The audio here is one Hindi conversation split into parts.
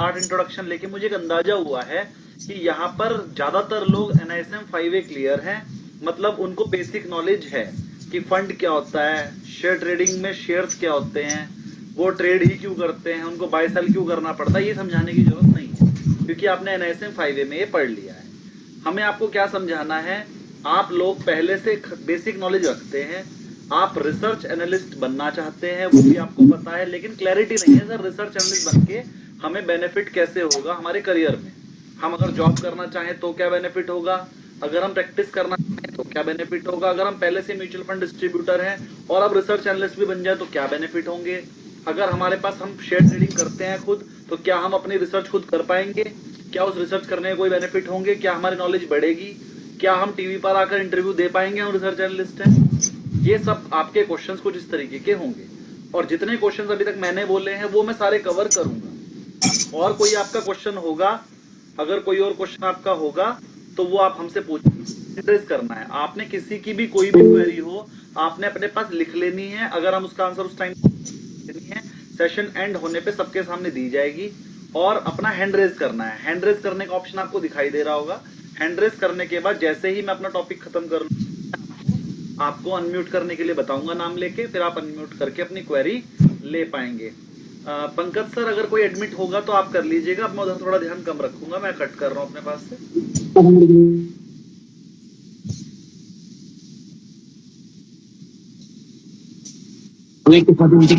7-8 इंट्रोडक्शन लेके मुझे एक अंदाजा हुआ है कि यहाँ पर ज्यादातर लोग NISM 5A क्लियर हैं, मतलब उनको बेसिक नॉलेज है कि फंड क्या होता है, शेयर ट्रेडिंग में शेयर्स क्या होते हैं, वो ट्रेड ही क्यों करते हैं, उनको बाय सेल क्यों करना पड़ता है, ये समझाने की जरूरत नहीं है क्योंकि आपने NISM 5A में ये पढ़ लिया है। हमें आपको क्या समझाना है, आप लोग पहले से बेसिक नॉलेज रखते हैं, आप रिसर्च एनालिस्ट बनना चाहते हैं, वो भी आपको पता है, लेकिन क्लैरिटी नहीं है सर रिसर्च एनालिस्ट बन के हमें बेनिफिट कैसे होगा हमारे करियर में। हम अगर जॉब करना चाहें तो क्या बेनिफिट होगा, अगर हम प्रैक्टिस करना चाहें तो क्या बेनिफिट होगा, अगर हम पहले से म्यूचुअल फंड डिस्ट्रीब्यूटर हैं और अब रिसर्च एनालिस्ट भी बन जाए तो क्या बेनिफिट होंगे, अगर हमारे पास हम शेयर ट्रेडिंग करते हैं खुद तो क्या हम अपनी रिसर्च खुद कर पाएंगे, क्या उस रिसर्च करने के कोई बेनिफिट होंगे, क्या हमारी नॉलेज बढ़ेगी, क्या हम टीवी पर आकर इंटरव्यू दे पाएंगे, हम रिसर्च एनालिस्ट हैं। ये सब आपके क्वेश्चंस कुछ इस तरीके के होंगे और जितने क्वेश्चंस अभी तक मैंने बोले हैं वो मैं सारे कवर करूंगा। और कोई आपका क्वेश्चन होगा, अगर कोई और क्वेश्चन आपका होगा तो वो आप हमसे पूछिए, एड्रेस करना है आपने, किसी की भी कोई भी क्वेरी हो आपने अपने पास लिख लेनी है, अगर हम उसका आंसर उस टाइम देनी है सेशन एंड होने पे सबके सामने दी जाएगी। और अपना हैंड रेज करना है, हैंड रेज करने का ऑप्शन आपको दिखाई दे रहा होगा। हैंड रेज करने के बाद जैसे ही मैं अपना टॉपिक खत्म कर लूं आपको अनम्यूट करने के लिए बताऊंगा नाम लेके, फिर आप अनम्यूट करके अपनी क्वेरी ले पाएंगे। पंकज सर अगर कोई एडमिट होगा तो आप कर लीजिएगा, अब मैं उधर थोड़ा ध्यान कम रखूंगा, मैं कट कर रहा हूं अपने पास से।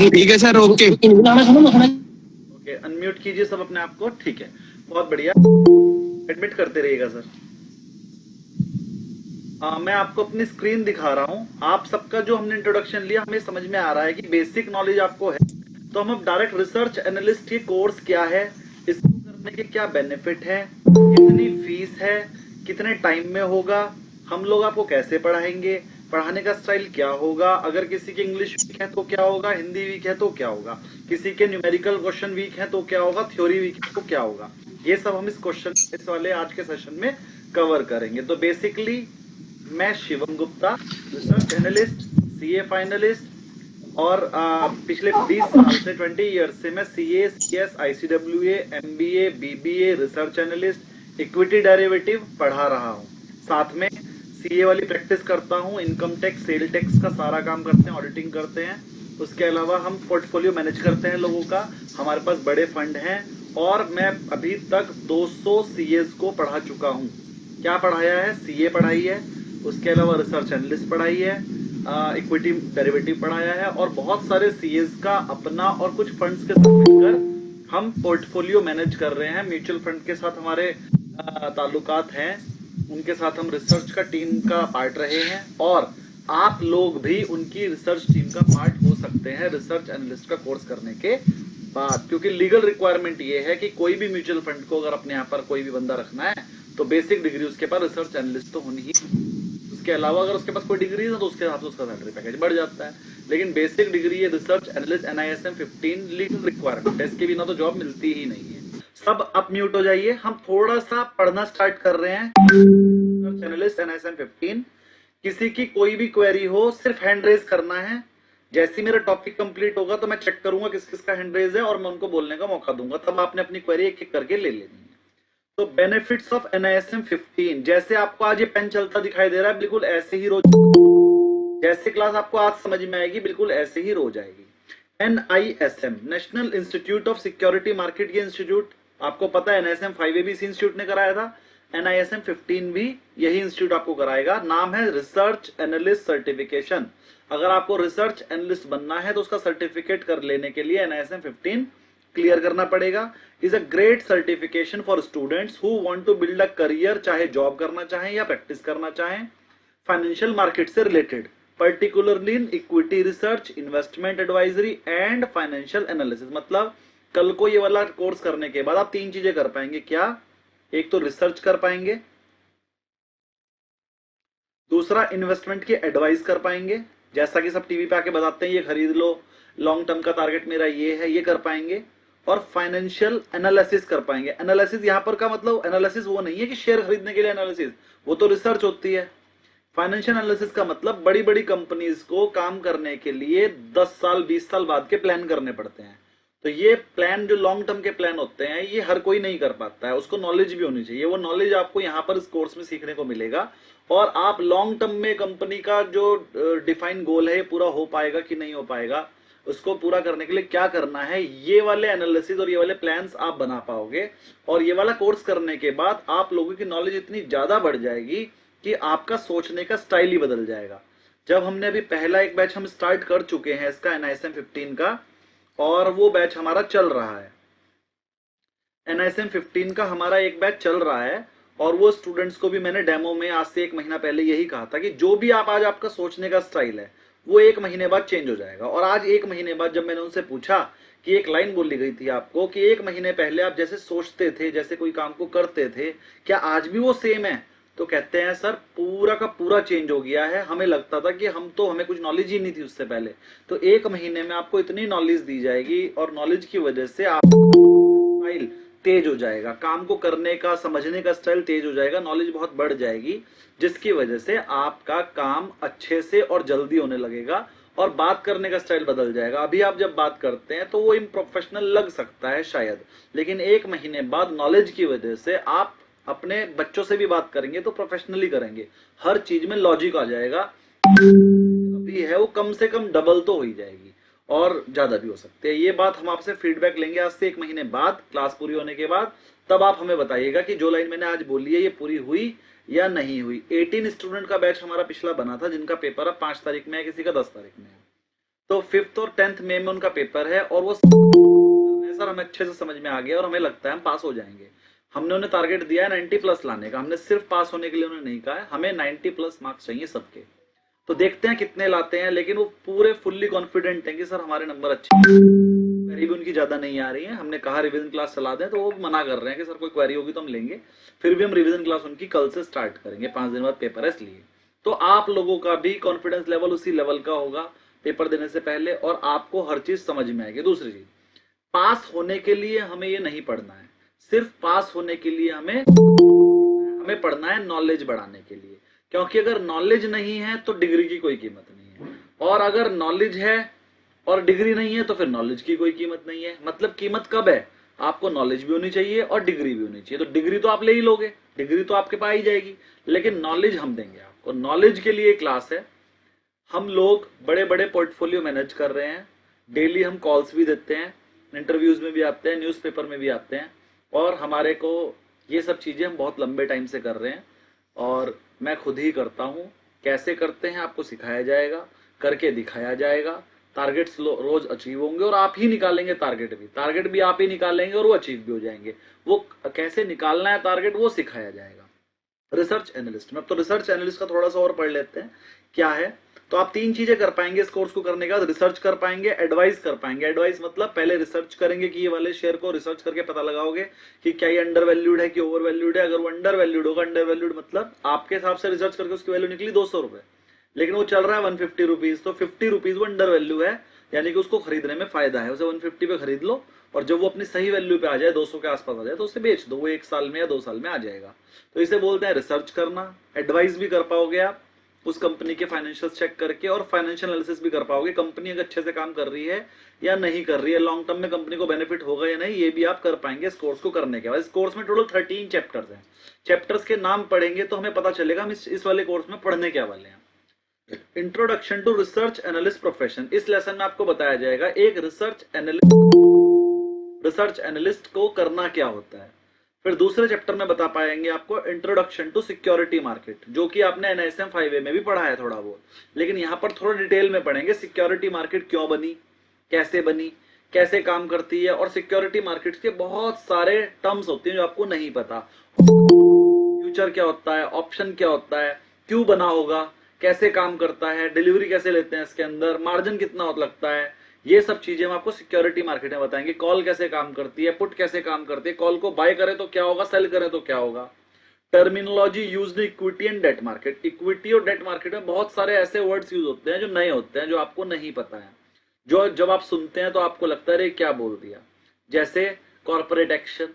ठीक है सर, ओके ओके अनम्यूट कीजिए सब अपने आप को, ठीक है बहुत बढ़िया, एडमिट करते रहिएगा सर। मैं आपको अपनी स्क्रीन दिखा रहा हूं, आप सबका जो हमने इंट्रोडक्शन लिया हमें समझ में आ रहा है कि बेसिक नॉलेज आपको है, तो हम अब डायरेक्ट रिसर्च एनालिस्ट के कोर्स क्या है, इसको करने के क्या बेनिफिट है, कितनी फीस है, कितने टाइम में होगा, हम लोग आपको कैसे पढ़ाएंगे, पढ़ाने का स्टाइल क्या होगा, अगर किसी की इंग्लिश वीक है तो क्या होगा, हिंदी वीक है तो क्या होगा, किसी के न्यूमेरिकल क्वेश्चन वीक है तो क्या होगा, थ्योरी वीक है तो क्या होगा, ये सब हम इस वाले आज के सेशन में कवर करेंगे। तो बेसिकली मैं Shivam Gupta, research analyst, CA finalist और पिछले 20 साल से 20 ईयर्स से मैं CA, CS, ICWA, MBA, BBA, research analyst, equity derivative पढ़ा रहा हूँ। साथ में सीए वाली प्रैक्टिस करता हूँ, इनकम टैक्स, सेल टैक्स का सारा काम करते हैं, ऑडिटिंग करते हैं। उसके अलावा हम पोर्टफोलियो मैनेज करते हैं लोगों का, हमारे पास बड़े फंड हैं और मैं अभी तक 200 सीएस को पढ़ा चुका हूँ। क्या पढ़ाया है, सीए पढ़ाई है, उसके अलावा रिसर्च एनालिस्ट पढ़ाई है, इक्विटी डेरिवेटिव पढ़ाया है और बहुत सारे सीएस का अपना और कुछ फंड्स के साथ मिलकर हम पोर्टफोलियो मैनेज कर रहे हैं। म्यूचुअल फंड के साथ हमारे ताल्लुकात हैं, उनके साथ हम रिसर्च का टीम का पार्ट रहे हैं और आप लोग भी उनकी रिसर्च टीम का पार्ट हो सकते हैं रिसर्च एनालिस्ट का कोर्स करने के बाद, क्योंकि लीगल रिक्वायरमेंट ये है कि कोई भी म्यूचुअल फंड को अगर अपने यहाँ पर कोई भी बंदा रखना है तो बेसिक डिग्री उसके पास रिसर्च एनालिस्ट तो होनी ही। उसके अलावा अगर उसके पास कोई डिग्री है तो उसके हिसाब से उसका सैलरी पैकेज बढ़ जाता है, लेकिन बेसिक डिग्री है research analyst NISM 15 legal requirement है, इसके बिना तो जॉब मिलती ही नहीं है। सब आप म्यूट हो जाइए, हम थोड़ा सा पढ़ना स्टार्ट कर रहे हैं। रिसर्च एनालिस्ट NISM 15, किसी की कोई भी क्वेरी हो सिर्फ हैंड रेज करना है, जैसे मेरा टॉपिक कंप्लीट होगा तो मैं चेक करूंगा किस किस का हैंड रेज है और मैं उनको बोलने का मौका दूंगा, तब आपने अपनी क्वेरी एक एक करके ले लेनी है। तो बेनिफिट्स ऑफ NISM 15, जैसे आपको आज ये पेन चलता दिखाई दे रहा है बिल्कुल ऐसे ही रोज, जैसे क्लास आपको आज समझ में आएगी बिल्कुल ऐसे ही रोज आएगी। NISM national institute of security market, ये इंस्टीट्यूट आपको पता है NISM 5A भी इसी इंस्टीट्यूट ने कराया था, NISM 15 भी यही इंस्टीट्यूट आपको कराएगा। नाम है रिसर्च एनालिस्ट सर्टिफिकेशन। अगर आपको रिसर्च एनालिस्ट बनना है तो उसका सर्टिफिकेट कर लेने के लिए NISM 15 क्लियर करना पड़ेगा। Is a great certification for students who want to build a career, चाहे जॉब करना चाहें या प्रैक्टिस करना चाहें फाइनेंशियल मार्केट से related, particularly in equity research, investment advisory and financial analysis. मतलब कल को ये वाला कोर्स करने के बाद आप 3 चीजें कर पाएंगे। क्या? एक तो रिसर्च कर पाएंगे, दूसरा इन्वेस्टमेंट की एडवाइस कर पाएंगे, जैसा कि सब टीवी पे आके बताते हैं ये खरीद लो, लॉन्ग टर्म का टारगेट मेरा ये है, ये कर पाएंगे, और फाइनेंशियल एनालिसिस कर पाएंगे। एनालिसिस यहां पर का मतलब एनालिसिस वो नहीं है कि शेयर खरीदने के लिए एनालिसिस, वो तो रिसर्च होती है। फाइनेंशियल एनालिसिस का मतलब बड़ी बड़ी कंपनीज को काम करने के लिए 10 साल 20 साल बाद के प्लान करने पड़ते हैं, तो ये प्लान जो लॉन्ग टर्म के प्लान होते हैं ये हर कोई नहीं कर पाता है, उसको नॉलेज भी होनी चाहिए। वो नॉलेज आपको यहाँ पर इस कोर्स में सीखने को मिलेगा और आप लॉन्ग टर्म में कंपनी का जो डिफाइन गोल है ये पूरा हो पाएगा कि नहीं हो पाएगा, उसको पूरा करने के लिए क्या करना है, ये वाले एनालिसिस और ये वाले प्लान्स आप बना पाओगे। और ये वाला कोर्स करने के बाद आप लोगों की नॉलेज इतनी ज्यादा बढ़ जाएगी कि आपका सोचने का स्टाइल ही बदल जाएगा। जब हमने अभी पहला एक बैच हम स्टार्ट कर चुके हैं इसका NISM 15 का, और वो बैच हमारा चल रहा है। NISM 15 का हमारा एक बैच चल रहा है और वो स्टूडेंट्स को भी मैंने डेमो में आज से 1 महीना पहले यही कहा था कि जो भी आप आज आपका सोचने का स्टाइल है वो 1 महीने बाद चेंज हो जाएगा। और आज 1 महीने बाद जब मैंने उनसे पूछा कि एक लाइन बोली गई थी आपको कि 1 महीने पहले आप जैसे सोचते थे, जैसे कोई काम को करते थे, क्या आज भी वो सेम है? तो कहते हैं सर पूरा का पूरा चेंज हो गया है, हमें लगता था कि हमें कुछ नॉलेज ही नहीं थी उससे पहले। तो 1 महीने में आपको इतनी नॉलेज दी जाएगी और नॉलेज की वजह से आप स्टाइल तेज हो जाएगा, काम को करने का समझने का स्टाइल तेज हो जाएगा, नॉलेज बहुत बढ़ जाएगी, जिसकी वजह से आपका काम अच्छे से और जल्दी होने लगेगा और बात करने का स्टाइल बदल जाएगा। अभी आप जब बात करते हैं तो वो इम्प्रोफेशनल लग सकता है शायद, लेकिन 1 महीने बाद नॉलेज की वजह से आप अपने बच्चों से भी बात करेंगे तो प्रोफेशनली करेंगे, हर चीज में लॉजिक आ जाएगा। अभी है वो कम से कम डबल तो हो ही जाएगी और ज्यादा भी हो सकते हैं। ये बात हम आपसे फीडबैक लेंगे आज से 1 महीने बाद, क्लास पूरी होने के बाद। तब आप हमें बताइएगा कि जो लाइन मैंने आज बोली है ये पूरी हुई या नहीं हुई। 18 स्टूडेंट का बैच हमारा पिछला बना था जिनका पेपर अब 5 तारीख में है, किसी का 10 तारीख में है। तो 5th और 10th मई में उनका पेपर है और वो सर हमें अच्छे से समझ में आ गया और हमें लगता है हम पास हो जाएंगे। हमने उन्हें टारगेट दिया है 90+ लाने का, हमने सिर्फ पास होने के लिए उन्हें नहीं कहा है, हमें 90+ मार्क्स चाहिए सबके। तो देखते हैं कितने लाते हैं, लेकिन वो पूरे फुल्ली कॉन्फिडेंट हैं कि सर हमारे नंबर अच्छे हैं। क्वेरी भी उनकी ज्यादा नहीं आ रही है, हमने कहा रिवीजन क्लास चला दें तो वो मना कर रहे हैं कि सर कोई क्वेरी होगी तो हम लेंगे। फिर भी हम रिवीजन क्लास उनकी कल से स्टार्ट करेंगे, 5 दिन बाद पेपर है इसलिए। तो आप लोगों का भी कॉन्फिडेंस लेवल उसी लेवल का होगा पेपर देने से पहले और आपको हर चीज समझ में आएगी। दूसरी चीज, पास होने के लिए हमें ये नहीं पढ़ना है, सिर्फ पास होने के लिए हमें पढ़ना है नॉलेज बढ़ाने के लिए। क्योंकि अगर नॉलेज नहीं है तो डिग्री की कोई कीमत नहीं है, और अगर नॉलेज है और डिग्री नहीं है तो फिर नॉलेज की कोई कीमत नहीं है। मतलब कीमत कब है? आपको नॉलेज भी होनी चाहिए और डिग्री भी होनी चाहिए। तो डिग्री तो आप ले ही लोगे, डिग्री तो आपके पास ही जाएगी, लेकिन नॉलेज हम देंगे आपको। नॉलेज के लिए क्लास है। हम लोग बड़े बड़े पोर्टफोलियो मैनेज कर रहे हैं, डेली हम कॉल्स भी देते हैं, इंटरव्यूज में भी आते हैं, न्यूज़पेपर में भी आते हैं, और हमारे को ये सब चीजें हम बहुत लंबे टाइम से कर रहे हैं और मैं खुद ही करता हूँ। कैसे करते हैं आपको सिखाया जाएगा, करके दिखाया जाएगा। टारगेट्स रोज अचीव होंगे और आप ही निकालेंगे टारगेट भी आप ही निकालेंगे और वो अचीव भी हो जाएंगे। वो कैसे निकालना है टारगेट वो सिखाया जाएगा। रिसर्च एनालिस्ट में, अब तो रिसर्च एनालिस्ट का थोड़ा सा और पढ़ लेते हैं क्या है। तो आप 3 चीजें कर पाएंगे इस कोर्स को करने के बाद। रिसर्च कर पाएंगे, एडवाइस कर पाएंगे। एडवाइस मतलब पहले रिसर्च करेंगे कि ये वाले शेयर को रिसर्च करके पता लगाओगे कि क्या ये अंडर वैल्यूड है कि ओवर वैल्यूड है। अगर वो अंडर वैल्यूड होगा, अंडर वैल्यूड मतलब आपके हिसाब से रिसर्च करके उसकी वैल्यू निकली 200 रुपए, लेकिन वो चल रहा है 150 रुपीज, तो 50 रुपीज वो अंडर वैल्यू है, यानी कि उसको खरीदने में फायदा है। उसे 150 पे खरीद लो और जब वो अपनी सही वैल्यू पे आ जाए, 200 के आसपास आ जाए, तो उसे बेच दो, वो 1 साल में या 2 साल में आ जाएगा। तो इसे बोलते हैं रिसर्च करना। एडवाइस भी कर पाओगे आप उस कंपनी के फाइनेंशियल चेक करके, और फाइनेंशियल एनालिसिस भी कर पाओगे कंपनी अगर अच्छे से काम कर रही है या नहीं कर रही है, लॉन्ग टर्म में कंपनी को बेनिफिट होगा या नहीं, ये भी आप कर पाएंगे इस कोर्स को करने के बाद। इस कोर्स में टोटल 13 चैप्टर्स हैं। चैप्टर्स के नाम पढ़ेंगे तो हमें पता चलेगा हम इस वाले कोर्स में पढ़ने क्या वाले हैं। Introduction to research analyst profession, इस लेसन में आपको बताया जाएगा एक रिसर्च एनालिस्ट को करना क्या होता है। फिर दूसरे चैप्टर में बता पाएंगे आपको इंट्रोडक्शन टू सिक्योरिटी मार्केट, जो कि आपने NISM 5A में भी पढ़ा है थोड़ा बहुत, लेकिन यहाँ पर थोड़ा डिटेल में पढ़ेंगे सिक्योरिटी मार्केट क्यों बनी, कैसे काम करती है, और सिक्योरिटी मार्केट के बहुत सारे टर्म्स होते हैं जो आपको नहीं पता। फ्यूचर क्या होता है, ऑप्शन क्या होता है, क्यों बना होगा, कैसे काम करता है, डिलीवरी कैसे लेते हैं इसके अंदर, मार्जिन कितना लगता है, ये सब चीजें हम आपको सिक्योरिटी मार्केट में बताएंगे। कॉल कैसे काम करती है, पुट कैसे काम करती है, कॉल को बाय करें तो क्या होगा, सेल करें तो क्या होगा। Terminology used equity and debt market, equity और डेट मार्केट में बहुत सारे ऐसे वर्ड्स यूज होते हैं जो नए होते हैं, जो आपको नहीं पता है, जो जब आप सुनते हैं तो आपको लगता है क्या बोल दिया। जैसे कॉर्पोरेट एक्शन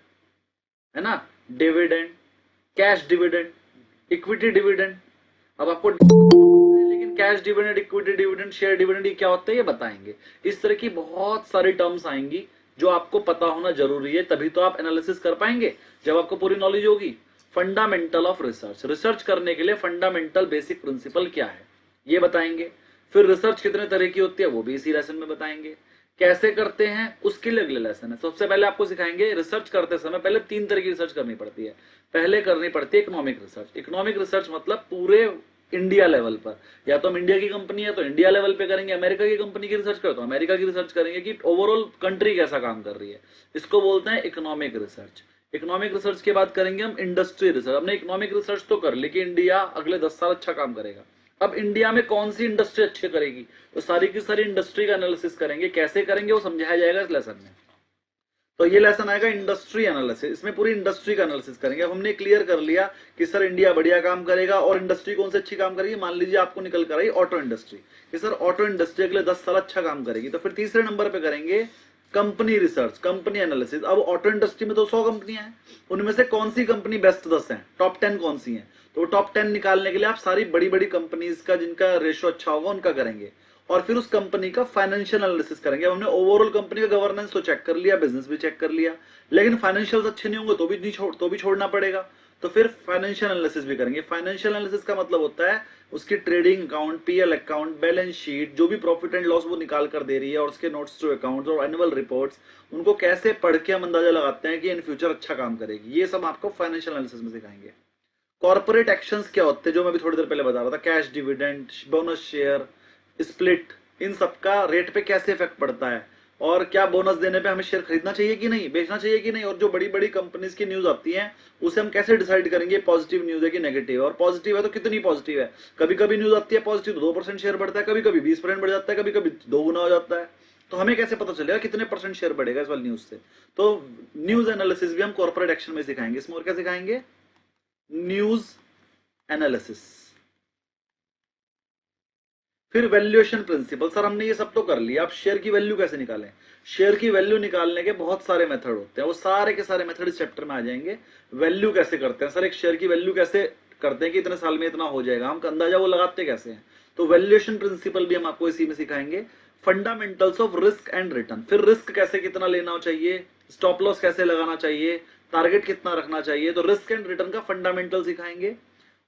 है ना, dividend, cash dividend, equity dividend. अब आपको लेकिन cash dividend, equity dividend, share dividend ये क्या होता है ये बताएंगे। इस तरह की बहुत सारी टर्म्स आएंगी जो आपको पता होना जरूरी है, तभी तो आप एनालिसिस कर पाएंगे जब आपको पूरी नॉलेज होगी। फंडामेंटल ऑफ रिसर्च, रिसर्च करने के लिए फंडामेंटल बेसिक प्रिंसिपल क्या है ये बताएंगे। फिर रिसर्च कितने तरह की होती है वो भी इसी लेसन में बताएंगे। कैसे करते हैं उसके लिए अगले लेसन है। सबसे पहले आपको सिखाएंगे रिसर्च करते समय पहले 3 तरह की रिसर्च करनी पड़ती है। पहले करनी पड़ती है इकोनॉमिक रिसर्च। इकोनॉमिक रिसर्च मतलब पूरे इंडिया लेवल पर, या तो हम इंडिया की कंपनी है तो इंडिया लेवल पे करेंगे, अमेरिका की कंपनी की रिसर्च करो तो अमेरिका की रिसर्च करेंगे कि ओवरऑल कंट्री कैसा काम कर रही है। इसको बोलते हैं इकोनॉमिक रिसर्च। इकोनॉमिक रिसर्च के बाद करेंगे हम इंडस्ट्री रिसर्च। हमने इकोनॉमिक रिसर्च तो कर ली कि इंडिया अगले 10 साल अच्छा काम करेगा, अब इंडिया में कौन सी इंडस्ट्री अच्छी करेगी, तो सारी की सारी इंडस्ट्री का एनालिसिस करेंगे। कैसे करेंगे वो समझाया जाएगा इस लेसन में। तो ये लेसन आएगा इंडस्ट्री एनालिसिस, इसमें पूरी इंडस्ट्री का एनालिसिस करेंगे। अब हमने क्लियर कर लिया कि सर इंडिया बढ़िया काम करेगा और इंडस्ट्री कौन सी अच्छी काम करेगी। मान लीजिए आपको निकल कर आई ऑटो इंडस्ट्री कि सर ऑटो इंडस्ट्री अगले 10 साल अच्छा काम करेगी, तो फिर तीसरे नंबर पे करेंगे कंपनी रिसर्च, कंपनी एनालिसिस। अब ऑटो इंडस्ट्री में तो 100 कंपनियां हैं, उनमें से कौन सी कंपनी बेस्ट 10 है, टॉप 10 कौन सी है, तो टॉप 10 निकालने के लिए आप सारी बड़ी बड़ी कंपनीज का जिनका रेशो अच्छा होगा उनका करेंगे। और फिर उस कंपनी का फाइनेंशियल एनालिसिस करेंगे। हमने ओवरऑल कंपनी का गवर्नेंस तो चेक कर लिया, बिजनेस भी चेक कर लिया, लेकिन फाइनेंशियल अच्छे नहीं होंगे तो भी छोड़ना पड़ेगा, तो फिर फाइनेंशियल एनालिसिस भी करेंगे। फाइनेंशियल एनालिसिस का मतलब होता है उसकी trading account, PL account, balance sheet, जो भी प्रॉफिट एंड लॉस वो निकाल कर दे रही है, और उसके नोट्स टू अकाउंट्स और एनुअल रिपोर्ट्स, उनको कैसे पढ़ के हम अंदाजा लगाते हैं कि इन फ्यूचर अच्छा काम करेगी। ये सब आपको फाइनेंशियल एनालिसिस में सिखाएंगे। कॉर्पोरेट एक्शंस क्या होते हैं जो मैं भी थोड़ी देर पहले बता रहा था, cash dividend, bonus share, split, इन सबका रेट पे कैसे इफेक्ट पड़ता है, और क्या बोनस देने पे हमें शेयर खरीदना चाहिए कि नहीं, बेचना चाहिए कि नहीं, और जो बड़ी बड़ी कंपनीज की न्यूज आती है उसे हम कैसे डिसाइड करेंगे पॉजिटिव न्यूज है कि नेगेटिव, और पॉजिटिव है तो कितनी पॉजिटिव है। कभी कभी न्यूज आती है पॉजिटिव तो 2% शेयर बढ़ता है, कभी कभी 20% बढ़ जाता है, कभी कभी 2 गुना हो जाता है, तो हमें कैसे पता चलेगा कितने परसेंट शेयर बढ़ेगा इस वाली न्यूज से। तो न्यूज एनालिसिस भी हम कॉर्पोरेट एक्शन में सिखाएंगे। इसमें और क्या सिखाएंगे, न्यूज एनालिसिस। फिर वैल्यूएशन प्रिंसिपल। सर हमने ये सब तो कर लिया, अब शेयर की वैल्यू कैसे निकालें। शेयर की वैल्यू निकालने के बहुत सारे मेथड होते हैं, वो सारे के सारे मेथड इस चैप्टर में आ जाएंगे। वैल्यू कैसे करते हैं, सर एक शेयर की वैल्यू कैसे करते हैं कि इतने साल में इतना हो जाएगा, हम अंदाजा वो लगाते कैसे हैं, तो वैल्यूएशन प्रिंसिपल भी हम आपको इसी में सिखाएंगे। Fundamentals of risk and return, फिर रिस्क कैसे कितना लेना चाहिए, स्टॉप लॉस कैसे लगाना चाहिए, टारगेट कितना रखना चाहिए, तो रिस्क एंड रिटर्न का फंडामेंटल सिखाएंगे।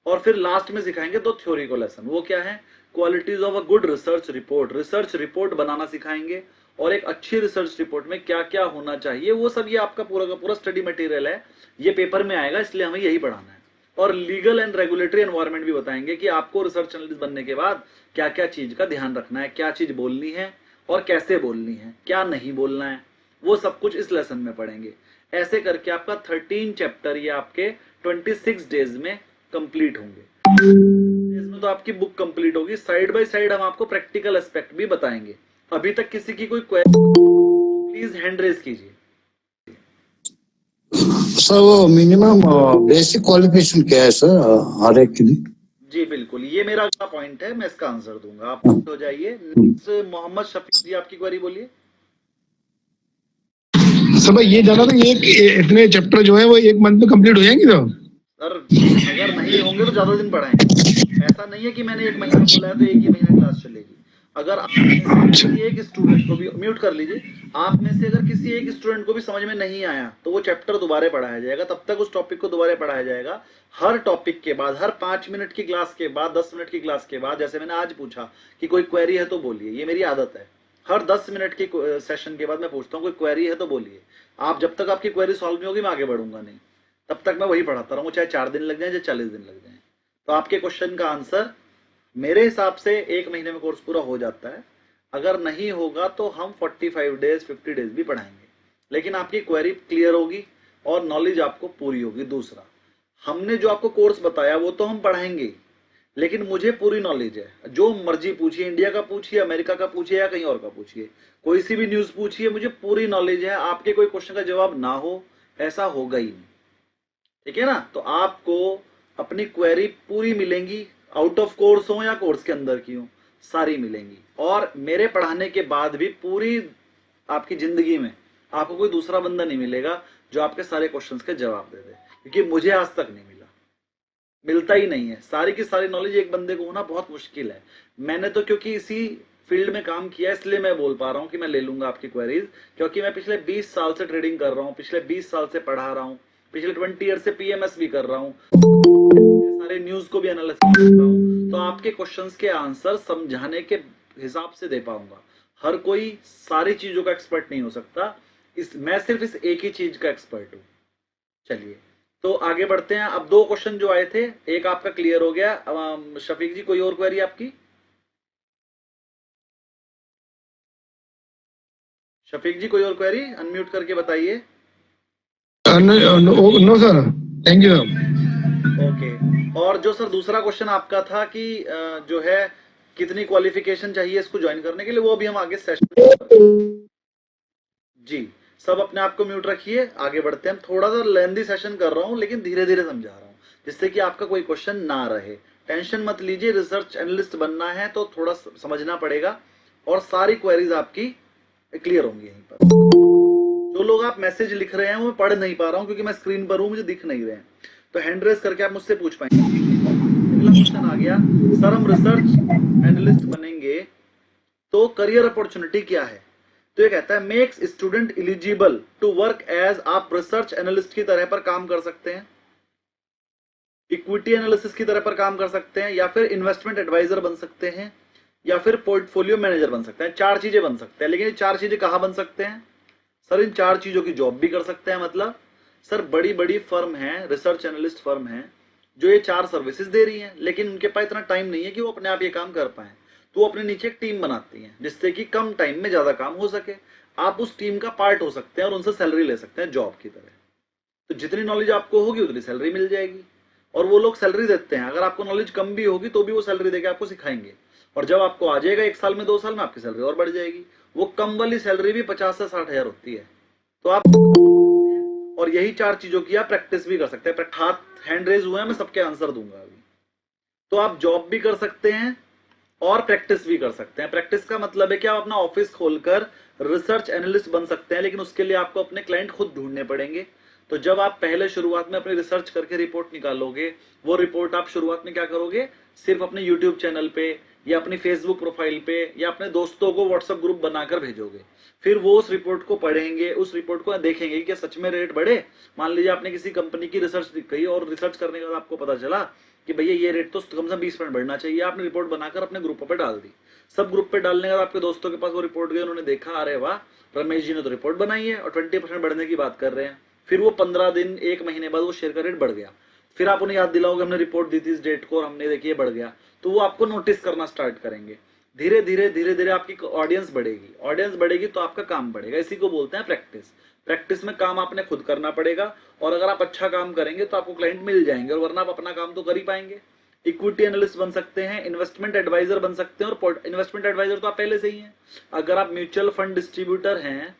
और फिर लास्ट में सिखाएंगे 2 थ्योरी को लेसन, वो क्या है, qualities of a good research report, research report बनाना सिखाएंगे, और एक अच्छी रिसर्च रिपोर्ट में क्या क्या होना चाहिए वो सब ये आपका पूरा का पूरा स्टडी मटेरियल है, ये पेपर में आएगा, इसलिए हमें यही पढ़ाना है। और लीगल एंड रेगुलेटरी एनवायरनमेंट भी बताएंगे कि आपको रिसर्च एनालिस्ट बनने के बाद क्या क्या चीज का ध्यान रखना है, क्या चीज बोलनी है और कैसे बोलनी है, क्या नहीं बोलना है, वो सब कुछ इस लेसन में पढ़ेंगे। ऐसे करके आपका 13 चैप्टर ये आपके 26 डेज में कंप्लीट होंगे। इसमें तो आपकी बुक कंप्लीट होगी, साइड बाय साइड हम आपको प्रैक्टिकल एस्पेक्ट भी बताएंगे। अभी तक किसी की कोई क्वेरी, प्लीज हैंड रेज कीजिए। सर वो मिनिमम बेसिक क्वालिफिकेशन क्या है सर हर एक के लिए। जी बिल्कुल, ये मेरा अगला पॉइंट है, मैं इसका आंसर दूंगा, आप हो जाइए। मोहम्मद शफीक जी आपकी क्वेरी बोलिए। सर भाई ये जाना था, ये इतने चैप्टर जो है वो 1 मंथ में कंप्लीट हो जाएंगे तो सर अगर नहीं होंगे तो ज्यादा दिन पढ़ाएंगे, ऐसा नहीं है कि मैंने 1 महीना बोला है तो 1 ही महीना क्लास चलेगी। अगर आप में से किसी एक स्टूडेंट को भी, म्यूट कर लीजिए, आप में से अगर किसी एक स्टूडेंट को भी समझ में नहीं आया तो वो चैप्टर दोबारा पढ़ाया जाएगा, तब तक उस टॉपिक को दोबारा पढ़ाया जाएगा। हर टॉपिक के बाद, हर 5 मिनट की क्लास के बाद, 10 मिनट की क्लास के बाद, जैसे मैंने आज पूछा कि कोई क्वेरी है तो बोलिए, ये मेरी आदत है, हर 10 मिनट की सेशन के बाद मैं पूछता हूँ कोई क्वेरी है तो बोलिए। आप जब तक आपकी क्वेरी सॉल्व नहीं होगी मैं आगे बढ़ूंगा नहीं, तब तक मैं वही पढ़ाता रहूंगा, चाहे 4 दिन लग जाए चाहे 40 दिन लग जाए। तो आपके क्वेश्चन का आंसर मेरे हिसाब से 1 महीने में कोर्स पूरा हो जाता है, अगर नहीं होगा तो हम 45 डेज 50 डेज भी पढ़ाएंगे, लेकिन आपकी क्वेरी क्लियर होगी और नॉलेज आपको पूरी होगी। दूसरा, हमने जो आपको कोर्स बताया वो तो हम पढ़ाएंगे, लेकिन मुझे पूरी नॉलेज है, जो मर्जी पूछिए, इंडिया का पूछिए, अमेरिका का पूछिए या कहीं और का पूछिए, कोई सी भी न्यूज पूछिए, मुझे पूरी नॉलेज है। आपके कोई क्वेश्चन का जवाब ना हो ऐसा होगा ही नहीं, ठीक है ना। तो आपको अपनी क्वेरी पूरी मिलेंगी, आउट ऑफ कोर्स हो या कोर्स के अंदर की हो, सारी मिलेंगी। और मेरे पढ़ाने के बाद भी पूरी आपकी जिंदगी में आपको कोई दूसरा बंदा नहीं मिलेगा जो आपके सारे क्वेश्चंस के जवाब दे दे, क्योंकि मुझे आज तक नहीं मिला, मिलता ही नहीं है। सारी की सारी नॉलेज एक बंदे को होना बहुत मुश्किल है। मैंने तो क्योंकि इसी फील्ड में काम किया, इसलिए मैं बोल पा रहा हूँ कि मैं ले लूंगा आपकी क्वेरीज, क्योंकि मैं पिछले 20 साल से ट्रेडिंग कर रहा हूँ, पिछले 20 साल से पढ़ा रहा हूँ, पिछले 20 ईयर से पीएमएस भी कर रहा हूँ, सारे न्यूज को भी एनालिसिस कर रहा हूँ, तो आपके क्वेश्चंस के आंसर समझाने के हिसाब से दे पाऊंगा। हर कोई सारी चीजों का एक्सपर्ट नहीं हो सकता, मैं सिर्फ इस एक ही चीज का एक्सपर्ट हूँ। चलिए तो आगे बढ़ते हैं। अब 2 क्वेश्चन जो आए थे, एक आपका क्लियर हो गया। शफीक जी कोई और क्वेरी आपकी? शफीक जी कोई और क्वेरी? अनम्यूट करके बताइए। No sir, thank you. Okay. और जो सर दूसरा क्वेश्चन आपका था कि जो है कितनी क्वालिफिकेशन चाहिए इसको ज्वाइन करने के लिए, वो भी हम आगे सेशन जी। सब अपने आप को म्यूट रखिए, आगे बढ़ते हैं। थोड़ा सा लेंदी सेशन कर रहा हूं, लेकिन धीरे धीरे समझा रहा हूं, जिससे कि आपका कोई क्वेश्चन ना रहे। टेंशन मत लीजिए, रिसर्च एनालिस्ट बनना है तो थोड़ा समझना पड़ेगा, और सारी क्वेरीज आपकी क्लियर होंगी यहीं पर। जो लोग आप मैसेज लिख रहे हैं वो मैं पढ़ नहीं पा रहा हूं, क्योंकि मैं स्क्रीन पर हूं, मुझे दिख नहीं रहे हैं, तो हैंड रेस करके आप मुझसे पूछ पाएंगे। अगला क्वेश्चन आ गया, सर हम रिसर्च एनालिस्ट बनेंगे तो करियर अपॉर्चुनिटी क्या है? तो ये कहता है makes student eligible to work as, आप रिसर्च एनालिस्ट की तरह पर काम कर सकते हैं, इक्विटी एनालिसिस की तरह पर काम कर सकते हैं, या फिर इन्वेस्टमेंट एडवाइजर बन सकते हैं, या फिर पोर्टफोलियो मैनेजर बन सकते हैं। 4 चीजें बन सकते हैं, लेकिन ये 4 चीजें कहां बन सकते हैं? सर इन 4 चीजों की जॉब भी कर सकते हैं। मतलब सर बड़ी बड़ी फर्म है, रिसर्च एनालिस्ट फर्म है, जो ये 4 सर्विसेज दे रही हैं, लेकिन उनके पास इतना टाइम नहीं है कि वो अपने आप ये काम कर पाए, तो वो अपने नीचे एक टीम बनाती हैं, जिससे कि कम टाइम में ज्यादा काम हो सके। आप उस टीम का पार्ट हो सकते हैं और उनसे सैलरी ले सकते हैं जॉब की तरह। तो जितनी नॉलेज आपको होगी उतनी सैलरी मिल जाएगी, और वो लोग सैलरी देते हैं। अगर आपको नॉलेज कम भी होगी तो भी वो सैलरी देके आपको सिखाएंगे, और जब आपको आ जाएगा 1 साल में 2 साल में, आपकी सैलरी और बढ़ जाएगी। वो कम वाली सैलरी भी 50 से 60 हजार होती है। तो आप, और यही 4 चीजों की आप प्रैक्टिस भी कर सकते हैं। हाथ हैंड रेज हुए हैं, मैं सबके आंसर दूंगा अभी। तो आप जॉब भी कर सकते हैं और प्रैक्टिस भी कर सकते हैं। प्रैक्टिस का मतलब है कि आप अपना ऑफिस खोलकर रिसर्च एनालिस्ट बन सकते हैं, लेकिन उसके लिए आपको अपने क्लाइंट खुद ढूंढने पड़ेंगे। तो जब आप पहले शुरुआत में अपनी रिसर्च करके रिपोर्ट निकालोगे, वो रिपोर्ट आप शुरुआत में क्या करोगे, सिर्फ अपने यूट्यूब चैनल पे या अपनी फेसबुक प्रोफाइल पे या अपने दोस्तों को व्हाट्सएप ग्रुप बनाकर भेजोगे। फिर वो उस रिपोर्ट को पढ़ेंगे, उस रिपोर्ट को देखेंगे कि सच में रेट बढ़े। मान लीजिए आपने किसी कंपनी की रिसर्च दिखाई और रिसर्च करने के बाद आपको पता चला कि भैया ये रेट तो कम से कम 20% बढ़ना चाहिए। आपने रिपोर्ट बनाकर अपने ग्रुप पे डाल दी। सब ग्रुप पे डालने के बाद आपके दोस्तों के पास वो रिपोर्ट गई, उन्होंने देखा अरे वाह रमेश जी ने तो रिपोर्ट बनाई है और 20% बढ़ने की बात कर रहे हैं। फिर वो 15 दिन 1 महीने बाद वो शेयर का रेट बढ़ गया। फिर आप उन्हें याद दिलाओगे हमने रिपोर्ट दी थी इस डेट को और हमने देखिए बढ़ गया, तो वो आपको नोटिस करना स्टार्ट करेंगे। धीरे धीरे आपकी ऑडियंस बढ़ेगी, ऑडियंस बढ़ेगी तो आपका काम बढ़ेगा। इसी को बोलते हैं प्रैक्टिस। प्रैक्टिस में काम आपने खुद करना पड़ेगा, और अगर आप अच्छा काम करेंगे तो आपको क्लाइंट मिल जाएंगे, और वरना आप अपना काम तो कर ही पाएंगे। इक्विटी एनालिस्ट बन सकते हैं, इन्वेस्टमेंट एडवाइजर बन सकते हैं, और इन्वेस्टमेंट एडवाइजर तो आप पहले से ही हैं। अगर आप म्यूचुअल फंड डिस्ट्रीब्यूटर हैं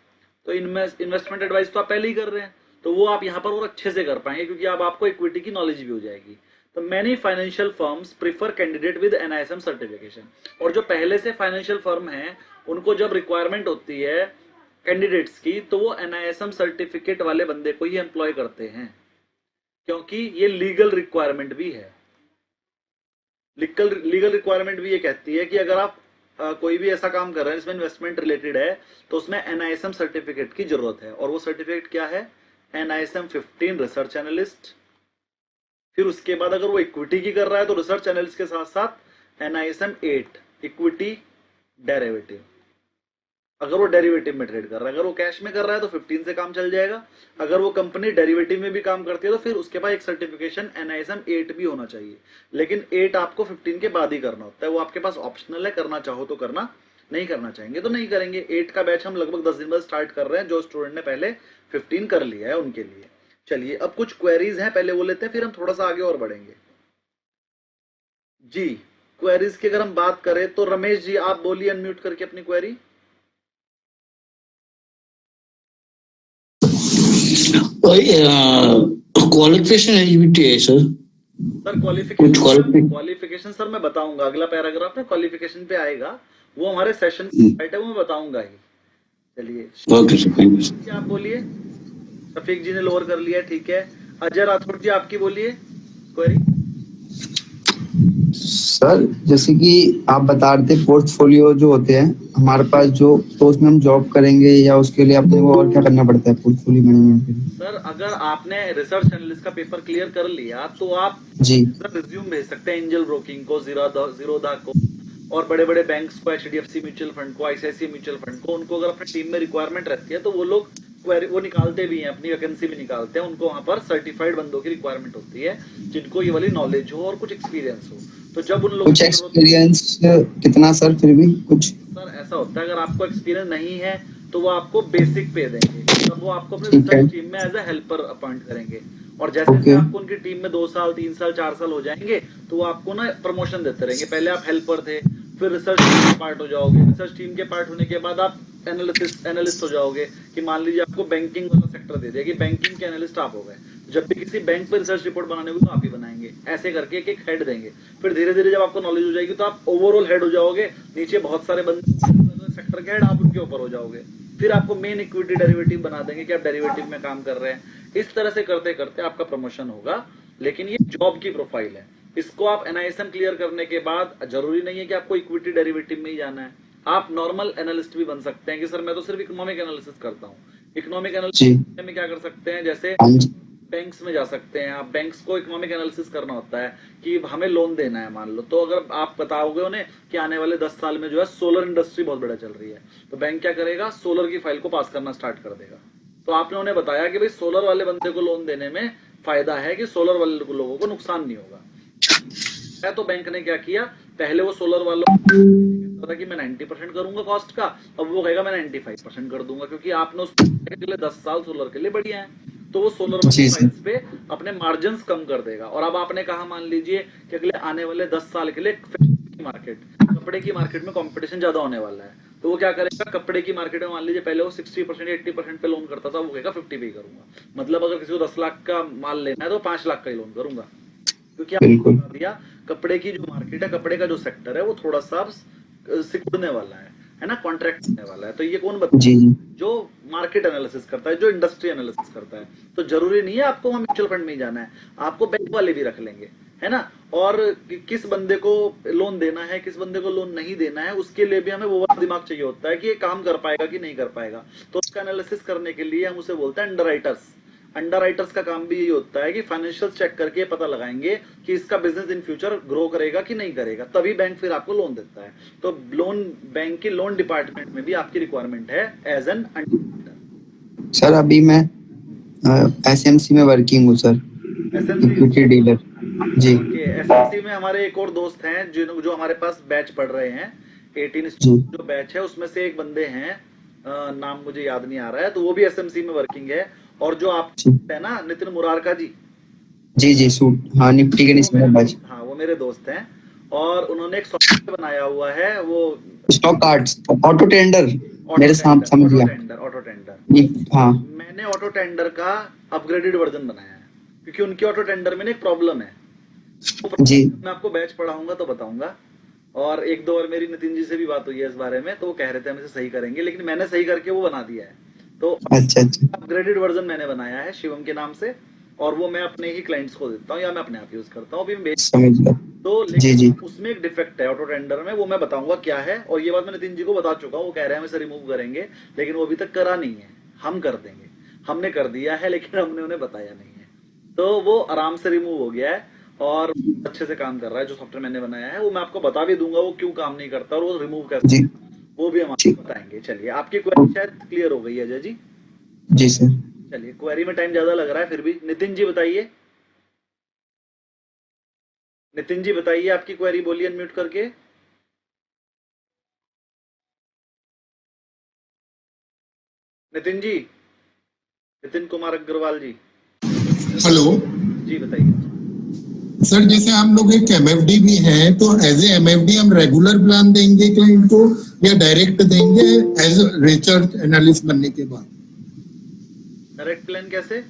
तो इन्वेस्टमेंट एडवाइस तो आप पहले ही कर रहे हैं, तो वो आप यहाँ पर और अच्छे से कर पाएंगे, क्योंकि अब आपको इक्विटी की नॉलेज भी हो जाएगी। तो many financial firms prefer candidate with NISM certification, और जो पहले से फाइनेंशियल फर्म है उनको जब रिक्वायरमेंट होती है कैंडिडेट्स की, तो वो NISM सर्टिफिकेट वाले बंदे को ही एम्प्लॉय करते हैं, क्योंकि ये लीगल रिक्वायरमेंट भी है। लीगल रिक्वायरमेंट भी ये कहती है कि अगर आप कोई भी ऐसा काम कर रहे हैं जिसमें इन्वेस्टमेंट रिलेटेड है, तो उसमें NISM सर्टिफिकेट की जरूरत है। और वो सर्टिफिकेट क्या है? NISM 15 research analyst. फिर उसके बाद अगर वो इक्विटी की कर रहा है तो रिसर्च एनालिस्ट के साथ साथ NISM 8 इक्विटी डेरिवेटिव, अगर वो डेरिवेटिव में ट्रेड कर रहा है। अगर वो कैश में कर रहा है तो 15 से काम चल जाएगा। अगर वो कंपनी डेरिवेटिव में भी काम करती है तो फिर उसके बाद एक सर्टिफिकेशन NISM 8 भी होना चाहिए, लेकिन 8 आपको 15 के बाद ही करना होता है। वो आपके पास ऑप्शनल है, करना चाहो तो करना, नहीं करना चाहेंगे तो नहीं करेंगे। 8 का बैच हम लगभग 10 दिन बाद स्टार्ट कर रहे हैं, जो स्टूडेंट ने पहले 15 कर लिया है उनके लिए। चलिए अब कुछ क्वेरीज हैं, पहले वो लेते हैं, फिर हम थोड़ा सा आगे और बढ़ेंगे। जी क्वेरीज की अगर हम बात करें तो रमेश जी आप बोलिए अनम्यूट करके अपनी क्वेरी। क्वालिफिकेशन एलिजिबिलिटी है सर। सर क्वालिफिकेशन सर मैं बताऊंगा, अगला पैराग्राफ में क्वालिफिकेशन पे आएगा, वो हमारे सेशन है वो मैं बताऊंगा ही। चलिए okay sir, thank you sir. आप बोलिए। शफीक जी ने लोअर कर लिया, ठीक है। अजय राठौर जी आपकी बोलिए क्वेरी। सर जैसे कि आप बता रहे थे पोर्टफोलियो जो होते हैं हमारे पास जो, तो उसमें हम जॉब करेंगे या उसके लिए अपने को और क्या करना पड़ता है पोर्टफोलियो मैनेजमेंट के लिए? सर अगर आपने रिसर्च एनालिस्ट का पेपर क्लियर कर लिया तो आप जी रिज्यूम भेज सकते हैं एंजल ब्रोकिंग को, जीरोधा को, और बड़े बड़े बैंक्स को, एचडीएफसी म्यूचुअल फंड को, आईसीआईसीआई म्यूचुअल फंड को। उनको अगर अपनी टीम में रिक्वायरमेंट रहती है तो वो लोग वो निकालते भी हैं, अपनी वैकेंसी भी निकालते हैं। उनको वहां पर सर्टिफाइड बंदों की रिक्वायरमेंट होती है जिनको ये वाली नॉलेज हो और कुछ एक्सपीरियंस हो। तो जब उन लोगों कुछ एक्सपीरियंस कितना सर फिर भी कुछ? सर ऐसा होता है अगर आपको एक्सपीरियंस नहीं है तो वो आपको बेसिक पे देंगे, तब वो आपको अपने ठीक है। रिसर्च टीम में एज ए हेल्पर अपॉइंट करेंगे। और जैसे जैसे आपको उनकी टीम में 2 साल 3 साल 4 साल हो जाएंगे तो वो आपको ना प्रमोशन देते रहेंगे। पहले आप हेल्पर थे, फिर रिसर्च टीम के पार्ट हो जाओगे, रिसर्च टीम के पार्ट होने के बाद आप एनालिस्ट हो जाओगे। कि मान लीजिए आपको बैंकिंग वाला सेक्टर दे दिया कि बैंकिंग के एनालिस्ट आप हो गए, जब भी किसी बैंक पर रिसर्च रिपोर्ट बनाने होगी तो आप ही बनाएंगे। ऐसे करके एक एक हेड देंगे। फिर धीरे धीरे जब आपको नॉलेज हो जाएगी तो आप ओवरऑल हेड हो जाओगे। नीचे बहुत सारे बंदे सेक्टर के हेड, आप उनके ऊपर हो जाओगे। फिर आपको मेन इक्विटी डेरिवेटिव बना देंगे कि आप डेरिवेटिव में काम कर रहे हैं। इस तरह से करते करते आपका प्रमोशन होगा। लेकिन ये जॉब की प्रोफाइल है। इसको आप एनआईएसएम क्लियर करने के बाद जरूरी नहीं है कि आपको इक्विटी डेरिवेटिव में ही जाना है। आप नॉर्मल एनालिस्ट भी बन सकते हैं कि सर मैं तो सिर्फ इकोनॉमिक एनालिसिस करता हूँ। इकोनॉमिक एनालिसिस में क्या कर सकते हैं, जैसे बैंक्स में जा सकते हैं आप। बैंक्स को इकोनॉमिक एनालिसिस करना होता है कि हमें लोन देना है मान लो, तो अगर आप बताओगे उन्हें कि आने वाले 10 साल में जो है सोलर इंडस्ट्री बहुत बड़ा चल रही है, तो बैंक क्या करेगा, सोलर की फाइल को पास करना स्टार्ट कर देगा। तो आपने उन्हें बताया कि भाई सोलर वाले बंदे को लोन देने में फायदा है कि सोलर वाले लोगों को नुकसान नहीं होगा। तो बैंक ने क्या किया, पहले वो सोलर वालों को था कि मैं 90% करूंगा कॉस्ट का, अब वो कहेगा मैं 95% कर दूंगा, क्योंकि आपने उसके लिए 10 साल सोलर के लिए बढ़िया है। तो वो सोलर वाली फाइल्स पे अपने मार्जिन कम कर देगा। और अब आपने कहा मान लीजिए कि अगले आने वाले 10 साल के लिए कपड़े की मार्केट में कंपटीशन ज्यादा होने वाला है, तो वो क्या करेगा, कपड़े की मार्केट में मान लीजिए पहले वो 60% 80% पे लोन करता था, वो कहेगा 50 पे करूंगा। मतलब अगर किसी को 10 लाख का माल लेना है तो 5 लाख का ही लोन करूंगा। क्योंकि आपको बता दिया कपड़े की जो मार्केट है, कपड़े का जो सेक्टर है वो थोड़ा सा सिकुड़ने वाला है ना, कॉन्ट्रैक्ट होने वाला है। तो ये कौन बताता है, जो मार्केट एनालिसिस करता है, जो इंडस्ट्री एनालिसिस करता है। तो जरूरी नहीं है आपको वहां म्यूचुअल फंड में ही जाना है, आपको बैंक वाले भी रख लेंगे, है ना। और किस बंदे को लोन देना है, किस बंदे को लोन नहीं देना है, उसके लिए भी हमें वो वाला दिमाग चाहिए होता है कि ये काम कर पाएगा कि नहीं कर पाएगा। तो उसका एनालिसिस करने के लिए हम उसे बोलते हैं अंडरराइटर्स। अंडरराइटर्स का काम भी यही होता है कि फाइनेंशियल चेक करके पता लगाएंगे कि इसका बिजनेस इन फ्यूचर ग्रो करेगा कि नहीं करेगा, तभी बैंक फिर आपको लोन देता है। तो लोन बैंक के लोन डिपार्टमेंट में भी आपकी रिक्वायरमेंट है एज एन अंडरराइटर। सर अभी मैं एसएमसी में वर्किंग हूँ सर, इक्विटी डीलर जी। एसएमसी में हमारे एक और दोस्त हैं जो हमारे पास बैच पढ़ रहे हैं, 18 जो बैच है उसमें से एक बंदे हैं, नाम मुझे याद नहीं आ रहा है, तो वो भी एसएमसी में वर्किंग है। और जो आप है ना नितिन मुरारका जी, जी सूट, हाँ निफ्टी के बैच, हाँ वो मेरे दोस्त हैं। और उन्होंने एक सॉफ्टवेयर बनाया हुआ है, वो स्टॉक कार्ड्स, ऑटो टेंडर, मेरे साथ समझ गया, ऑटो टेंडर। हाँ मैंने ऑटो टेंडर का अपग्रेडेड वर्जन बनाया है, क्योंकि उनकी ऑटो टेंडर में एक प्रॉब्लम है जी। मैं आपको बैच पढ़ाऊंगा तो बताऊंगा। और एक दो बार मेरी नितिन जी से भी बात हुई है इस बारे में, तो वो कह रहे थे हम इसे सही करेंगे, लेकिन मैंने सही करके वो बना दिया है। तो अच्छा अपग्रेडेड वर्जन मैंने बनाया है शिवम के नाम से, और वो मैं अपने ही क्लाइंट्स को देता हूँ या मैं अपने आप यूज करता हूँ, अभी मैं तो लेकिन उसमें एक डिफेक्ट है ऑटो टेंडर में, वो मैं बताऊंगा क्या है। और ये बात मैं नितिन जी को बता चुका हूँ, वो कह रहे हैं हम इसे रिमूव करेंगे, लेकिन वो अभी तक करा नहीं है। हम कर देंगे, हमने कर दिया है लेकिन हमने उन्हें बताया नहीं है। तो वो आराम से रिमूव हो गया है और अच्छे से काम कर रहा है। जो सॉफ्टवेयर मैंने बनाया है वो मैं आपको बता भी दूंगा वो क्यों काम नहीं करता और वो रिमूव कैसे, वो भी हम आपको बताएंगे। चलिए आपकी क्वेरी शायद क्लियर हो गई है अजय जी। जी सर। चलिए क्वेरी में टाइम ज्यादा लग रहा है फिर भी, नितिन जी बताइए, नितिन जी बताइए आपकी क्वेरी, बोलिए अनम्यूट करके। नितिन जी, नितिन कुमार अग्रवाल जी। हेलो जी बताइए सर। जैसे हम लोग एक एमएफडी भी है, तो एज ए एमएफडी हम रेगुलर प्लान देंगे क्लाइंट को या डायरेक्ट देंगे एज रिसर्च एनालिस्ट बनने के बाद? डायरेक्ट प्लान कैसे?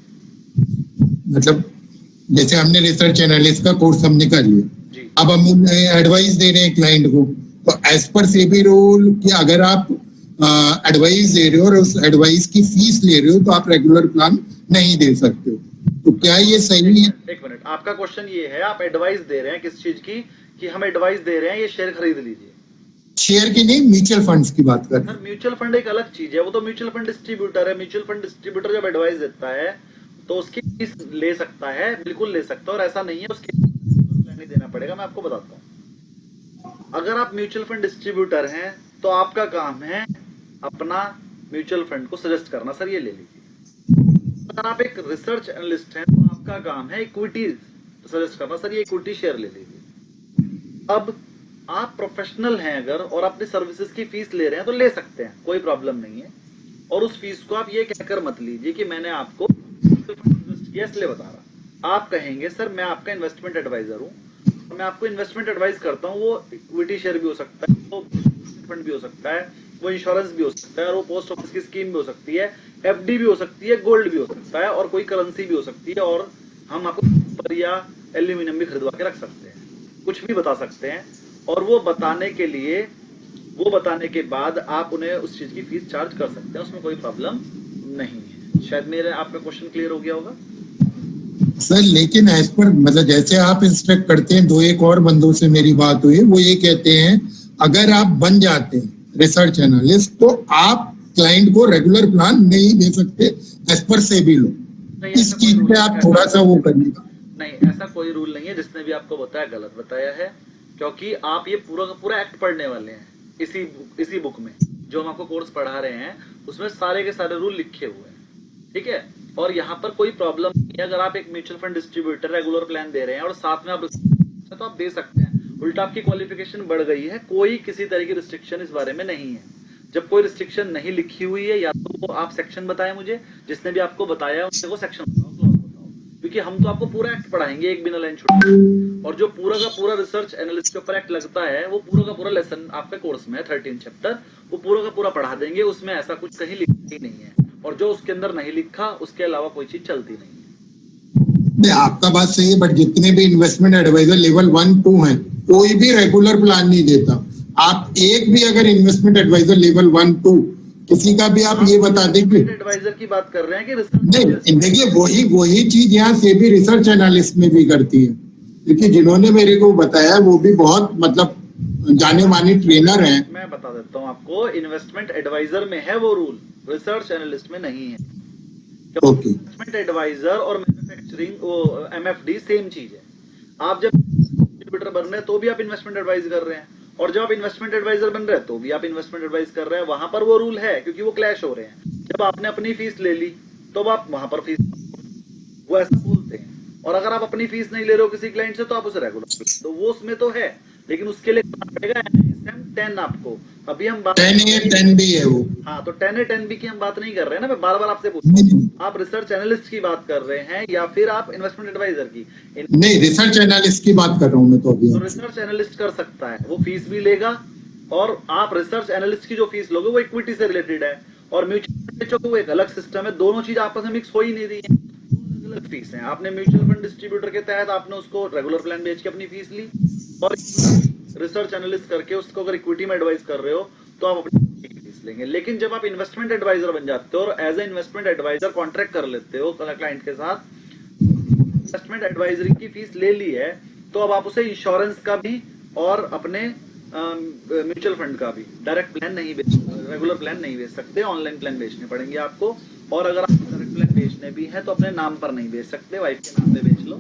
मतलब जैसे हमने रिसर्च एनालिस्ट का कोर्स हमने कर लिया, अब हम एडवाइस दे रहे हैं क्लाइंट को, तो एज पर सेबी रूल कि अगर आप एडवाइस दे रहे हो और उस एडवाइस की फीस ले रहे हो तो आप रेगुलर प्लान नहीं दे सकते हो, तो क्या ये सही है? एक मिनट, आपका क्वेश्चन ये है, आप एडवाइस दे रहे हैं किस चीज की, कि हम एडवाइस दे रहे हैं ये शेयर खरीद लीजिए। शेयर की नहीं, म्यूचुअल फंड्स की बात कर रहे सर म्यूचुअल फंड एक अलग चीज है, वो तो म्यूचुअल फंड डिस्ट्रीब्यूटर है। म्यूचुअल फंड डिस्ट्रीब्यूटर जब एडवाइस देता है तो उसकी फीस ले सकता है, बिल्कुल ले सकता है, और ऐसा नहीं है उसके नहीं देना पड़ेगा। मैं आपको बताता हूँ, अगर आप म्यूचुअल फंड डिस्ट्रीब्यूटर हैं तो आपका काम है अपना म्यूचुअल फंड को सजेस्ट करना, सर ये ले लीजिए। अगर आप एक रिसर्च एनालिस्ट हैं तो आपका काम है इक्विटी सजेस्ट करना, सर ये इक्विटी शेयर ले लीजिए। अब आप प्रोफेशनल हैं अगर और अपनी सर्विसेज की फीस ले रहे हैं तो ले सकते हैं, कोई प्रॉब्लम नहीं है। और उस फीस को आप ये कहकर मत लीजिए कि मैंने आपको इन्वेस्ट किया इसलिए बता रहा। आप कहेंगे सर मैं आपका इन्वेस्टमेंट एडवाइजर हूँ, मैं आपको इन्वेस्टमेंट एडवाइस करता हूँ, वो इक्विटी शेयर भी हो सकता है, वो फंड भी हो सकता है, वो इंश्योरेंस भी हो सकता है, और वो पोस्ट ऑफिस की स्कीम भी हो सकती है, एफडी भी हो सकती है, गोल्ड भी हो सकता है, और कोई करेंसी भी हो सकती है, और हम आपको पेपर या एल्यूमिनियम भी खरीदवा के रख सकते हैं, कुछ भी बता सकते हैं। और वो बताने के लिए, वो बताने के बाद आप उन्हें उस चीज की फीस चार्ज कर सकते हैं, उसमें कोई प्रॉब्लम नहीं है। शायद मेरे आपका क्वेश्चन क्लियर हो गया होगा सर। लेकिन एज पर मतलब जैसे आप इंस्ट्रक्ट करते हैं, दो एक और बंदों से मेरी बात हुई, वो ये कहते हैं अगर आप बन जाते हैं रिसर्च एनालिस्ट तो आप क्लाइंट को रेगुलर प्लान नहीं दे सकते एज पर सेबी लो। इस चीज पे आप थोड़ा सा वो करिएगा। नहीं, ऐसा कोई रूल नहीं है, जिसने भी आपको बताया गलत बताया है, क्योंकि आप ये पूरा का पूरा एक्ट पढ़ने वाले हैं इसी बुक में, जो हम आपको कोर्स पढ़ा रहे हैं उसमें सारे के सारे रूल लिखे हुए हैं, ठीक है। और यहाँ पर कोई प्रॉब्लम नहीं है, अगर आप एक mutual fund distributor regular plan दे रहे हैं और साथ में आप तो आप दे सकते हैं, उल्टा आपकी क्वालिफिकेशन बढ़ गई है, कोई किसी तरह की रिस्ट्रिक्शन इस बारे में नहीं है। जब कोई रिस्ट्रिक्शन नहीं लिखी हुई है, या तो वो आप सेक्शन बताएं मुझे, जिसने भी आपको बताया उनसे वो सेक्शन बताओ, क्लॉज बताओ, क्योंकि हम तो आपको पूरा एक्ट पढ़ाएंगे एक बिना लाइन छुट्टी। और जो पूरा का पूरा रिसर्च एनालिस्ट के ऊपर एक्ट लगता है वो पूरा का पूरा लेसन आपके कोर्स में है 13 चैप्टर, वो पूरा का पूरा पढ़ा देंगे, उसमें ऐसा कुछ कहीं लिखा ही नहीं है, और जो उसके अंदर नहीं लिखा उसके अलावा कोई चीज चलती नहीं है। नहीं, आपका बात सही है, बट जितने भी इन्वेस्टमेंट एडवाइजर लेवल 1-2 हैं, कोई भी रेगुलर प्लान नहीं देता। आप एक भी अगर इन्वेस्टमेंट एडवाइजर लेवल 1-2 किसी का भी आप ये बता देंगे, एडवाइजर की बात कर रहे हैं कि नहीं देखिए वही चीज यहाँ से भी रिसर्च एनालिस्ट में भी करती है, क्योंकि जिन्होंने मेरे को बताया वो भी बहुत मतलब जाने माने ट्रेनर हैं। मैं बता देता हूँ आपको, इन्वेस्टमेंट एडवाइजर में है वो रूल, रिसर्च एनालिस्ट में नहीं है। ओके, इन्वेस्टमेंट एडवाइजर और मैन्युफैक्चरिंग एमएफडी सेम चीज है। आप जब डिस्ट्रीब्यूटर बन रहे हैं तो भी आप इन्वेस्टमेंट एडवाइज कर रहे हैं, और जब आप इन्वेस्टमेंट एडवाइजर बन रहे हैं तो भी आप इन्वेस्टमेंट एडवाइज कर रहे हैं। वहां पर वो रूल है, क्योंकि वो क्लैश हो रहे हैं। जब आपने अपनी फीस ले ली तो आप वहां पर फीस, वो ऐसा बोलते हैं। और अगर आप अपनी फीस नहीं ले रहे हो किसी क्लाइंट से तो आप उसे रेगुलर, तो वो उसमें तो है, लेकिन उसके लिए पड़ेगा 10 आपको। अभी हम बात 10A 10B है वो। हाँ, तो 10A 10B की हम बात नहीं कर रहे हैं ना, मैं बार बार आपसे पूछ रहा हूँ, आप रिसर्च एनालिस्ट की बात कर रहे हैं या फिर आप इन्वेस्टमेंट एडवाइजर की? नहीं, रिसर्च एनालिस्ट की बात कर रहा हूँ मैं तो अभी। तो रिसर्च एनालिस्ट कर सकता है, वो फीस भी लेगा, और आप रिसर्च एनालिस्ट की जो फीस लोगे वो इक्विटी से रिलेटेड है, और म्यूचुअल फंड वो एक अलग सिस्टम है, दोनों चीज आपस में मिक्स हो ही नहीं रही है, अलग फीस है। आपने म्यूचुअल फंड डिस्ट्रीब्यूटर के तहत आपने उसको रेगुलर प्लान बेच के अपनी फीस ली, और रिसर्च एनालिस्ट करके उसको अगर इक्विटी में एडवाइस कर रहे हो तो आप अपनी फीस लेंगे। लेकिन जब आप इन्वेस्टमेंट एडवाइजर बन जाते हो और as a investment advisor contract कर लेते हो क्लाइंट के साथ, इन्वेस्टमेंट एडवाइजरी की फीस ले ली है, तो अब आप उसे इंश्योरेंस का भी और अपने म्यूचुअल फंड का भी डायरेक्ट प्लान नहीं बेच, रेगुलर प्लान नहीं बेच सकते, ऑनलाइन प्लान बेचने पड़ेंगे आपको। और अगर आप डायरेक्ट प्लान बेचने भी है तो अपने नाम पर नहीं बेच सकते, वाइफ के नाम पे बेच लो,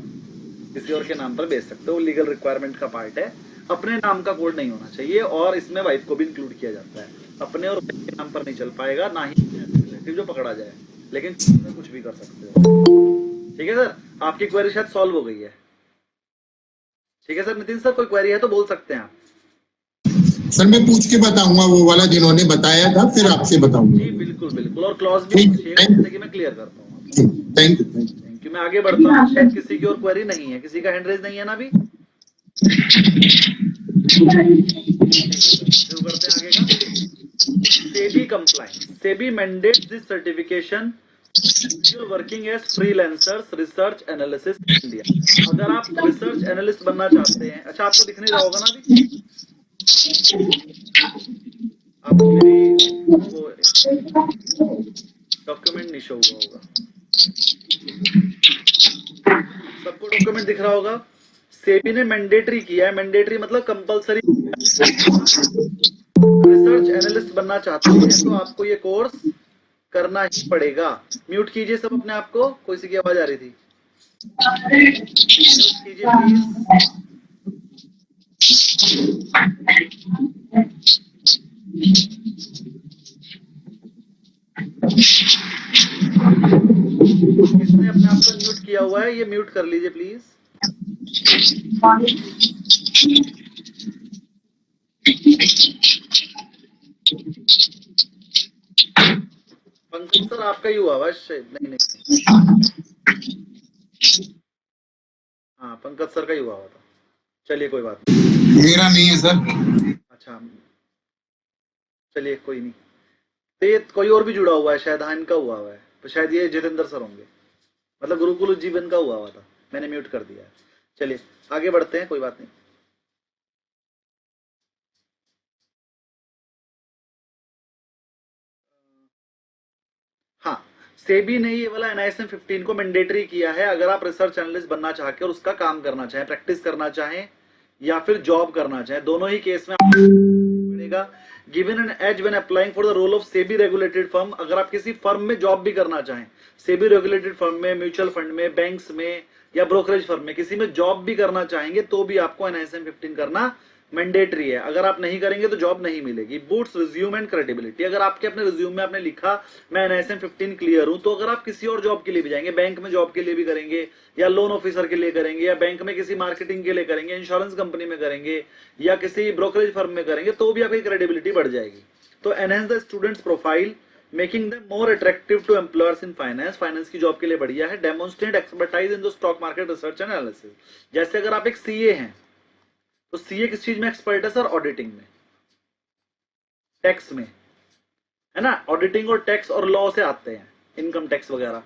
किसी और के नाम पर बेच सकते हो, लीगल रिक्वायरमेंट का पार्ट है। अपने नाम का कोड नहीं होना चाहिए, और इसमें वाइफ को भी इंक्लूड किया जाता है। अपने और वाइफ के नाम पर नहीं चल पाएगा, ना ही रिलेटिव जो पकड़ा जाए, लेकिन कुछ भी कर सकते हो। ठीक है सर, आपकी क्वेरी शायद सॉल्व हो गई है। ठीक है सर, नितिन सर कोई क्वेरी है तो बोल सकते हैं आप। सर मैं पूछ के बताऊंगा वो वाला जिन्होंने बताया था, फिर आपसे बताऊंगा। जी बिल्कुल बिल्कुल, और क्लॉज भी जैसे कि मैं क्लियर करता हूँ। Thank you. थैंक यू, मैं आगे बढ़ता हूँ। शायद किसी की और क्वेरी नहीं है, किसी का हैंड रेज नहीं है ना अभी? शुरू करते हैं आगे का। SEBI compliance, SEBI mandates this certification working as freelancers research analyst India. अगर आप रिसर्च एनालिस्ट बनना चाहते हैं, अच्छा आपको दिख नहीं रहा होगा ना अभी, आपको मेरी डॉक्यूमेंट नहीं शो हुआ होगा, सबको डॉक्यूमेंट दिख रहा होगा। सेबी ने मैंडेटरी किया है, मैंडेटरी मतलब कंपलसरी। रिसर्च एनालिस्ट बनना चाहते हैं तो आपको ये कोर्स करना ही पड़ेगा। म्यूट कीजिए सब अपने आप को, कोई सी की आवाज आ रही थी, म्यूट कीजिए प्लीज। किसने अपने आप को म्यूट किया हुआ है ये म्यूट कर लीजिए प्लीज। पंकज सर आपका ही हुआ हुआ शायद, नहीं हाँ पंकज सर का ही हुआ हुआ था। चलिए कोई बात नहीं, मेरा नहीं है सर। अच्छा चलिए कोई नहीं। तो ये कोई और भी जुड़ा हुआ है शायद, हाँ इनका हुआ हुआ है, तो शायद ये जितेंद्र सर होंगे, मतलब गुरुकुल जीवन का हुआ हुआ था, मैंने म्यूट कर दिया है। चलिए आगे बढ़ते हैं, कोई बात नहीं। हाँ, सेबी ने ये वाला NISM 15 को मैंडेटरी किया है। अगर आप रिसर्च एनालिस्ट बनना चाह के और उसका काम करना चाहें, प्रैक्टिस करना चाहें या फिर जॉब करना चाहें, दोनों ही केस में पड़ेगा। Given an as when applying for the role of SEBI regulated firm, अगर आप किसी फर्म में जॉब भी करना चाहें, सेबी रेगुलेटेड फर्म में, म्यूचुअल फंड में, बैंक्स में या ब्रोकरेज फर्म में, किसी में जॉब भी करना चाहेंगे तो भी आपको NISM 15 करना मैंडेटरी है। अगर आप नहीं करेंगे तो जॉब नहीं मिलेगी। बूट्स रिज्यूम एंड क्रेडिबिलिटी, अगर आपके अपने रिज्यूम में आपने लिखा मैं NISM 15 क्लियर हूं, तो अगर आप किसी और जॉब के लिए भी जाएंगे, बैंक में जॉब के लिए भी करेंगे या लोन ऑफिसर के लिए करेंगे या बैंक में किसी मार्केटिंग के लिए करेंगे, इंश्योरेंस कंपनी में करेंगे या किसी ब्रोकरेज फर्म में करेंगे, तो भी आपकी क्रेडिबिलिटी बढ़ जाएगी। तो enhance the students profile, making them more attractive to employers in finance, finance की जॉब के लिए बढ़िया है। Demonstrate expertise in the stock market research and analysis, जैसे अगर आप एक सीए हैं तो सीए किस चीज में एक्सपर्ट है सर? ऑडिटिंग में, टैक्स में, है ना, ऑडिटिंग और टैक्स और लॉ से आते हैं, इनकम टैक्स वगैरह।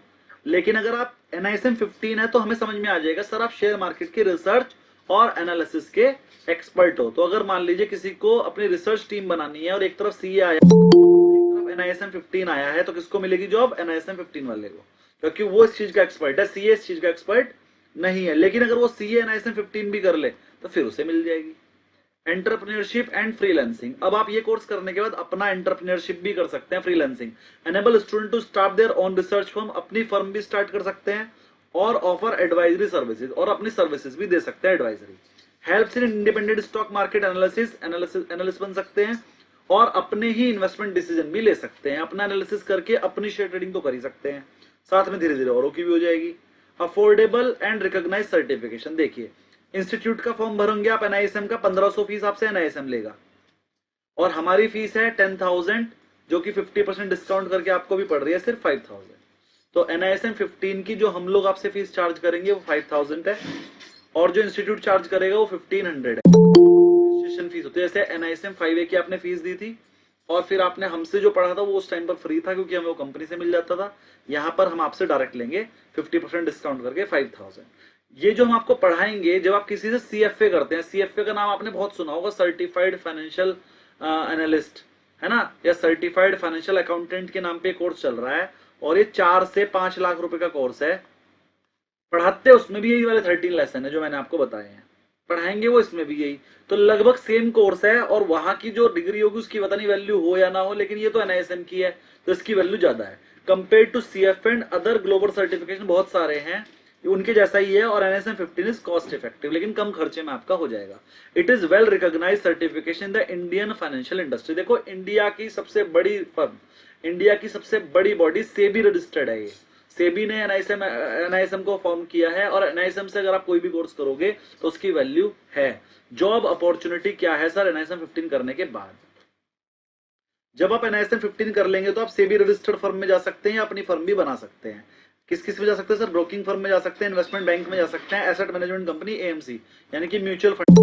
लेकिन अगर आप NISM 15 है तो हमें समझ में आ जाएगा सर आप शेयर मार्केट की रिसर्च और एनालिसिस के एक्सपर्ट हो। तो अगर मान लीजिए किसी को अपनी रिसर्च टीम बनानी है और एक तरफ सीए आया, एक तरफ NISM 15 आया है, तो किसको मिलेगी जॉब? NISM 15 वाले को, क्योंकि वो इस चीज का एक्सपर्ट है, सीए इस चीज का एक्सपर्ट नहीं है। लेकिन अगर वो सीए NISM 15 भी कर ले तो फिर उसे मिल जाएगी। एंटरप्रेन्योरशिप एंड फ्रीलांसिंग, अब आप ये कोर्स करने के बाद अपना एंटरप्रेन्योरशिप भी कर सकते हैं, freelancing. Enable student to start their own research firm, अपनी फर्म भी स्टार्ट कर सकते हैं और ऑफर एडवाइजरी सर्विसेज, और अपनी सर्विसेज भी दे सकते हैं advisory. Helps in independent stock market analyst बन सकते हैं और अपने ही इन्वेस्टमेंट डिसीजन भी ले सकते हैं। अपना एनालिसिस करके अपनी शेयर ट्रेडिंग तो कर ही सकते हैं, साथ में धीरे धीरे औरों की भी हो जाएगी। अफोर्डेबल एंड रिकॉग्नाइज सर्टिफिकेशन, देखिए इंस्टीट्यूट का फॉर्म भरोगे आप NISM का, 1500 फीस आपसे NISM लेगा और हमारी फीस है 10,000, जो कि 50% डिस्काउंट करके आपको भी पड़ रही है सिर्फ 5,000। तो NISM 15 की जो हम लोग आपसे फीस चार्ज करेंगे वो 5,000 है और जो इंस्टीट्यूट चार्ज करेगा वो 1,500 है। रजिस्ट्रेशन फीस होती है, जैसे NISM 5A की आपने फीस दी थी और फिर आपने हमसे जो पढ़ा था वो उस टाइम पर फ्री था क्योंकि हमें वो कंपनी से मिल जाता था। यहाँ पर हम आपसे डायरेक्ट लेंगे 50% डिस्काउंट करके 5,000। ये जो हम आपको पढ़ाएंगे, जब आप किसी से CFA करते हैं, CFA का नाम आपने बहुत सुना होगा, सर्टिफाइड फाइनेंशियल एनालिस्ट, है ना, या सर्टिफाइड फाइनेंशियल अकाउंटेंट के नाम पे कोर्स चल रहा है और ये 4 से 5 लाख रुपए का कोर्स है। पढ़ाते उसमें भी यही वाले 13 लेसन है जो मैंने आपको बताए हैं, पढ़ाएंगे वो इसमें भी यही। तो लगभग सेम कोर्स है और वहां की जो डिग्री होगी उसकी पता नहीं वैल्यू हो या ना हो, लेकिन ये तो NISM की है तो इसकी वैल्यू ज्यादा है compare to CFA and other global certification, बहुत सारे हैं उनके जैसा ही है। और NISM 15 इज कॉस्ट इफेक्टिव, लेकिन कम खर्चे में आपका हो जाएगा। It is well recognised certification the Indian financial industry, देखो इंडिया की सबसे बड़ी फर्म, इंडिया की सबसे बड़ी बॉडी सेबी रजिस्टर्ड है। ये सेबी ने NISM को फॉर्म किया है और NISM से अगर आप कोई भी कोर्स करोगे तो उसकी वैल्यू है। जॉब अपॉर्चुनिटी क्या है सर NISM 15 करने के बाद? जब आप NISM 15 कर लेंगे तो आप सेबी रजिस्टर्ड फर्म में जा सकते हैं या अपनी फर्म भी बना सकते हैं। किस किस में जा सकते हैं सर? ब्रोकिंग फर्म में जा सकते हैं, इन्वेस्टमेंट बैंक में जा सकते हैं, एसेट मैनेजमेंट कंपनी AMC यानी कि mutual fund,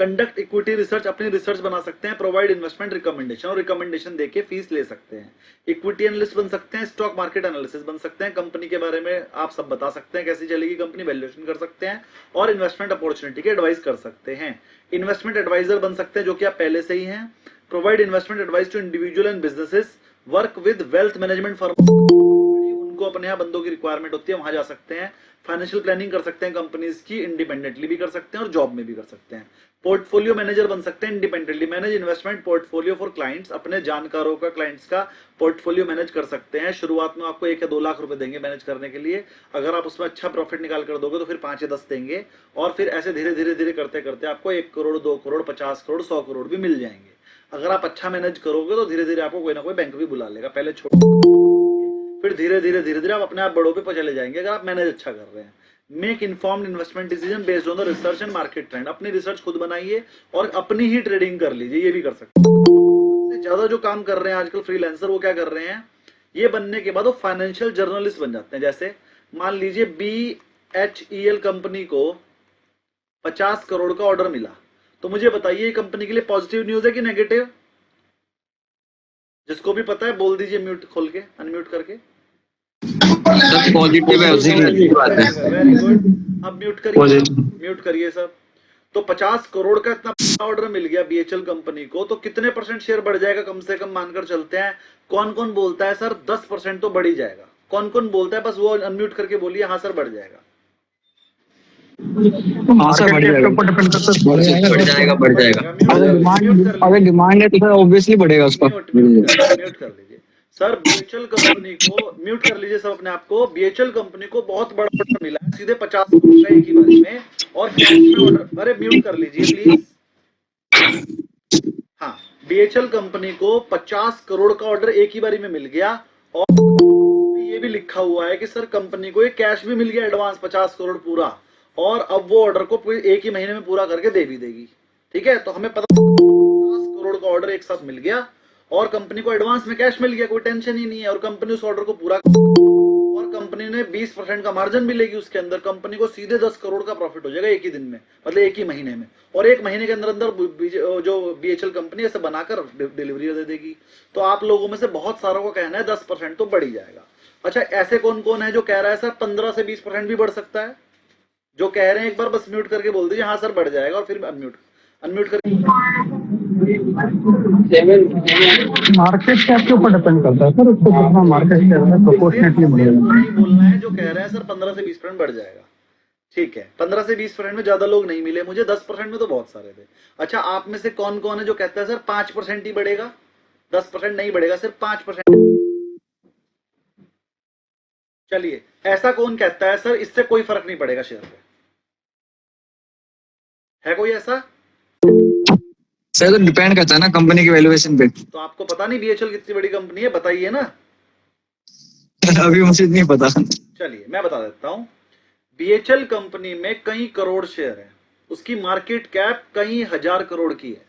conduct equity research, अपनी रिसर्च बना सकते हैं, प्रोवाइड इन्वेस्टमेंट रिकमेंडेशन, और रिकमेंडेशन देके फीस ले सकते हैं। इक्विटी एनालिस्ट बन सकते हैं, स्टॉक मार्केट एनालिसिस बन सकते हैं, कंपनी के बारे में आप सब बता सकते हैं, कैसी चलेगी कंपनी, वैल्यूएशन कर सकते हैं और इन्वेस्टमेंट अपॉर्चुनिटी के एडवाइस कर सकते हैं। इन्वेस्टमेंट एडवाइजर बन सकते हैं जो कि आप पहले से ही हैं। Provide investment advice to individual and businesses, work with wealth management firm, उनको अपने यहाँ बंदों की रिक्वायरमेंट होती है, वहां जा सकते हैं, फाइनेंशियल प्लानिंग कर सकते हैं कंपनीज की, इंडिपेंडेंटली भी कर सकते हैं और जॉब में भी कर सकते हैं। पोर्टफोलियो मैनेजर बन सकते हैं independently, manage investment portfolio for clients, अपने जानकारों का क्लाइंट्स का पोर्टफोलियो मैनेज कर सकते हैं। शुरुआत में आपको 1 या 2 लाख रुपए देंगे मैनेज करने के लिए, अगर आप उसमें अच्छा प्रॉफिट निकाल कर दोगे तो फिर 5 या 10 देंगे, और फिर ऐसे धीरे धीरे धीरे करते करते आपको 1 करोड़ 2 करोड़ 50 करोड़ 100 करोड़ भी मिल जाएंगे। अगर आप अच्छा मैनेज करोगे तो धीरे धीरे आपको कोई ना कोई बैंक भी बुला लेगा, पहले छोटे फिर धीरे धीरे आप अपने आप बड़ों पे चले जाएंगे अगर आप मैनेज अच्छा कर रहे हैं। Make informed investment decision based on the research and market trend, अपनी रिसर्च खुद बनाइए और अपनी ही ट्रेडिंग कर लीजिए, ये भी कर सकते हैं। सबसे ज्यादा जो काम कर रहे हैं आजकल फ्रीलांसर, वो क्या कर रहे हैं, ये बनने के बाद वो फाइनेंशियल जर्नलिस्ट बन जाते हैं। जैसे मान लीजिए BHEL कंपनी को 50 करोड़ का ऑर्डर मिला, तो मुझे बताइए कंपनी के लिए पॉजिटिव न्यूज है कि नेगेटिव? जिसको भी पता है बोल दीजिए म्यूट खोल के, अनम्यूट करके। पॉजिटिव है, अच्छी बात है। वेरी गुड, अब म्यूट करिए सब। तो 50 करोड़ का इतना ऑर्डर मिल गया BHEL कंपनी को, तो कितने % शेयर बढ़ जाएगा? कम से कम मानकर चलते हैं, कौन कौन बोलता है सर 10% तो बढ़ ही जाएगा? कौन कौन बोलता है? बस वो अनम्यूट करके बोलिए हाँ सर बढ़ जाएगा। हाँ सर बढ़ जाएगा, बढ़ जाएगा। अगर डिमांड है तो सर ऑब्वियसली बढ़ेगा उसका। म्यूट कर लीजिए सर। BHEL कंपनी को म्यूट कर लीजिए सब अपने आप को। BHEL कंपनी को बहुत बड़ा ऑर्डर मिला है, सीधे 50 करोड़ का एक ही बारी में, और कैश में ऑर्डर। अरे म्यूट कर लीजिए प्लीज। हाँ, BHEL कंपनी को 50 करोड़ का ऑर्डर एक ही बारी में मिल गया, और ये भी लिखा हुआ है कि सर कंपनी को ये कैश भी मिल गया एडवांस 50 करोड़ पूरा, और अब वो ऑर्डर को एक ही महीने में पूरा करके दे भी देगी। ठीक है, तो हमें पता 50 करोड़ का ऑर्डर एक साथ मिल गया और कंपनी को एडवांस में कैश मिल गया, कोई टेंशन ही नहीं है, और कंपनी उस ऑर्डर को पूरा, और कंपनी ने 20% का मार्जिन मिलेगी उसके अंदर। कंपनी को सीधे 10 करोड़ का प्रॉफिट हो जाएगा एक ही दिन में, मतलब एक ही महीने में, और एक महीने के अंदर अंदर जो BHEL कंपनी ऐसे बनाकर डिलीवरी दे देगी। तो आप लोगों में से बहुत सारों को कहना है 10% तो बढ़ ही जाएगा। अच्छा, ऐसे कौन कौन है जो कह रहा है सर 15 से 20% भी बढ़ सकता है? जो कह रहे हैं एक बार बस म्यूट करके बोल दीजिए हाँ सर बढ़ जाएगा, और फिर अनम्यूट करके। मार्केट कैप के ऊपर डिपेंड करता है सर, उसको कितना मार्केट शेयर है प्रोपोर्शनेटली बढ़ेगा। नहीं बोलना है, जो कह रहे हैं सर 15 से 20% बढ़ जाएगा। ठीक है, 15 से 20% में ज्यादा लोग नहीं मिले मुझे, 10% में तो बहुत सारे थे। अच्छा, आप में से कौन कौन है जो कहता है सर 5% ही बढ़ेगा, 10% नहीं बढ़ेगा, सिर्फ 5%? चलिए, ऐसा कौन कहता है सर इससे कोई फर्क नहीं पड़ेगा शेयर पे? है कोई ऐसा? सर तो डिपेंड करता है ना कंपनी की वैल्यूएशन पे। तो आपको पता नहीं BHEL कितनी बड़ी कंपनी है, बताइए ना। अभी मुझे नहीं पता। चलिए मैं बता देता हूं। BHEL कंपनी में कई करोड़ शेयर है, उसकी मार्केट कैप कई हजार करोड़ की है।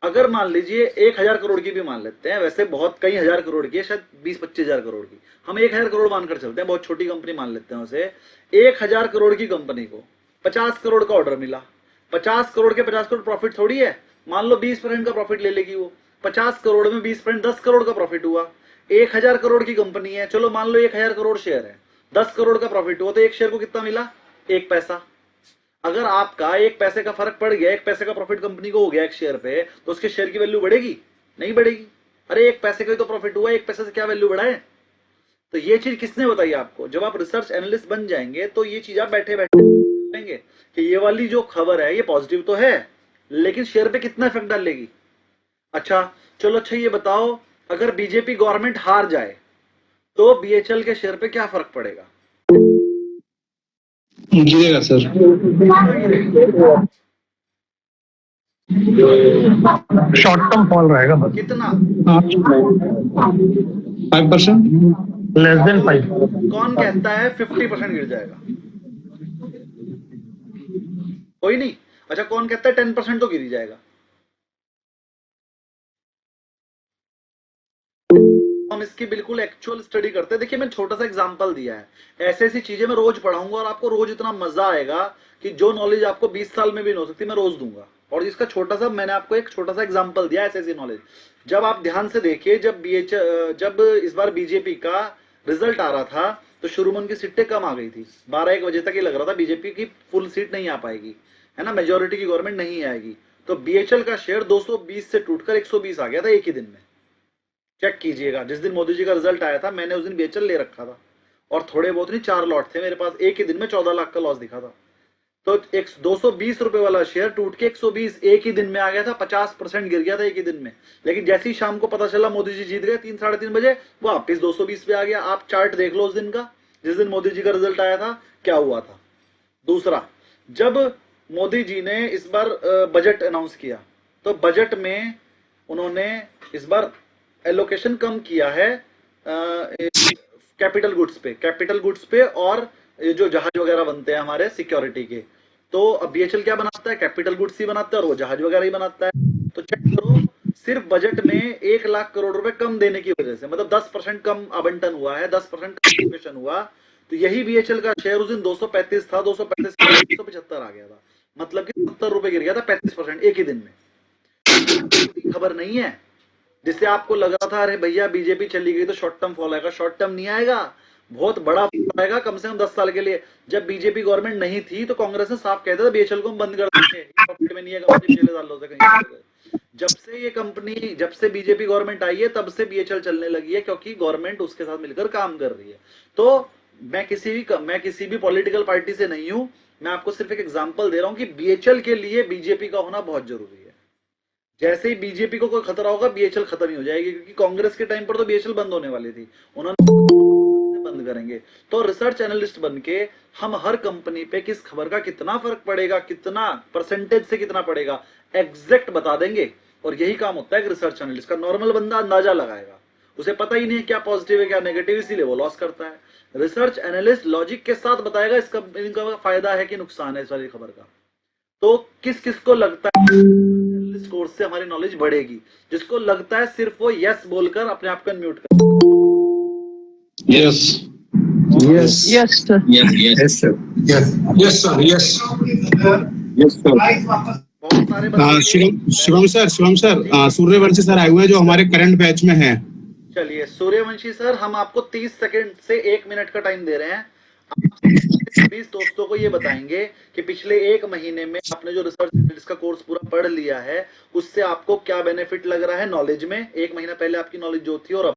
अगर मान लीजिए 1000 करोड़ की भी मान लेते हैं, वैसे बहुत कई हजार करोड़ की है, शायद 20-25 हजार करोड़ की, हम 1000 करोड़ मानकर चलते हैं, बहुत छोटी कंपनी मान लेते हैं उसे। 1000 करोड़ की कंपनी को 50 करोड़ का ऑर्डर मिला, 50 करोड़ के 50 करोड़ प्रॉफिट थोड़ी है। मान लो 20% का प्रॉफिट ले लेगी वो, 50 करोड़ में 20% 10 करोड़ का प्रॉफिट हुआ। 1000 करोड़ की कंपनी है, चलो मान लो 1000 करोड़ शेयर है, 10 करोड़ का प्रॉफिट हुआ, तो एक शेयर को कितना मिला? 1 पैसा। अगर आपका 1 पैसे का फर्क पड़ गया, 1 पैसे का प्रॉफिट कंपनी को हो गया एक शेयर पे, तो उसके शेयर की वैल्यू बढ़ेगी? नहीं बढ़ेगी। अरे 1 पैसे का ही तो प्रॉफिट हुआ, 1 पैसे से क्या वैल्यू बढ़ा है? तो ये चीज किसने बताई आपको? जब आप रिसर्च एनालिस्ट बन जाएंगे तो ये चीज आप बैठे बैठे करेंगे कि ये वाली जो खबर है ये पॉजिटिव तो है, लेकिन शेयर पे कितना इफेक्ट डालेगी। अच्छा चलो, अच्छा ये बताओ, अगर बीजेपी गवर्नमेंट हार जाए तो BHEL के शेयर पे क्या फर्क पड़ेगा? गिरेगा सर। शॉर्ट टर्म फॉल रहेगा बस। कितना? 5%, लेस देन 5। कौन कहता है 50% गिर जाएगा? कोई नहीं। अच्छा, कौन कहता है 10% तो गिर ही जाएगा? हम इसकी बिल्कुल एक्चुअल स्टडी करते हैं। देखिए, मैं छोटा सा एग्जांपल दिया है, ऐसी ऐसी चीजें मैं रोज पढ़ाऊंगा और आपको रोज इतना मजा आएगा कि जो नॉलेज आपको 20 साल में भी नहीं हो सकती, मैं रोज दूंगा। और इसका छोटा सा मैंने आपको एक छोटा सा एग्जांपल दिया, ऐसी ऐसी नॉलेज। जब आप ध्यान से देखिए, जब इस बार बीजेपी का रिजल्ट आ रहा था तो शुरू में उनकी सीटें कम आ गई थी, 12-1 बजे तक ये लग रहा था बीजेपी की फुल सीट नहीं आ पाएगी, है ना, मेजोरिटी की गवर्नमेंट नहीं आएगी। तो BHEL का शेयर 220 से टूटकर 120 आ गया था एक ही दिन में। चेक कीजिएगा, जिस दिन मोदी जी का रिजल्ट आया था मैंने उस दिन BHEL ले रखा था, और थोड़े बहुत नहीं 4 लॉट थे मेरे पास, एक ही दिन में 14 लाख का लॉस दिखा था। तो 220 रुपए वाला शेयर टूट के 120 एक ही दिन में आ गया था, 50% गिर गया था एक ही दिन में। लेकिन जैसे ही शाम को पता चला मोदी जी जीत गए 3 साढ़े 3 बजे, वापिस 220 पे आ गया। आप चार्ट देख लो उस दिन का, जिस दिन मोदी जी का रिजल्ट आया था क्या हुआ था। दूसरा, जब मोदी जी ने इस बार बजट अनाउंस किया तो बजट में उन्होंने इस बार एलोकेशन कम किया है कैपिटल गुड्स पे और जो जहाज वगैरह बनते हैं हमारे सिक्योरिटी के। तो अब बीएचएल क्या बनाता है, कैपिटल गुड्स ही बनाता है और वो जहाज वगैरह ही बनाता है। तो चेक करो, सिर्फ बजट में 1 लाख करोड़ रुपए कम देने की वजह से, मतलब 10% कम आवंटन हुआ है, 10% कम एलोकेशन हुआ, तो यही बीएचएल का शेयर उस दिन 235 था, 235 275 आ गया था, मतलब कि 70 रुपए गिर गया था, 35% एक ही दिन में। खबर नहीं है, जिससे आपको लग रहा था अरे भैया बीजेपी चली गई तो शॉर्ट टर्म फॉल आएगा, शॉर्ट टर्म नहीं आएगा, बहुत बड़ा फॉल आएगा, कम से कम 10 साल के लिए। जब बीजेपी गवर्नमेंट नहीं थी तो कांग्रेस ने साफ कहता था बीएचएल को हम बंद कर देंगे, प्रॉफिट में नहीं है कंपनी, पिछले सालों से कहीं। जब से ये कंपनी, जब से बीजेपी गवर्नमेंट आई है तब से बीएचएल चलने लगी है, क्योंकि गवर्नमेंट उसके साथ मिलकर काम कर रही है। तो मैं किसी भी पॉलिटिकल पार्टी से नहीं हूं, मैं आपको सिर्फ एक एग्जांपल दे रहा हूं कि बीएचएल के लिए बीजेपी का होना बहुत जरूरी है। जैसे ही बीजेपी को कोई खतरा होगा बीएचएल खत्म ही हो जाएगी, क्योंकि कांग्रेस के टाइम पर तो बीएचएल बंद होने वाली थी, उन्होंने बंद करेंगे। तो रिसर्च एनालिस्ट बनके हम हर कंपनी पे किस खबर का कितना फर्क पड़ेगा, कितना परसेंटेज से कितना पड़ेगा, एग्जैक्ट बता देंगे। और यही काम होता है रिसर्च एनालिस्ट का। नॉर्मल बंदा अंदाजा लगाएगा, उसे पता ही नहीं है क्या पॉजिटिव है क्या नेगेटिव, इसीलिए वो लॉस करता है। रिसर्च एनालिस्ट लॉजिक के साथ बताएगा इनका फायदा है कि नुकसान है इस वाली खबर का। तो किस किस को लगता है इस कोर्स से हमारी नॉलेज बढ़ेगी, जिसको लगता है सिर्फ वो यस बोलकर अपने आप को अनम्यूट कर। Yes. Yes. Yes, sir. Yes, sir. Yes, yes, sir. Yes. Yes, sir. बहुत सारे बच्चे- शिवम सर सूर्यवंशी सर आए हुए हैं जो हमारे करंट बैच में हैं। चलिए सूर्यवंशी सर, हम आपको 30 सेकंड से 1 मिनट का टाइम दे रहे हैं। आप 20 दोस्तों को ये बताएंगे कि पिछले 1 महीने में आपने जो रिसर्च एनालिस्ट का कोर्स पूरा पढ़ लिया है उससे आपको क्या बेनिफिट लग रहा है नॉलेज में। 1 महीना पहले आपकी नॉलेज जो थी और अब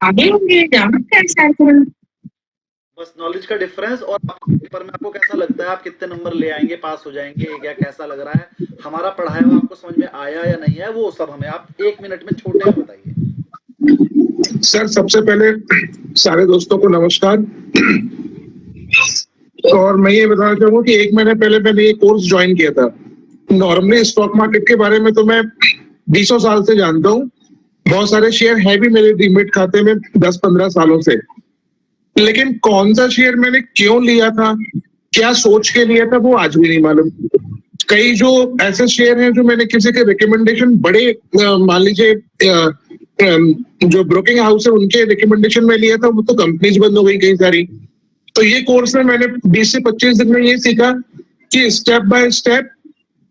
बस नॉलेज का डिफरेंस, और पेपर में आपको कैसा लगता है, आप कितने नंबर ले आएंगे, पास हो जाएंगे क्या, कैसा लग रहा है, हमारा पढ़ाया हुआ आपको समझ में आया या नहीं है, वो सब हमें आप 1 मिनट में छोटे में बताइए। सर सबसे पहले सारे दोस्तों को नमस्कार। और मैं ये बताना चाहूंगा कि 1 महीने पहले मैंने ये कोर्स ज्वाइन किया था। नॉर्मली स्टॉक मार्केट के बारे में तो मैं 20 साल से जानता हूँ, बहुत सारे शेयर है भी मेरे डीमेट खाते में 10-15 सालों से, लेकिन कौन सा शेयर मैंने क्यों लिया था, क्या सोच के लिया था, वो आज भी नहीं मालूम। कई जो ऐसे शेयर हैं जो मैंने किसी के रिकमेंडेशन, बड़े मान लीजिए जो ब्रोकिंग हाउस है उनके रिकमेंडेशन में लिया था, वो तो कंपनीज बंद हो गई कई सारी। तो ये कोर्स में मैंने 20 से 25 दिन में ये सीखा कि स्टेप बाय स्टेप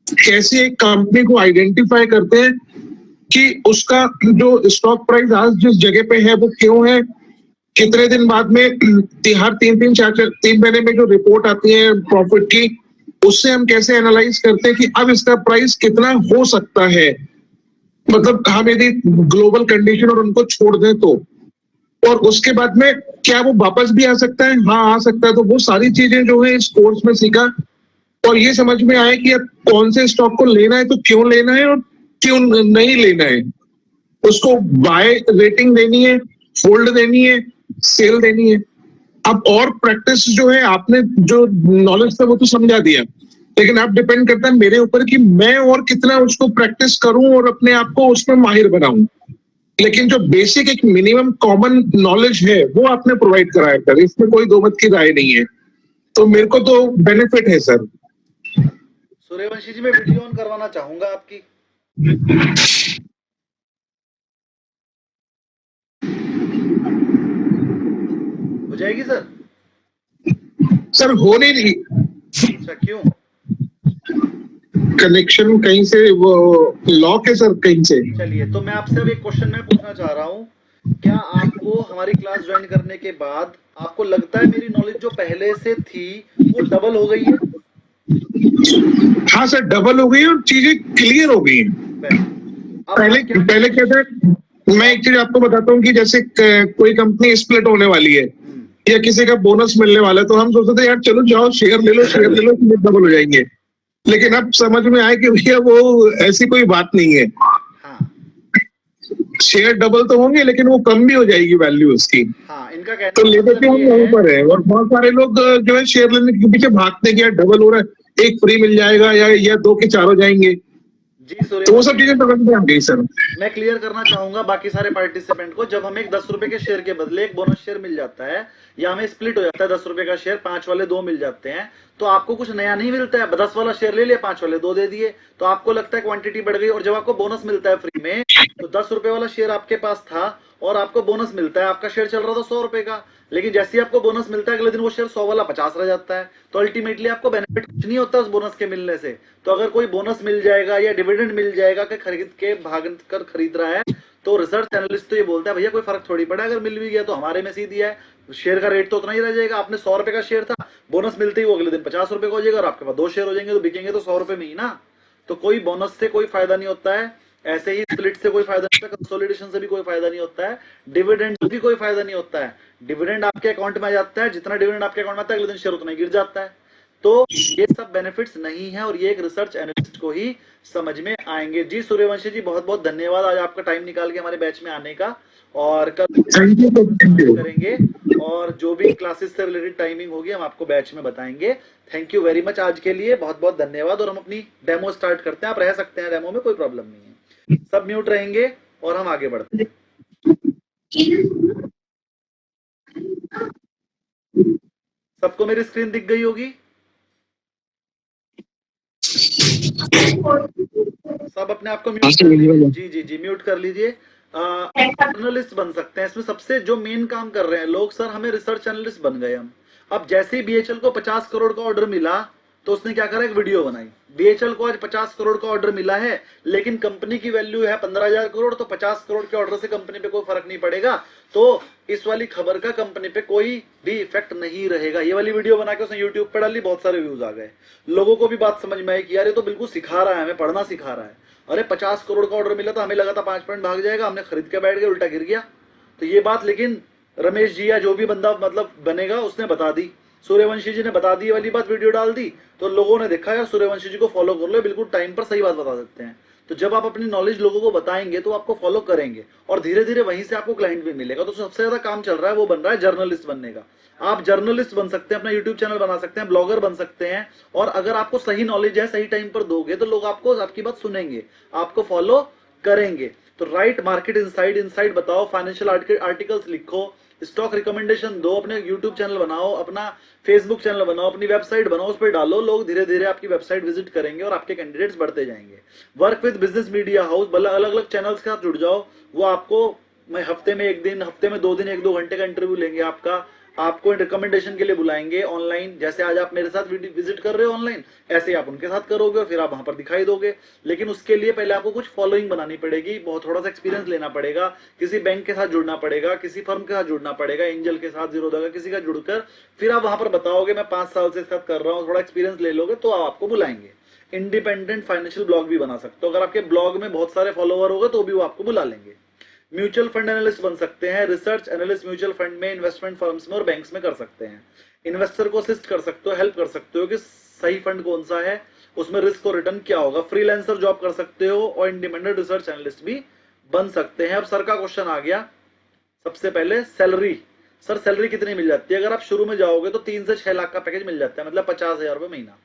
कैसे एक कंपनी को आइडेंटिफाई करते हैं कि उसका जो स्टॉक प्राइस आज जिस जगह पे है वो क्यों है, कितने दिन बाद में हर 3 महीने में जो रिपोर्ट आती है प्रॉफिट की, उससे हम कैसे एनालाइज करते हैं कि अब इसका प्राइस कितना हो सकता है, मतलब हम यदि ग्लोबल कंडीशन और उनको छोड़ दें तो, और उसके बाद में क्या वो वापस भी आ सकता है, हाँ आ सकता है। तो वो सारी चीजें जो है इस कोर्स में सीखा और ये समझ में आया कि अब कौन से स्टॉक को लेना है तो क्यों लेना है और क्यों नहीं लेना है, उसको बाय रेटिंग देनी है, होल्ड देनी है, सेल देनी है। अब और प्रैक्टिस जो है, आपने जो नॉलेज था वो तो समझा दिया, लेकिन अब डिपेंड करता है मेरे ऊपर कि मैं और कितना उसको प्रैक्टिस करूं और अपने आप को उसमें माहिर बनाऊं। लेकिन जो बेसिक एक मिनिमम कॉमन नॉलेज है वो आपने प्रोवाइड कराया सर, इसमें कोई दो मत की राय नहीं है, तो मेरे को तो बेनिफिट है सर। सूर्यवंशी जी, मैं वीडियो ऑन करवाना चाहूंगा आपकी। हो जाएगी सर? सर हो नहीं रही। अच्छा, क्यों? कनेक्शन कहीं से वो लॉक है सर, कहीं से। चलिए, तो मैं आपसे अब एक क्वेश्चन मैं पूछना चाह रहा हूँ, क्या आपको हमारी क्लास ज्वाइन करने के बाद आपको लगता है मेरी नॉलेज जो पहले से थी वो डबल हो गई है? हाँ सर, डबल हो गई और चीजें क्लियर हो गई हैं। पहले क्या था, मैं एक चीज आपको बताता हूँ कि जैसे कोई कंपनी स्प्लिट होने वाली है या किसी का बोनस मिलने वाला है, तो हम सोचते थे यार चलो जाओ शेयर ले लो, डबल हो जाएंगे। लेकिन अब समझ में आया कि भैया वो ऐसी कोई बात नहीं है। हाँ शेयर डबल तो होंगे लेकिन वो कम भी हो जाएगी वैल्यू उसकी। हाँ, इनका कहना तो का लेते मतलब थे हम ये वहीं है। पर है, और बहुत सारे लोग जो है शेयर लेने के पीछे भागते हैं कि यार डबल हो रहा है, एक फ्री मिल जाएगा या 2 के 4 हो जाएंगे। जी तो वो सब सूर्यवंशी चीजें जी, समझ में आ गई सर। मैं क्लियर करना चाहूंगा बाकी सारे पार्टिसिपेंट को, जब हमें एक 10 रुपए के शेयर के बदले एक बोनस शेयर मिल जाता है या हमें स्प्लिट हो जाता है 10 रुपए का शेयर, 5 वाले 2 मिल जाते हैं, तो आपको कुछ नया नहीं मिलता है। 10 वाला शेयर ले लिया, 5 वाले 2 दे दिए, तो आपको लगता है क्वांटिटी बढ़ गई। और जब आपको बोनस मिलता है फ्री में, तो 10 रुपए वाला शेयर आपके पास था और आपको बोनस मिलता है, आपका शेयर चल रहा था 100 रुपए का, लेकिन जैसे ही आपको बोनस मिलता है अगले दिन वो शेयर 100 वाला 50 रह जाता है। तो अल्टीमेटली आपको बेनिफिट कुछ नहीं होता उस बोनस के मिलने से। तो अगर कोई बोनस मिल जाएगा या डिविडेंड मिल जाएगा कि खरीद के भाग कर खरीद रहा है, तो रिसर्च एनालिस्ट तो ये बोलता है भैया कोई फर्क थोड़ी पड़ा, अगर मिल भी गया तो हमारे में सीधी है, शेयर का रेट तो उतना ही रह जाएगा। आपने 100 रुपए का शेयर था, बोनस मिलते ही वो अगले दिन 50 रुपए का हो जाएगा और आपके पास 2 शेयर हो जाएंगे, तो बिकेंगे तो 100 रुपए में ही ना। तो कोई बोनस से कोई फायदा नहीं होता है, ऐसे ही स्प्लिट से कोई फायदा नहीं होता, कंसोलिडेशन से भी कोई फायदा नहीं होता है, डिविडेंड से भी कोई फायदा नहीं होता है। डिविडेंड आपके अकाउंट में आ जाता है, जितना डिविडेंड आपके अकाउंट में आता है अगले दिन शेयर उतना ही गिर जाता है। तो ये सब बेनिफिट्स नहीं है और ये एक रिसर्च एनालिस्ट को ही समझ में आएंगे। जी सूर्यवंशी जी, बहुत बहुत धन्यवाद आज आपका टाइम निकाल के हमारे बैच में आने का, और कल करेंगे और जो भी क्लासेस से रिलेटेड टाइमिंग होगी हम आपको बैच में बताएंगे। थैंक यू वेरी मच आज के लिए, बहुत बहुत धन्यवाद। और हम अपनी डेमो स्टार्ट करते हैं, आप रह सकते हैं डेमो में, कोई प्रॉब्लम नहीं है, सब म्यूट रहेंगे और हम आगे बढ़ते हैं। सबको मेरी स्क्रीन दिख गई होगी? सब अपने आप को म्यूट कर लीजिए। जी जी जी, म्यूट कर लीजिए। जर्नलिस्ट बन सकते हैं, इसमें सबसे जो मेन काम कर रहे हैं लोग, सर हमें रिसर्च एनालिस्ट बन गए हम। अब जैसे ही बीएचएल को 50 करोड़ का ऑर्डर मिला तो उसने क्या करा, एक वीडियो बनाई। बीएचएल को आज 50 करोड़ का ऑर्डर मिला है, लेकिन कंपनी की वैल्यू है 15,000 करोड़, तो 50 करोड़ के ऑर्डर से कंपनी पे कोई फर्क नहीं पड़ेगा, तो इस वाली खबर का कंपनी पे कोई भी इफेक्ट नहीं रहेगा। ये वाली वीडियो बना के उसने यूट्यूब पे डाली, बहुत सारे व्यूज आ गए, लोगों को भी बात समझ में आई कि यार ये तो बिल्कुल सिखा रहा है, हमें पढ़ना सिखा रहा है। अरे 50 करोड़ का ऑर्डर मिला था, हमें लगा था 5 पॉइंट भाग जाएगा, हमने खरीद के बैठ गए, उल्टा गिर गया। तो ये बात लेकिन रमेश जी या जो भी बंदा मतलब बनेगा उसने बता दी, सूर्यवंशी जी ने बता दी, वाली बात वीडियो डाल दी, तो लोगों ने देखा यार सूर्यवंशी जी को फॉलो कर लो, बिल्कुल टाइम पर सही बात बता देते हैं। तो जब आप अपनी नॉलेज लोगों को बताएंगे तो आपको फॉलो करेंगे और धीरे धीरे वहीं से आपको क्लाइंट भी मिलेगा। तो सबसे ज्यादा काम चल रहा है वो बन रहा है जर्नलिस्ट बनने का। आप जर्नलिस्ट बन सकते हैं, अपना यूट्यूब चैनल बना सकते हैं, ब्लॉगर बन सकते हैं, और अगर आपको सही नॉलेज है, सही टाइम पर दोगे तो लोग आपको आपकी बात सुनेंगे, आपको फॉलो करेंगे। तो राइट मार्केट इनसाइड बताओ, फाइनेंशियल आर्टिकल्स लिखो, स्टॉक रिकमेंडेशन दो, अपने यूट्यूब चैनल बनाओ, अपना फेसबुक चैनल बनाओ, अपनी वेबसाइट बनाओ, उस पर डालो, लोग धीरे धीरे आपकी वेबसाइट विजिट करेंगे और आपके कैंडिडेट्स बढ़ते जाएंगे। Work with business media house, अलग अलग चैनल्स के साथ जुड़ जाओ, वो आपको मैं हफ्ते में 1 दिन, हफ्ते में 2 दिन, 1-2 घंटे का इंटरव्यू लेंगे आपको रिकमेंडेशन के लिए बुलाएंगे ऑनलाइन। जैसे आज आप मेरे साथ विजिट कर रहे हो ऑनलाइन, ऐसे आप उनके साथ करोगे और फिर आप वहां पर दिखाई दोगे। लेकिन उसके लिए पहले आपको कुछ फॉलोइंग बनानी पड़ेगी, बहुत थोड़ा सा एक्सपीरियंस लेना पड़ेगा, किसी बैंक के साथ जुड़ना पड़ेगा, किसी फर्म के साथ जुड़ना पड़ेगा, एंजल के साथ, जीरोधा का, किसी का जुड़कर फिर आप वहां पर बताओगे मैं 5 साल से इसका कर रहा हूँ, थोड़ा एक्सपीरियंस ले लोगे तो आपको बुलाएंगे। इंडिपेंडेंट फाइनेंशियल ब्लॉग भी बना सकते हो, अगर आपके ब्लॉग में बहुत सारे फॉलोवर होगा तो भी वो आपको बुला लेंगे। म्यूचुअल फंड एनालिस्ट बन सकते हैं, रिसर्च एनालिस्ट म्यूचुअल फंड में, इन्वेस्टमेंट फर्म्स में और बैंक्स में कर सकते हैं। इन्वेस्टर को असिस्ट कर सकते हो, हेल्प कर सकते हो कि सही फंड कौन सा है, उसमें रिस्क और रिटर्न क्या होगा। फ्रीलांसर जॉब कर सकते हो और इंडिपेंडेंट रिसर्च एनालिस्ट भी बन सकते हैं। अब सर का क्वेश्चन आ गया, सबसे पहले सैलरी। सर सैलरी कितनी मिल जाती है? अगर आप शुरू में जाओगे तो 3 से 6 लाख का पैकेज मिल जाता है, मतलब 50,000 रुपए महीना।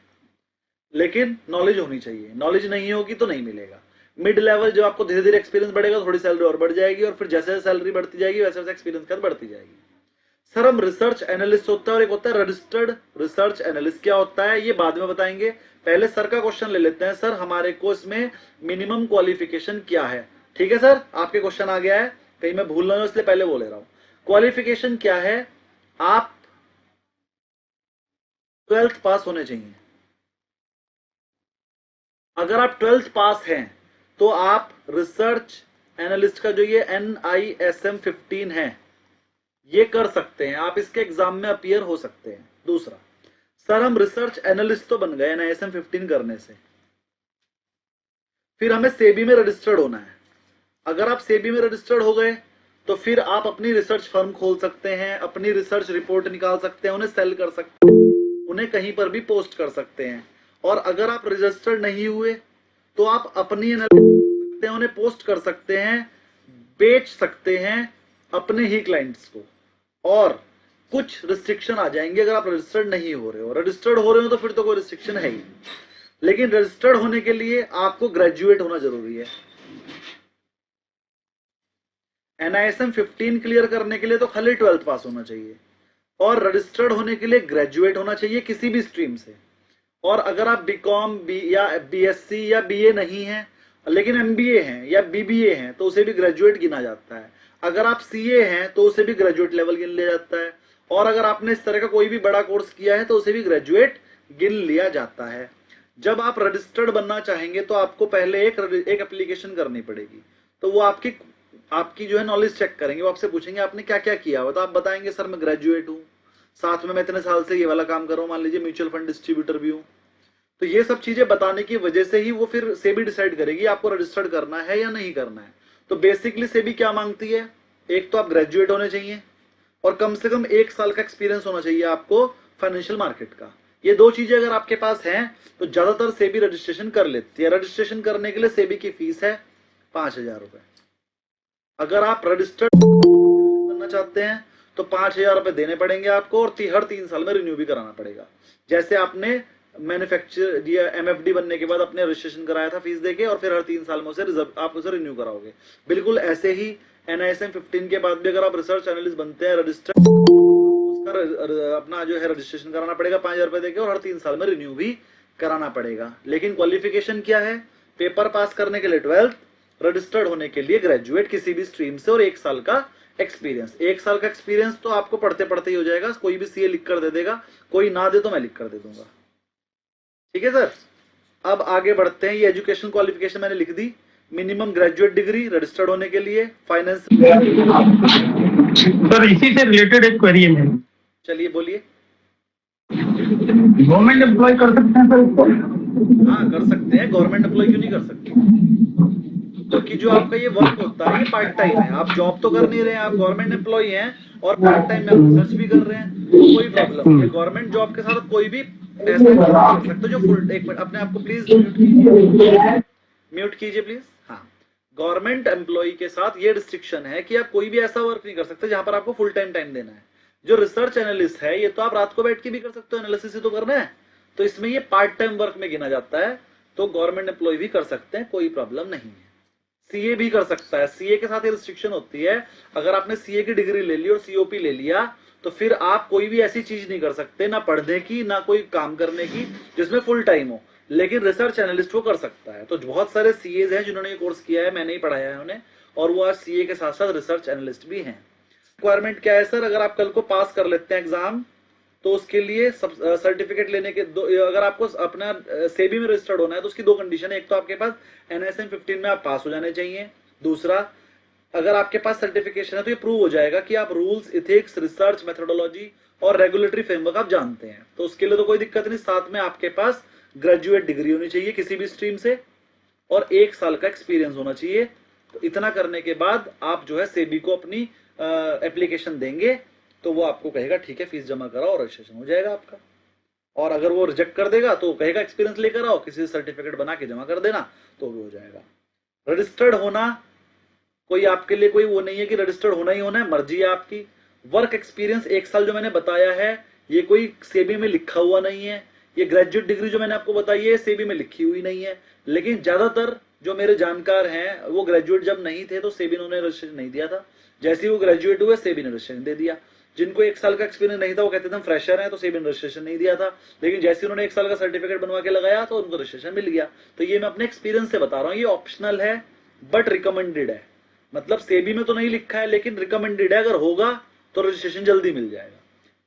लेकिन नॉलेज होनी चाहिए, नॉलेज नहीं होगी तो नहीं मिलेगा। मिड लेवल जो आपको धीरे धीरे एक्सपीरियंस बढ़ेगा, थोड़ी सैलरी और बढ़ जाएगी, और फिर जैसे जैसे सैलरी बढ़ती जाएगी वैसे वैसे एक्सपीरियंस कर बढ़ती जाएगी। सर हम रिसर्च एनालिस्ट होता है और एक होता है रजिस्टर्ड रिसर्च एनालिस्ट। क्या होता है ये बाद में बताएंगे, पहले सर का क्वेश्चन ले लेते हैं। सर हमारे कोर्स में मिनिमम क्वालिफिकेशन क्या है? ठीक है सर, आपके क्वेश्चन आ गया है, कहीं मैं भूल ना हूं इसलिए पहले बोल रहा हूं। क्वालिफिकेशन क्या है? आप 12th पास होने चाहिए। अगर आप 12th पास हैं तो आप रिसर्च एनालिस्ट का जो ये NISM 15 है ये कर सकते हैं, आप इसके एग्जाम में अपीयर हो सकते हैं। दूसरा, सर हम रिसर्च एनालिस्ट तो बन गए NISM 15 करने से, फिर हमें सेबी में रजिस्टर्ड होना है। अगर आप सेबी में रजिस्टर्ड हो गए तो फिर आप अपनी रिसर्च फर्म खोल सकते हैं, अपनी रिसर्च रिपोर्ट निकाल सकते हैं, उन्हें सेल कर सकते हैं, उन्हें कहीं पर भी पोस्ट कर सकते हैं। और अगर आप रजिस्टर्ड नहीं हुए तो आप अपनी एनालिसिस कर सकते हैं, उन्हें पोस्ट कर सकते हैं, बेच सकते हैं अपने ही क्लाइंट्स को। और कुछ रिस्ट्रिक्शन आ जाएंगे अगर आप रजिस्टर्ड नहीं हो रहे हो। रजिस्टर्ड हो रहे हो तो फिर तो कोई रिस्ट्रिक्शन है ही, लेकिन रजिस्टर्ड होने के लिए आपको ग्रेजुएट होना जरूरी है। NISM 15 क्लियर करने के लिए तो खाली 12th पास होना चाहिए, और रजिस्टर्ड होने के लिए ग्रेजुएट होना चाहिए किसी भी स्ट्रीम से। और अगर आप BCom या BSc या BA नहीं है लेकिन MBA हैं या BBA हैं तो उसे भी ग्रेजुएट गिना जाता है। अगर आप CA हैं तो उसे भी ग्रेजुएट लेवल गिन लिया जाता है। और अगर आपने इस तरह का कोई भी बड़ा कोर्स किया है तो उसे भी ग्रेजुएट गिन लिया जाता है। जब आप रजिस्टर्ड बनना चाहेंगे तो आपको पहले एक एप्लीकेशन करनी पड़ेगी। तो वो आपकी जो है नॉलेज चेक करेंगे, वो आपसे पूछेंगे आपने क्या क्या किया हुआ, तो आप बताएंगे सर मैं ग्रेजुएट हूँ, साथ में मैं इतने साल से ये वाला काम कर रहा हूँ, मान लीजिए म्यूचुअल फंड डिस्ट्रीब्यूटर भी हूँ। तो ये सब चीजें बताने की वजह से ही वो फिर सेबी डिसाइड करेगी आपको रजिस्टर्ड करना है या नहीं करना है। तो बेसिकली सेबी क्या मांगती है, एक तो आप ग्रेजुएट होने चाहिए और कम से कम 1 साल का एक्सपीरियंस होना चाहिए आपको फाइनेंशियल मार्केट का। ये 2 चीजें अगर आपके पास हैं तो ज्यादातर सेबी रजिस्ट्रेशन कर लेती है। रजिस्ट्रेशन करने के लिए सेबी की फीस है 5,000 रुपए। अगर आप रजिस्टर्ड बनना चाहते हैं तो 5,000 रुपए देने पड़ेंगे आपको, और हर 3 साल में रिन्यू भी कराना पड़ेगा। जैसे आपने मैन्युफैक्चर या MFD बनने के बाद अपने रजिस्ट्रेशन कराया था फीस देके, और फिर हर 3 साल में उसे आप उसे रिन्यू कराओगे। बिल्कुल ऐसे ही NISM 15 के बाद भी अगर आप रिसर्च एनालिस्ट बनते हैं रजिस्टर्ड, उसका अपना जो है रजिस्ट्रेशन कराना पड़ेगा 5,000 रुपए देके, और हर 3 साल में रिन्यू भी कराना पड़ेगा। लेकिन क्वालिफिकेशन क्या है, पेपर पास करने के लिए 12th, रजिस्टर्ड होने के लिए ग्रेजुएट किसी भी स्ट्रीम से, और 1 साल का एक्सपीरियंस। 1 साल का एक्सपीरियंस तो आपको पढ़ते पढ़ते ही हो जाएगा। कोई भी CA लिख कर दे देगा, कोई ना दे तो मैं लिख कर दे दूंगा। ठीक है सर, अब आगे बढ़ते हैं। ये एजुकेशन क्वालिफिकेशन मैंने लिख दी, मिनिमम ग्रेजुएट डिग्री रजिस्टर्ड होने के लिए, फाइनेंस। सर इसी से रिलेटेड एक क्वेरी है मेरी। चलिए बोलिए। गवर्नमेंट एम्प्लॉय कर सकते हैं सर इसको? हाँ कर सकते हैं, गवर्नमेंट एम्प्लॉय क्यों नहीं कर सकते, क्योंकि जो आपका ये वर्क होता है ये पार्ट टाइम है। आप जॉब तो कर नहीं रहे हैं, आप गवर्नमेंट एम्प्लॉय हैं और पार्ट टाइम में रिसर्च भी कर रहे हैं, तो कोई प्रॉब्लम नहीं है। गवर्नमेंट जॉब के साथ कोई भी ऐसा नहीं कर सकता जो फुल। एक मिनट अपने आप को प्लीज म्यूट कीजिए प्लीज। हाँ, गवर्नमेंट एम्प्लॉय के साथ ये रिस्ट्रिक्शन है कि आप कोई भी ऐसा वर्क नहीं कर सकते जहां पर आपको फुल टाइम देना है। जो रिसर्च एनालिस्ट है ये तो आप रात को बैठ के भी कर सकते हो, एनालिसिस ही तो करना है, तो इसमें ये पार्ट टाइम वर्क में गिना जाता है। तो गवर्नमेंट एम्प्लॉय भी कर सकते हैं, कोई प्रॉब्लम नहीं है। CA भी कर सकता है। CA के साथ ये रिस्ट्रिक्शन होती है, अगर आपने CA की डिग्री ले ली और COP ले लिया तो फिर आप कोई भी ऐसी चीज नहीं कर सकते, ना पढ़ने की ना कोई काम करने की जिसमें फुल टाइम हो, लेकिन रिसर्च एनालिस्ट वो कर सकता है। तो बहुत सारे CAs हैं जिन्होंने ये कोर्स किया है, मैंने ही पढ़ाया है उन्हें, और वो आज CA के साथ साथ रिसर्च एनालिस्ट भी हैं। रिक्वायरमेंट क्या है सर, अगर आप कल को पास कर लेते हैं एग्जाम तो उसके लिए सर्टिफिकेट लेने के अगर आपको अपना सेबी में रजिस्टर्ड होना है तो उसकी 2 कंडीशन है। एक तो आपके पास NISM 15 में आप पास हो जाने चाहिए, दूसरा अगर आपके पास सर्टिफिकेशन है तो ये प्रूव हो जाएगा कि आप रूल्स, इथिक्स, रिसर्च मेथोडोलॉजी और रेगुलेटरी फ्रेमवर्क आप जानते हैं। तो उसके लिए तो कोई दिक्कत नहीं। साथ में आपके पास ग्रेजुएट डिग्री होनी चाहिए किसी भी स्ट्रीम से और 1 साल का एक्सपीरियंस होना चाहिए। तो इतना करने के बाद आप जो है सेबी को अपनी एप्लीकेशन देंगे तो वो आपको कहेगा ठीक है फीस जमा कराओ और रजिस्ट्रेशन हो जाएगा आपका। और अगर वो रिजेक्ट कर देगा तो कहेगा एक्सपीरियंस लेकर आओ, किसी सर्टिफिकेट बना के जमा कर देना, तो भी हो जाएगा। रजिस्टर्ड होना कोई आपके लिए कोई वो नहीं है कि रजिस्टर्ड होना ही होना है, मर्जी है आपकी। वर्क एक्सपीरियंस 1 साल जो मैंने बताया है ये कोई सेबी में लिखा हुआ नहीं है। ये ग्रेजुएट डिग्री जो मैंने आपको बताई है सेबी में लिखी हुई नहीं है, लेकिन ज्यादातर जो मेरे जानकार हैं वो ग्रेजुएट जब नहीं थे तो सेबी ने उन्हें रजिस्ट्रेशन नहीं दिया था। जैसे ही वो ग्रेजुएट हुए सेबी ने रजिस्ट्रेशन दे दिया। जिनको 1 साल का एक्सपीरियंस नहीं था वो कहते थे हम फ्रेशर हैं, तो सेबी ने रजिस्ट्रेशन नहीं दिया था, लेकिन जैसे उन्होंने 1 साल का सर्टिफिकेट बनवा के लगाया तो उनको रजिस्ट्रेशन मिल गया। तो ये मैं अपने एक्सपीरियंस से बता रहा हूँ, ये ऑप्शनल है बट रिकमेंडेड है। मतलब सेबी में तो नहीं लिखा है लेकिन रिकमेंडेड है, अगर होगा तो रजिस्ट्रेशन जल्दी मिल जाएगा।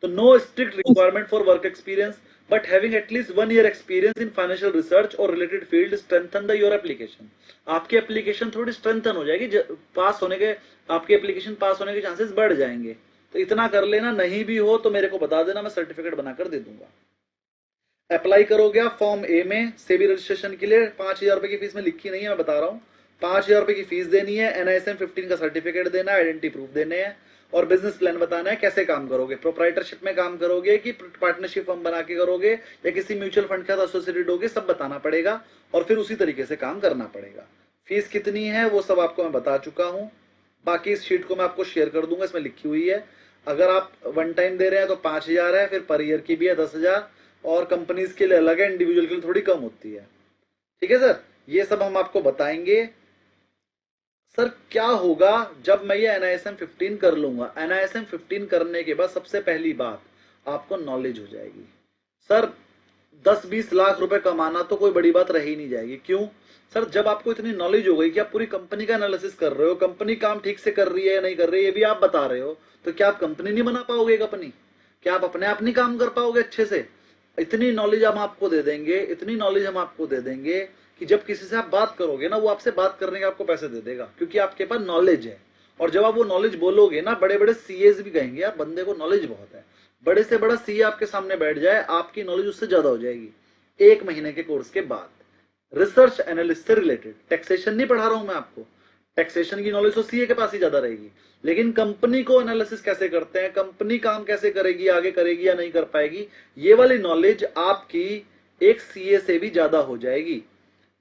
तो no strict requirement for work experience but having at least 1 year experience in financial research or related field strengthen the your application। आपकी एप्लीकेशन थोड़ी स्ट्रेंथन हो जाएगी, पास होने के आपके एप्लीकेशन पास होने के चांसेस बढ़ जाएंगे। तो इतना कर लेना, नहीं भी हो तो मेरे को बता देना, मैं सर्टिफिकेट बनाकर दे दूंगा। अप्लाई करोगे आप फॉर्म ए में सेबी रजिस्ट्रेशन के लिए 5,000 रुपए की फीस में लिखी नहीं है, मैं बता रहा हूँ 5,000 रुपए की फीस देनी है, NISM 15 का सर्टिफिकेट देना है, आइडेंटिटी प्रूफ देने हैं और बिजनेस प्लान बताना है कैसे काम करोगे, प्रोप्राइटरशिप में काम करोगे कि पार्टनरशिप फर्म बना के करोगे या किसी म्यूचुअल फंड के साथ एसोसिएटेड होगे, सब बताना पड़ेगा और फिर उसी तरीके से काम करना पड़ेगा। फीस कितनी है वो सब आपको मैं बता चुका हूँ, बाकी इस शीट को मैं आपको शेयर कर दूंगा, इसमें लिखी हुई है। अगर आप वन टाइम दे रहे हैं तो 5,000 है, फिर पर ईयर की भी है 10,000 और कंपनीज के लिए अलग है, इंडिविजुअल के लिए थोड़ी कम होती है। ठीक है सर, ये सब हम आपको बताएंगे। सर क्या होगा जब मैं ये NISM 15 कर लूंगा? NISM 15 करने के बाद सबसे पहली बात आपको नॉलेज हो जाएगी। सर 10-20 लाख रुपए कमाना तो कोई बड़ी बात रही नहीं जाएगी। क्यों सर? जब आपको इतनी नॉलेज हो गई कि आप पूरी कंपनी का एनालिसिस कर रहे हो, कंपनी काम ठीक से कर रही है या नहीं कर रही है ये भी आप बता रहे हो, तो क्या आप कंपनी नहीं बना पाओगे? कंपनी क्या आप अपने आप नहीं काम कर पाओगे अच्छे से? इतनी नॉलेज हम आपको दे देंगे, इतनी नॉलेज हम आपको दे देंगे कि जब किसी से आप बात करोगे ना, वो आपसे बात करने के आपको पैसे दे देगा, क्योंकि आपके पास नॉलेज है। और जब आप वो नॉलेज बोलोगे ना, बड़े बड़े CAs भी कहेंगे यार बंदे को नॉलेज बहुत है। बड़े से बड़ा CA आपके सामने बैठ जाए, आपकी नॉलेज उससे ज्यादा हो जाएगी 1 महीने के कोर्स के बाद। रिसर्च एनालिस्ट से रिलेटेड, टैक्सेशन नहीं पढ़ा रहा हूं मैं आपको, टैक्सेशन की नॉलेज तो CA के पास ही ज्यादा रहेगी, लेकिन कंपनी को एनालिसिस कैसे करते हैं, कंपनी काम कैसे करेगी, आगे करेगी या नहीं कर पाएगी, ये वाली नॉलेज आपकी एक CA से भी ज्यादा हो जाएगी।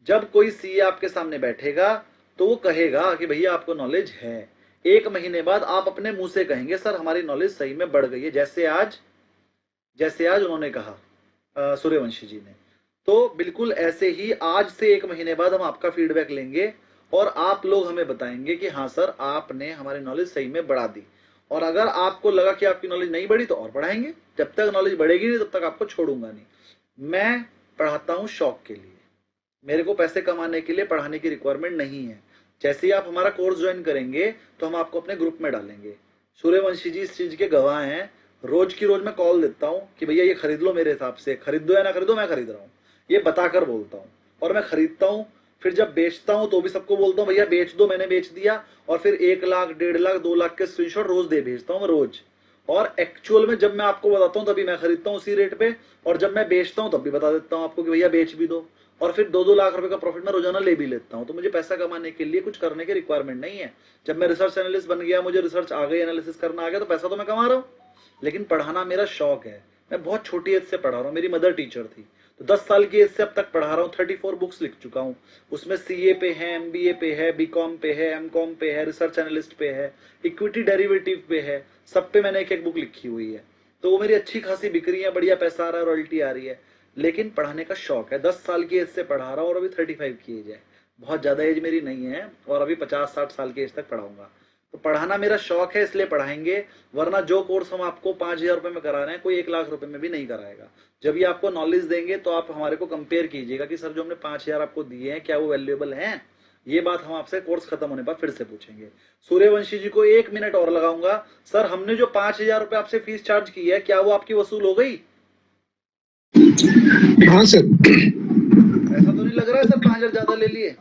जब कोई CA आपके सामने बैठेगा तो वो कहेगा कि भैया आपको नॉलेज है। 1 महीने बाद आप अपने मुंह से कहेंगे सर हमारी नॉलेज सही में बढ़ गई है, जैसे आज उन्होंने कहा सूर्यवंशी जी ने। तो बिल्कुल ऐसे ही आज से 1 महीने बाद हम आपका फीडबैक लेंगे और आप लोग हमें बताएंगे कि हाँ सर आपने हमारी नॉलेज सही में बढ़ा दी। और अगर आपको लगा कि आपकी नॉलेज नहीं बढ़ी तो और बढ़ाएंगे, जब तक नॉलेज बढ़ेगी नहीं तब तक आपको छोड़ूंगा नहीं। मैं पढ़ाता हूँ शौक के लिए, मेरे को पैसे कमाने के लिए पढ़ाने की रिक्वायरमेंट नहीं है। जैसे ही आप हमारा कोर्स ज्वाइन करेंगे तो हम आपको अपने ग्रुप में डालेंगे। सूर्यवंशी जी इस चीज के गवाह हैं, रोज की रोज मैं कॉल देता हूँ कि भैया ये खरीद लो, मेरे हिसाब से खरीद दो या ना खरीदो, मैं खरीद रहा हूँ, ये बताकर बोलता हूँ और मैं खरीदता हूँ। फिर जब बेचता हूँ तो भी सबको बोलता हूँ भैया बेच दो, मैंने बेच दिया, और फिर 1 लाख 1.5 लाख 2 लाख के स्क्रीनशॉट रोज दे भेजता हूँ मैं रोज। और एक्चुअल में जब मैं आपको बताता हूँ तभी मैं खरीदता हूँ उसी रेट पे, और जब मैं बेचता हूँ तब भी बता देता हूँ आपको कि भैया बेच भी दो, और फिर 2-2 लाख रुपए का प्रॉफिट मैं रोजाना ले भी लेता हूँ। तो मुझे पैसा कमाने के लिए कुछ करने की रिक्वायरमेंट नहीं है। जब मैं रिसर्च एनालिस्ट बन गया, मुझे रिसर्च आ गई, एनालिसिस करना आ गया, तो पैसा तो मैं कमा रहा हूँ, लेकिन पढ़ाना मेरा शौक है। मैं बहुत छोटी एज से पढ़ा रहा हूँ, मेरी मदर टीचर थी तो 10 साल की एज से अब तक पढ़ा रहा हूँ। 34 बुक्स लिख चुका हूँ, उसमें CA पे है, MBA पे है, BCom पे है, MCom पे है, रिसर्च एनालिस्ट पे है, इक्विटी डेरिवेटिव पे है, सब पे मैंने एक बुक लिखी हुई है। तो वो मेरी अच्छी खासी बिक रही है, बढ़िया पैसा आ रहा है, रॉयल्टी आ रही है, लेकिन पढ़ाने का शौक है। 10 साल की एज से पढ़ा रहा हूँ और अभी 35 की एज है, बहुत ज्यादा एज मेरी नहीं है, और अभी 50-60 साल की एज तक पढ़ाऊंगा। तो पढ़ाना मेरा शौक है, इसलिए पढ़ाएंगे, वरना जो कोर्स हम आपको 5,000 रुपए में करा रहे हैं कोई 1 लाख रुपए में भी नहीं कराएगा। जब ये आपको नॉलेज देंगे तो आप हमारे को कंपेयर कीजिएगा कि सर जो हमने 5,000 आपको दिए हैं क्या वो वैल्यूएबल हैं। ये बात हम आपसे कोर्स खत्म होने पर फिर से पूछेंगे। सूर्यवंशी जी को 1 मिनट और लगाऊंगा। सर हमने जो 5,000 रुपए आपसे फीस चार्ज की है क्या वो आपकी वसूल हो गई? हाँ सर। ऐसा तो नहीं लग रहा है सर 5,000 ज्यादा ले लिए?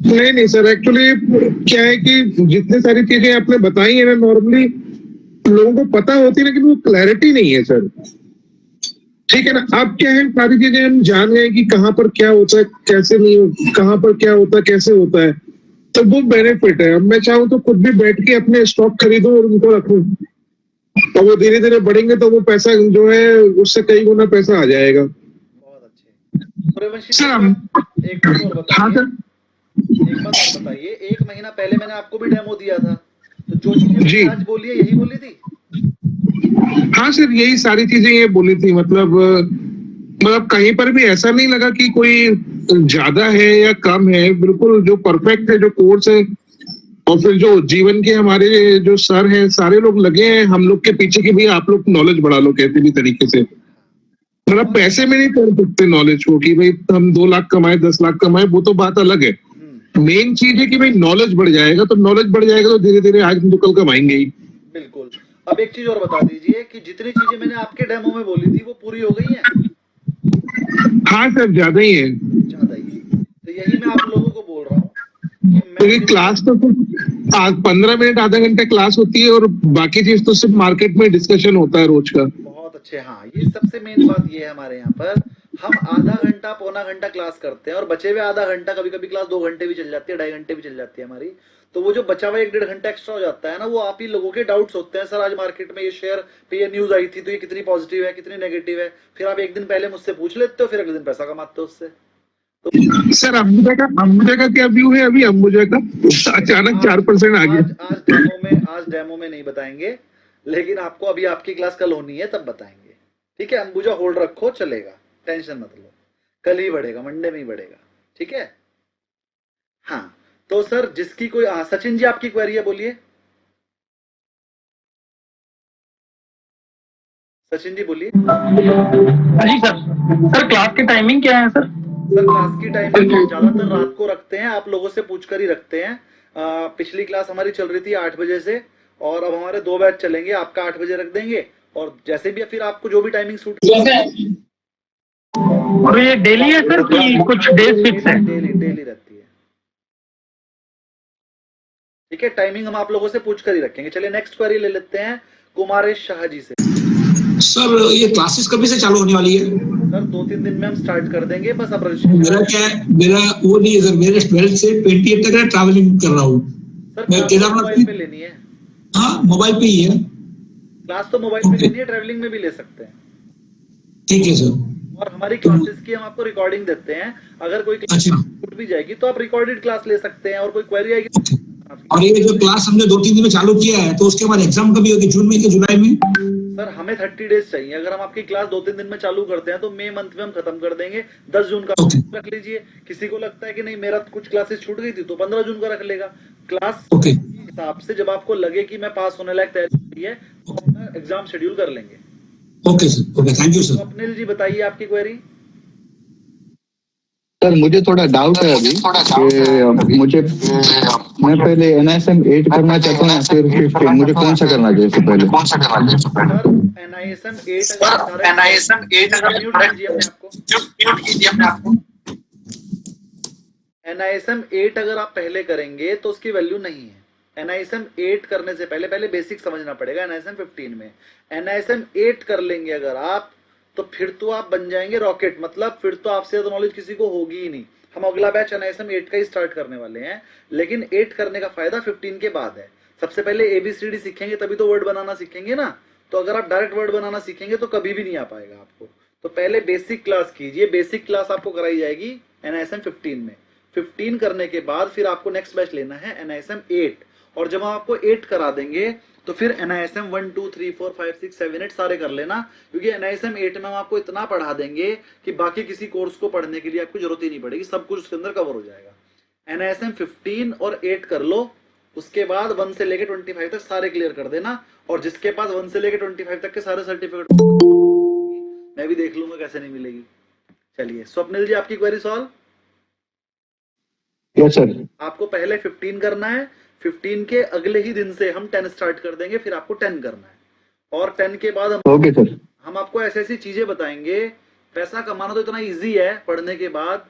नहीं सर, एक्चुअली क्या है कि जितनी सारी चीजें आपने बताई है ना, नॉर्मली लोगों को पता होती है लेकिन वो क्लैरिटी नहीं है सर। ठीक है ना, अब क्या है सारी चीजें हम जान गए कि कहाँ पर क्या होता है, कैसे नहीं, कहाँ पर क्या होता है, कैसे होता है, तो वो बेनिफिट है। अब मैं चाहूँ तो खुद भी बैठ के अपने स्टॉक खरीदूं और उनको रखूं, और वो धीरे धीरे बढ़ेंगे तो वो पैसा जो है उससे कई गुना पैसा आ जाएगा। बहुत अच्छे। सूर्यवंशी सर एक बात और बताइए, 1 महीना पहले मैंने आपको भी डेमो दिया था, तो जो चीजें आज बोली है यही बोली थी? हाँ सर, यही सारी चीजें ये बोली थी। मतलब कहीं पर भी ऐसा नहीं लगा कि कोई ज्यादा है या कम है, बिल्कुल जो परफेक्ट है जो कोर्स है। और फिर जो जीवन के हमारे जो सर हैं सारे लोग लगे हैं हम लोग के पीछे कि भाई आप लोग नॉलेज बढ़ा लो कैसे भी तरीके से। मतलब पैसे में नहीं कर सकते नॉलेज को कि भाई हम 2 लाख कमाए 10 लाख कमाए, वो तो बात अलग है। मेन चीज है कि भाई नॉलेज बढ़ जाएगा, तो नॉलेज बढ़ जाएगा तो धीरे धीरे आज तो कल कमाएंगे ही। बिल्कुल। अब एक चीज और बता दीजिए कि जितनी चीजें मैंने आपके डेमो में बोली थी वो पूरी हो गई हैं? हाँ सर, ज्यादा ही है। ज्यादा ही है, तो यही मैं आप लोगों को बोल रहा हूँ क्योंकि क्लास तो 15 मिनट आधा घंटा क्लास होती है और बाकी चीज तो सिर्फ मार्केट में डिस्कशन होता है रोज का। बहुत अच्छे। हाँ, ये सबसे मेन बात ये है हमारे यहाँ पर, हम आधा घंटा पौना घंटा क्लास करते हैं और बचे हुए आधा घंटा, कभी कभी क्लास 2 घंटे भी चल जाती है, 2.5 घंटे भी चल जाती है हमारी, तो वो जो बचा हुआ 1-1.5 घंटा एक्स्ट्रा हो जाता है ना, वो आप ही लोगों के डाउट्स होते हैं, सर आज मार्केट में ये शेयर पे ये न्यूज आई थी तो ये कितनी पॉजिटिव है कितनी नेगेटिव है, फिर आप एक दिन पहले मुझसे पूछ लेते हो, फिर अगले दिन पैसा कमाते हो उससे। सर अंबुजा का क्या व्यू है अभी? अंबुजा का अचानक 4% आ गया। आज डेमो में नहीं बताएंगे, लेकिन आपको अभी आपकी क्लास कल होनी है तब बताएंगे, ठीक है? अंबुजा होल्ड रखो, चलेगा, टेंशन मत लो, कल ही बढ़ेगा, मंडे में ही बढ़ेगा, ठीक है? हाँ, तो सर जिसकी कोई, सचिन जी आपकी क्वेरी है, बोलिए। सचिन जी बोलिए। हाँ जी सर। सर क्लास की टाइमिंग क्या है सर? सर क्लास की टाइमिंग ज्यादातर रात को रखते हैं, आप लोगों से पूछकर ही रखते हैं। पिछली क्लास हमारी चल रही थी 8 बजे से, और अब हमारे 2 बैच चलेंगे, आपका 8 बजे रख देंगे, और जैसे भी फिर आपको जो भी टाइमिंग सूट। और ये डेली है सर कि कुछ डेज फिक्स है? डेली रहती है, ठीक है? टाइमिंग हम आप लोगों से पूछकर ही रखेंगे। चलिए नेक्स्ट क्वेरी ले लेते हैं कुमारेश शाह जी से। सर ये क्लासेस कभी से चालू होने वाली है? सर 2-3 दिन में हम स्टार्ट कर देंगे, बस अब मेरा क्या है, मेरा वो नहीं है सर, मेरे 12 से 28 तक है, ट्रैवलिंग कर रहा हूँ मैं केदारनाथ। मोबाइल पे लेनी है? हाँ मोबाइल पे ही है क्लास तो मोबाइल पे लेनी है, ट्रैवलिंग में भी ले सकते हैं। ठीक है सर। और हमारी क्लासेस की हम आपको रिकॉर्डिंग देते हैं, अगर कोई क्लास छूट भी जाएगी तो आप रिकॉर्डेड क्लास ले सकते हैं, और कोई क्वेरी आएगी। और ये जो क्लास हमने 2-3 दिन में चालू किया है, तो उसके बाद एग्जाम कभी होगी, जून में कि जुलाई में? सर हमें 30 डेज चाहिए, अगर हम आपकी क्लास 2-3 दिन में चालू करते हैं तो मई मंथ में हम खत्म कर देंगे, 10 जून का रख लीजिए। किसी को लगता है कि नहीं मेरा कुछ क्लासेस छूट गई थी तो 15 जून का रख लेगा। क्लास के हिसाब से जब आपको लगे कि मैं पास होने लायक तैयारी है तो अपना एग्जाम शेड्यूल कर लेंगे। Okay sir, okay, thank you sir. Swapnil ji बताइए आपकी क्वेरी। सर मुझे थोड़ा डाउट है अभी कि मुझे, मैं पहले NISM 8 करना चाहता हूँ या फिर 15, मुझे कौन सा करना चाहिए पहले? NISM 8 NISM 8 अगर आप पहले करेंगे तो उसकी वैल्यू नहीं है। NISM 8 करने से पहले बेसिक समझना पड़ेगा। NISM 15 में NISM 8 कर लेंगे अगर आप, तो फिर तो आप बन जाएंगे रॉकेट, मतलब फिर तो आपसे ज्यादा नॉलेज किसी को होगी ही नहीं। हम अगला बैच NISM 8 का ही स्टार्ट करने वाले हैं, लेकिन 8 करने का फायदा 15 के बाद है। सबसे पहले ABCD सीखेंगे तभी तो वर्ड बनाना सीखेंगे ना, तो अगर आप डायरेक्ट वर्ड बनाना सीखेंगे तो कभी भी नहीं आ पाएगा आपको। तो पहले बेसिक क्लास कीजिए, बेसिक क्लास आपको कराई जाएगी NISM 15 में। 15 करने के बाद फिर आपको नेक्स्ट बैच लेना है NISM 8, और जब हम आपको 8 करा देंगे तो फिर NISM 1 2 3 4 5 6 7 8 सारे कर लेना, क्योंकि NISM 8 में हम आपको इतना पढ़ा देंगे कि बाकी किसी कोर्स को पढ़ने के लिए आपको जरूरत ही नहीं पड़ेगी, सब कुछ उसके अंदर कवर हो जाएगा। NISM 15 और 8 कर लो, उसके बाद 1 से लेके 25 तक सारे क्लियर कर देना, और जिसके पास 1 से लेके 25 तक के सारे सर्टिफिकेट मैं भी देख लूंगा कैसे नहीं मिलेगी। चलिए स्वप्निल जी आपकी क्वेरी सॉल्व। Yes sir. आपको पहले 15 करना है, 15 के अगले ही दिन से हम 10 स्टार्ट कर देंगे, फिर आपको 10 करना है, और 10 के बाद ओके सर, हम आपको ऐसी ऐसी चीजें बताएंगे। पैसा कमाना तो इतना इजी है पढ़ने के बाद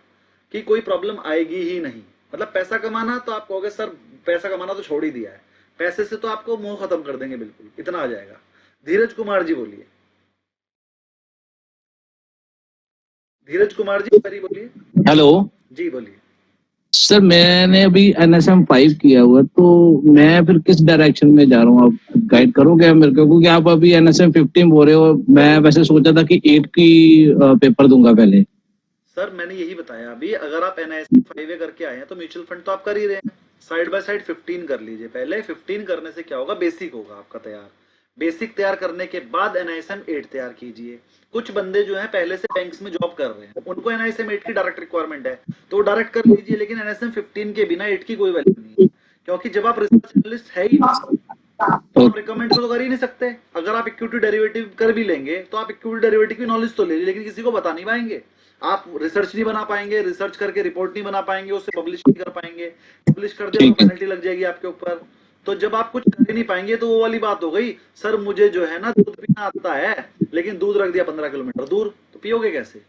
कि कोई प्रॉब्लम आएगी ही नहीं। मतलब पैसा कमाना तो आप कहोगे सर पैसा कमाना तो छोड़ ही दिया है, पैसे से तो आपको मुंह खत्म कर देंगे, बिल्कुल इतना आ जाएगा। धीरज कुमार जी बोलिए। धीरज कुमार जी बोलिए। हेलो जी बोलिए। सर, मैंने अभी NSM 5 किया हुआ, तो मैं फिर किस डायरेक्शन में जा रहा हूँ, आप गाइड करोगे मेरे को? क्योंकि आप अभी NSM 15 बोल रहे हो, मैं वैसे सोचा था कि 8 की पेपर दूंगा पहले। सर मैंने यही बताया अभी, अगर आप NISM 5 करके आए हैं तो म्यूचुअल फंड तो आप कर ही रहे हैं, साइड बाय साइड 15 कर लीजिए पहले। 15 करने से क्या होगा, बेसिक होगा आपका तैयार। बेसिक तैयार करने के बाद NISM 8 तैयार कीजिए। कुछ बंदे जो हैं पहले से बैंक्स में जॉब कर रहे हैं, उनको NISM 8 की डायरेक्ट रिक्वायरमेंट है तो डायरेक्ट कर लीजिए, लेकिन NISM 15 के बिना 8 की कोई वैल्यू नहीं है, क्योंकि जब आप रिसर्च एनालिस्ट है ही तो आप रिकमेंड तो कर ही नहीं सकते। अगर आप इक्विटी डेरिवेटिव कर भी लेंगे तो आप इक्विटी डेरिवेटिव की नॉलेज तो ले ली, लेकिन किसी को बता नहीं पाएंगे, आप रिसर्च नहीं बना पाएंगे, रिसर्च करके रिपोर्ट नहीं बना पाएंगे, उससे पब्लिश नहीं कर पाएंगे, पब्लिश कर दिया तो पेनल्टी लग जाएगी आपके ऊपर। तो जब आप कुछ कर ही नहीं पाएंगे तो वो वाली बात हो गई, सर मुझे जो है ना दूध पीना आता है लेकिन दूध रख दिया 15 किलोमीटर दूर, तो पियोगे कैसे?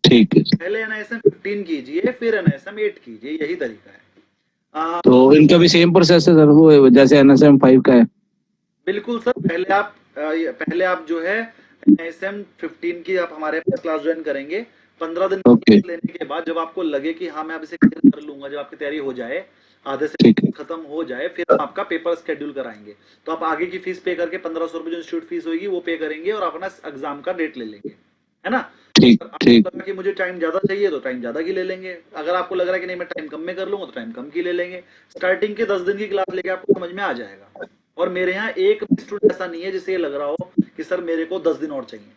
ठीक है, पहले NISM 15 कीजिए फिर NISM 8 कीजिए, यही तरीका है। तो इनका भी सेम प्रोसेस है सर, वो जैसे NSM 5 का है? बिल्कुल सर, पहले आप जो है NISM 15 की आप हमारे पास क्लास ज्वाइन करेंगे। 15 दिन Okay. लेने के बाद जब आपको लगे कि हाँ मैं अब इसे क्लियर कर लूंगा, जब आपकी तैयारी हो जाए, आधे से ठीक है। खत्म हो जाए, फिर हम आपका पेपर शेड्यूल कराएंगे। तो आप आगे की फीस पे करके 1500 रुपए जो इंस्टीट्यूट फीस होगी वो पे करेंगे और अपना एग्जाम का डेट ले लेंगे, है ना। ठीक आपको ठीक लगा कि मुझे टाइम ज्यादा चाहिए तो टाइम ज्यादा की ले लेंगे, अगर आपको लग रहा है कि नहीं मैं टाइम कम में कर लूंगा तो टाइम कम की ले लेंगे। स्टार्टिंग के 10 दिन की क्लास लेके आपको समझ में आ जाएगा। और मेरे यहाँ एक स्टूडेंट ऐसा नहीं है जिसे ये लग रहा हो कि सर मेरे को 10 दिन और चाहिए।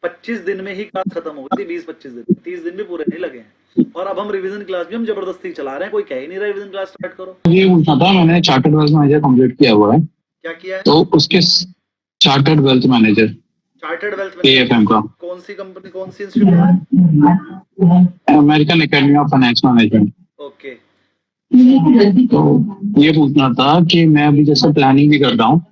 25 दिन में ही क्लास खत्म हो गई थी, 20-25 दिन, 30 दिन भी पूरे नहीं लगे हैं। और अब हम रिवीजन क्लास भी हम जबरदस्ती चला रहे हैं, कोई कह ही नहीं रहा रिवीजन क्लास स्टार्ट करो। ये पूछना था, मैंने चार्टर्ड वेल्थ मैनेजर कंप्लीट किया हुआ है, क्या किया है? तो उसके chartered wealth manager chartered wealth AFM का, कौन सी कंपनी, कौन सी इंस्टीट्यूट है? American academy of finance management. Okay, तो ये पूछना था कि मैं अभी जैसे प्लानिंग भी कर रहा हूँ,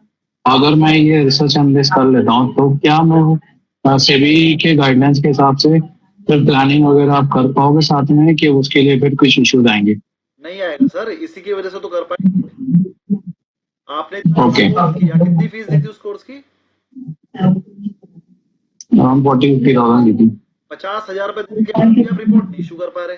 अगर मैं ये रिसर्च एनालिस्ट कर लेता हूँ तो क्या मैं सेबी के गाइडलाइंस के हिसाब से फिर प्लानिंग वगैरह आप कर पाओगे साथ में, कि उसके लिए फिर कुछ इश्यूज आएंगे? नहीं आएगा सर, इसी की वजह से तो कर पाए। आपने Okay. कोर्स किया, कितनी फीस दी थी उस कोर्स की? अराउंड 40-50,000 दी थी। 50,000 रुपए देके आप रिपोर्ट नहीं इशू कर पा रहे,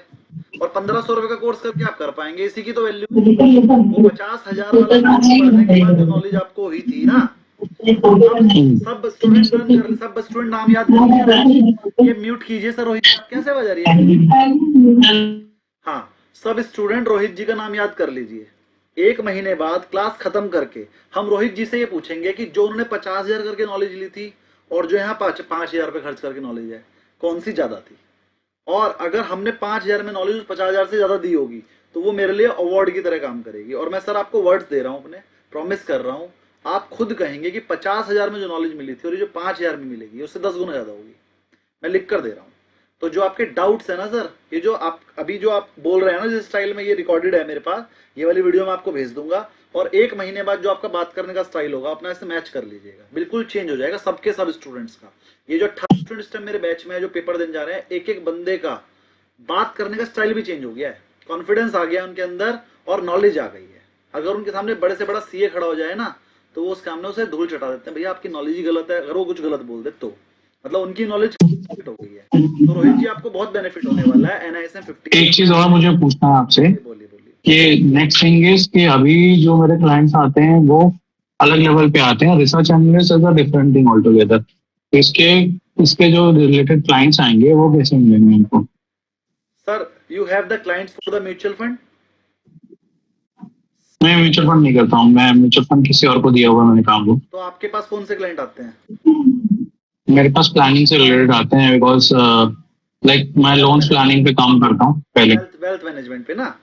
और 1500 रुपए का कोर्स करके आप कर पाएंगे। इसी की तो वैल्यू। वो 50,000 वाला पढ़ने के बाद जो नॉलेज आपको हुई थी ना, सब स्टूडेंट नाम याद कीजिए। ये म्यूट कीजिए सर, रोहित आप कैसे बजा रही है? हाँ, सब स्टूडेंट रोहित जी का नाम याद कर लीजिए। 1 महीने बाद क्लास खत्म करके हम रोहित जी से ये पूछेंगे कि जो उन्होंने 50,000 करके नॉलेज ली थी और जो यहाँ 5,000 रुपए खर्च करके नॉलेज है, कौन सी ज्यादा थी? और अगर हमने 5,000 में नॉलेज 50,000 से ज्यादा दी होगी तो वो मेरे लिए अवार्ड की तरह काम करेगी। और मैं सर आपको वर्ड्स दे रहा हूँ, अपने प्रॉमिस कर रहा हूँ, आप खुद कहेंगे कि 50,000 में जो नॉलेज मिली थी और ये जो 5,000 में मिलेगी उससे 10 गुना ज्यादा होगी। मैं लिख कर दे रहा हूँ। तो जो आपके डाउट्स है ना सर, ये जो आप अभी जो आप बोल रहे हैं ना जिस स्टाइल में, ये रिकॉर्डेड है मेरे पास, ये वाली वीडियो मैं आपको भेज दूंगा। और 1 महीने बाद जो आपका बात करने का स्टाइल होगा अपना ऐसे मैच कर लीजिएगा, बिल्कुल चेंज हो जाएगा सबके सब स्टूडेंट्स का। ये जो 18 स्टूडेंट्स मेरे बैच में है जो पेपर देने जा रहे हैं, एक एक बंदे का बात करने का स्टाइल भी चेंज हो गया है, कॉन्फिडेंस आ गया उनके अंदर और नॉलेज आ गई है। अगर उनके सामने बड़े से बड़ा सीए खड़ा हो जाए ना तो वो उसके सामने उसे धूल चटा देते हैं, भैया आपकी नॉलेज ही गलत है। अगर वो कुछ गलत बोल दे तो मतलब उनकी नॉलेज हो गई है। तो रोहित जी आपको बहुत बेनिफिट होने वाला है NISM 15। एक चीज और मुझे पूछना है आपसे, बोलिए कि नेक्स्ट थिंग इज कि अभी जो मेरे क्लाइंट्स आते हैं वो अलग लेवल पे आते हैं, research analyst is a different thing all together. इसके जो रिलेटेड क्लाइंट्स आएंगे वो कैसे मिलेंगे इनको? Sir you have the clients for the mutual fund? मैं म्यूचुअल फंड नहीं करता हूँ, मैं म्यूचुअल फंड किसी और को दिया हुआ मैंने काम को। तो आपके पास कौन से क्लाइंट आते हैं? मेरे पास प्लानिंग से रिलेटेड आते हैं, बिकॉज लाइक मैं लोन्स प्लानिंग पे काम करता हूँ पहले। वेल्थ मैनेजमेंट पे ना?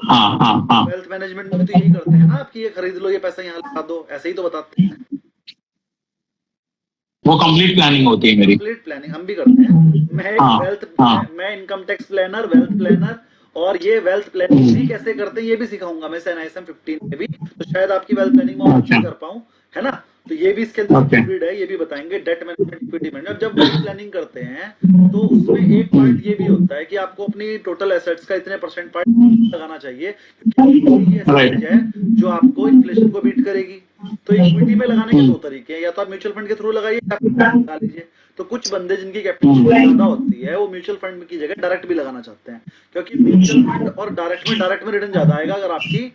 हाँ। वेल्थ मैनेजमेंट में तो यही करते हैं ना, आपकी ये खरीद लो, ये पैसा यहाँ लगा दो, ऐसे ही तो बताते हैं। वो कंप्लीट प्लानिंग होती है मेरी। कंप्लीट प्लानिंग हम भी करते हैं। मैं income tax planner, wealth planner, और ये वेल्थ प्लानिंग भी कैसे करते हैं ये भी सिखाऊंगा मैं NISM 15 में भी। तो शायद आपकी वेल्थ प्लानिंग में अच्छी कर पाऊं, है ना। तो ये भी इसके अंदर इंक्लूडेड है, ये भी बताएंगे। Debt management, equity management. जब वेल्थ प्लानिंग करते हैं तो उसमें एक पॉइंट ये भी होता है कि आपको अपनी टोटल एसेट्स का इतने % पार्ट लगाना चाहिए, क्योंकि ये एसेट है जो आपको इन्फ्लेशन को बीट करेगी। तो इक्विटी में लगाने के 2 तरीके हैं, या तो आप म्यूचुअल फंड के थ्रू लगाइए या लगा लीजिए। तो कुछ बंदे जिनकी कैपिटल ज्यादा होती है वो म्यूचुअल फंड की जगह डायरेक्ट भी लगाना चाहते हैं, क्योंकि म्यूचुअल फंड और डायरेक्ट में रिटर्न ज्यादा आएगा अगर आपकी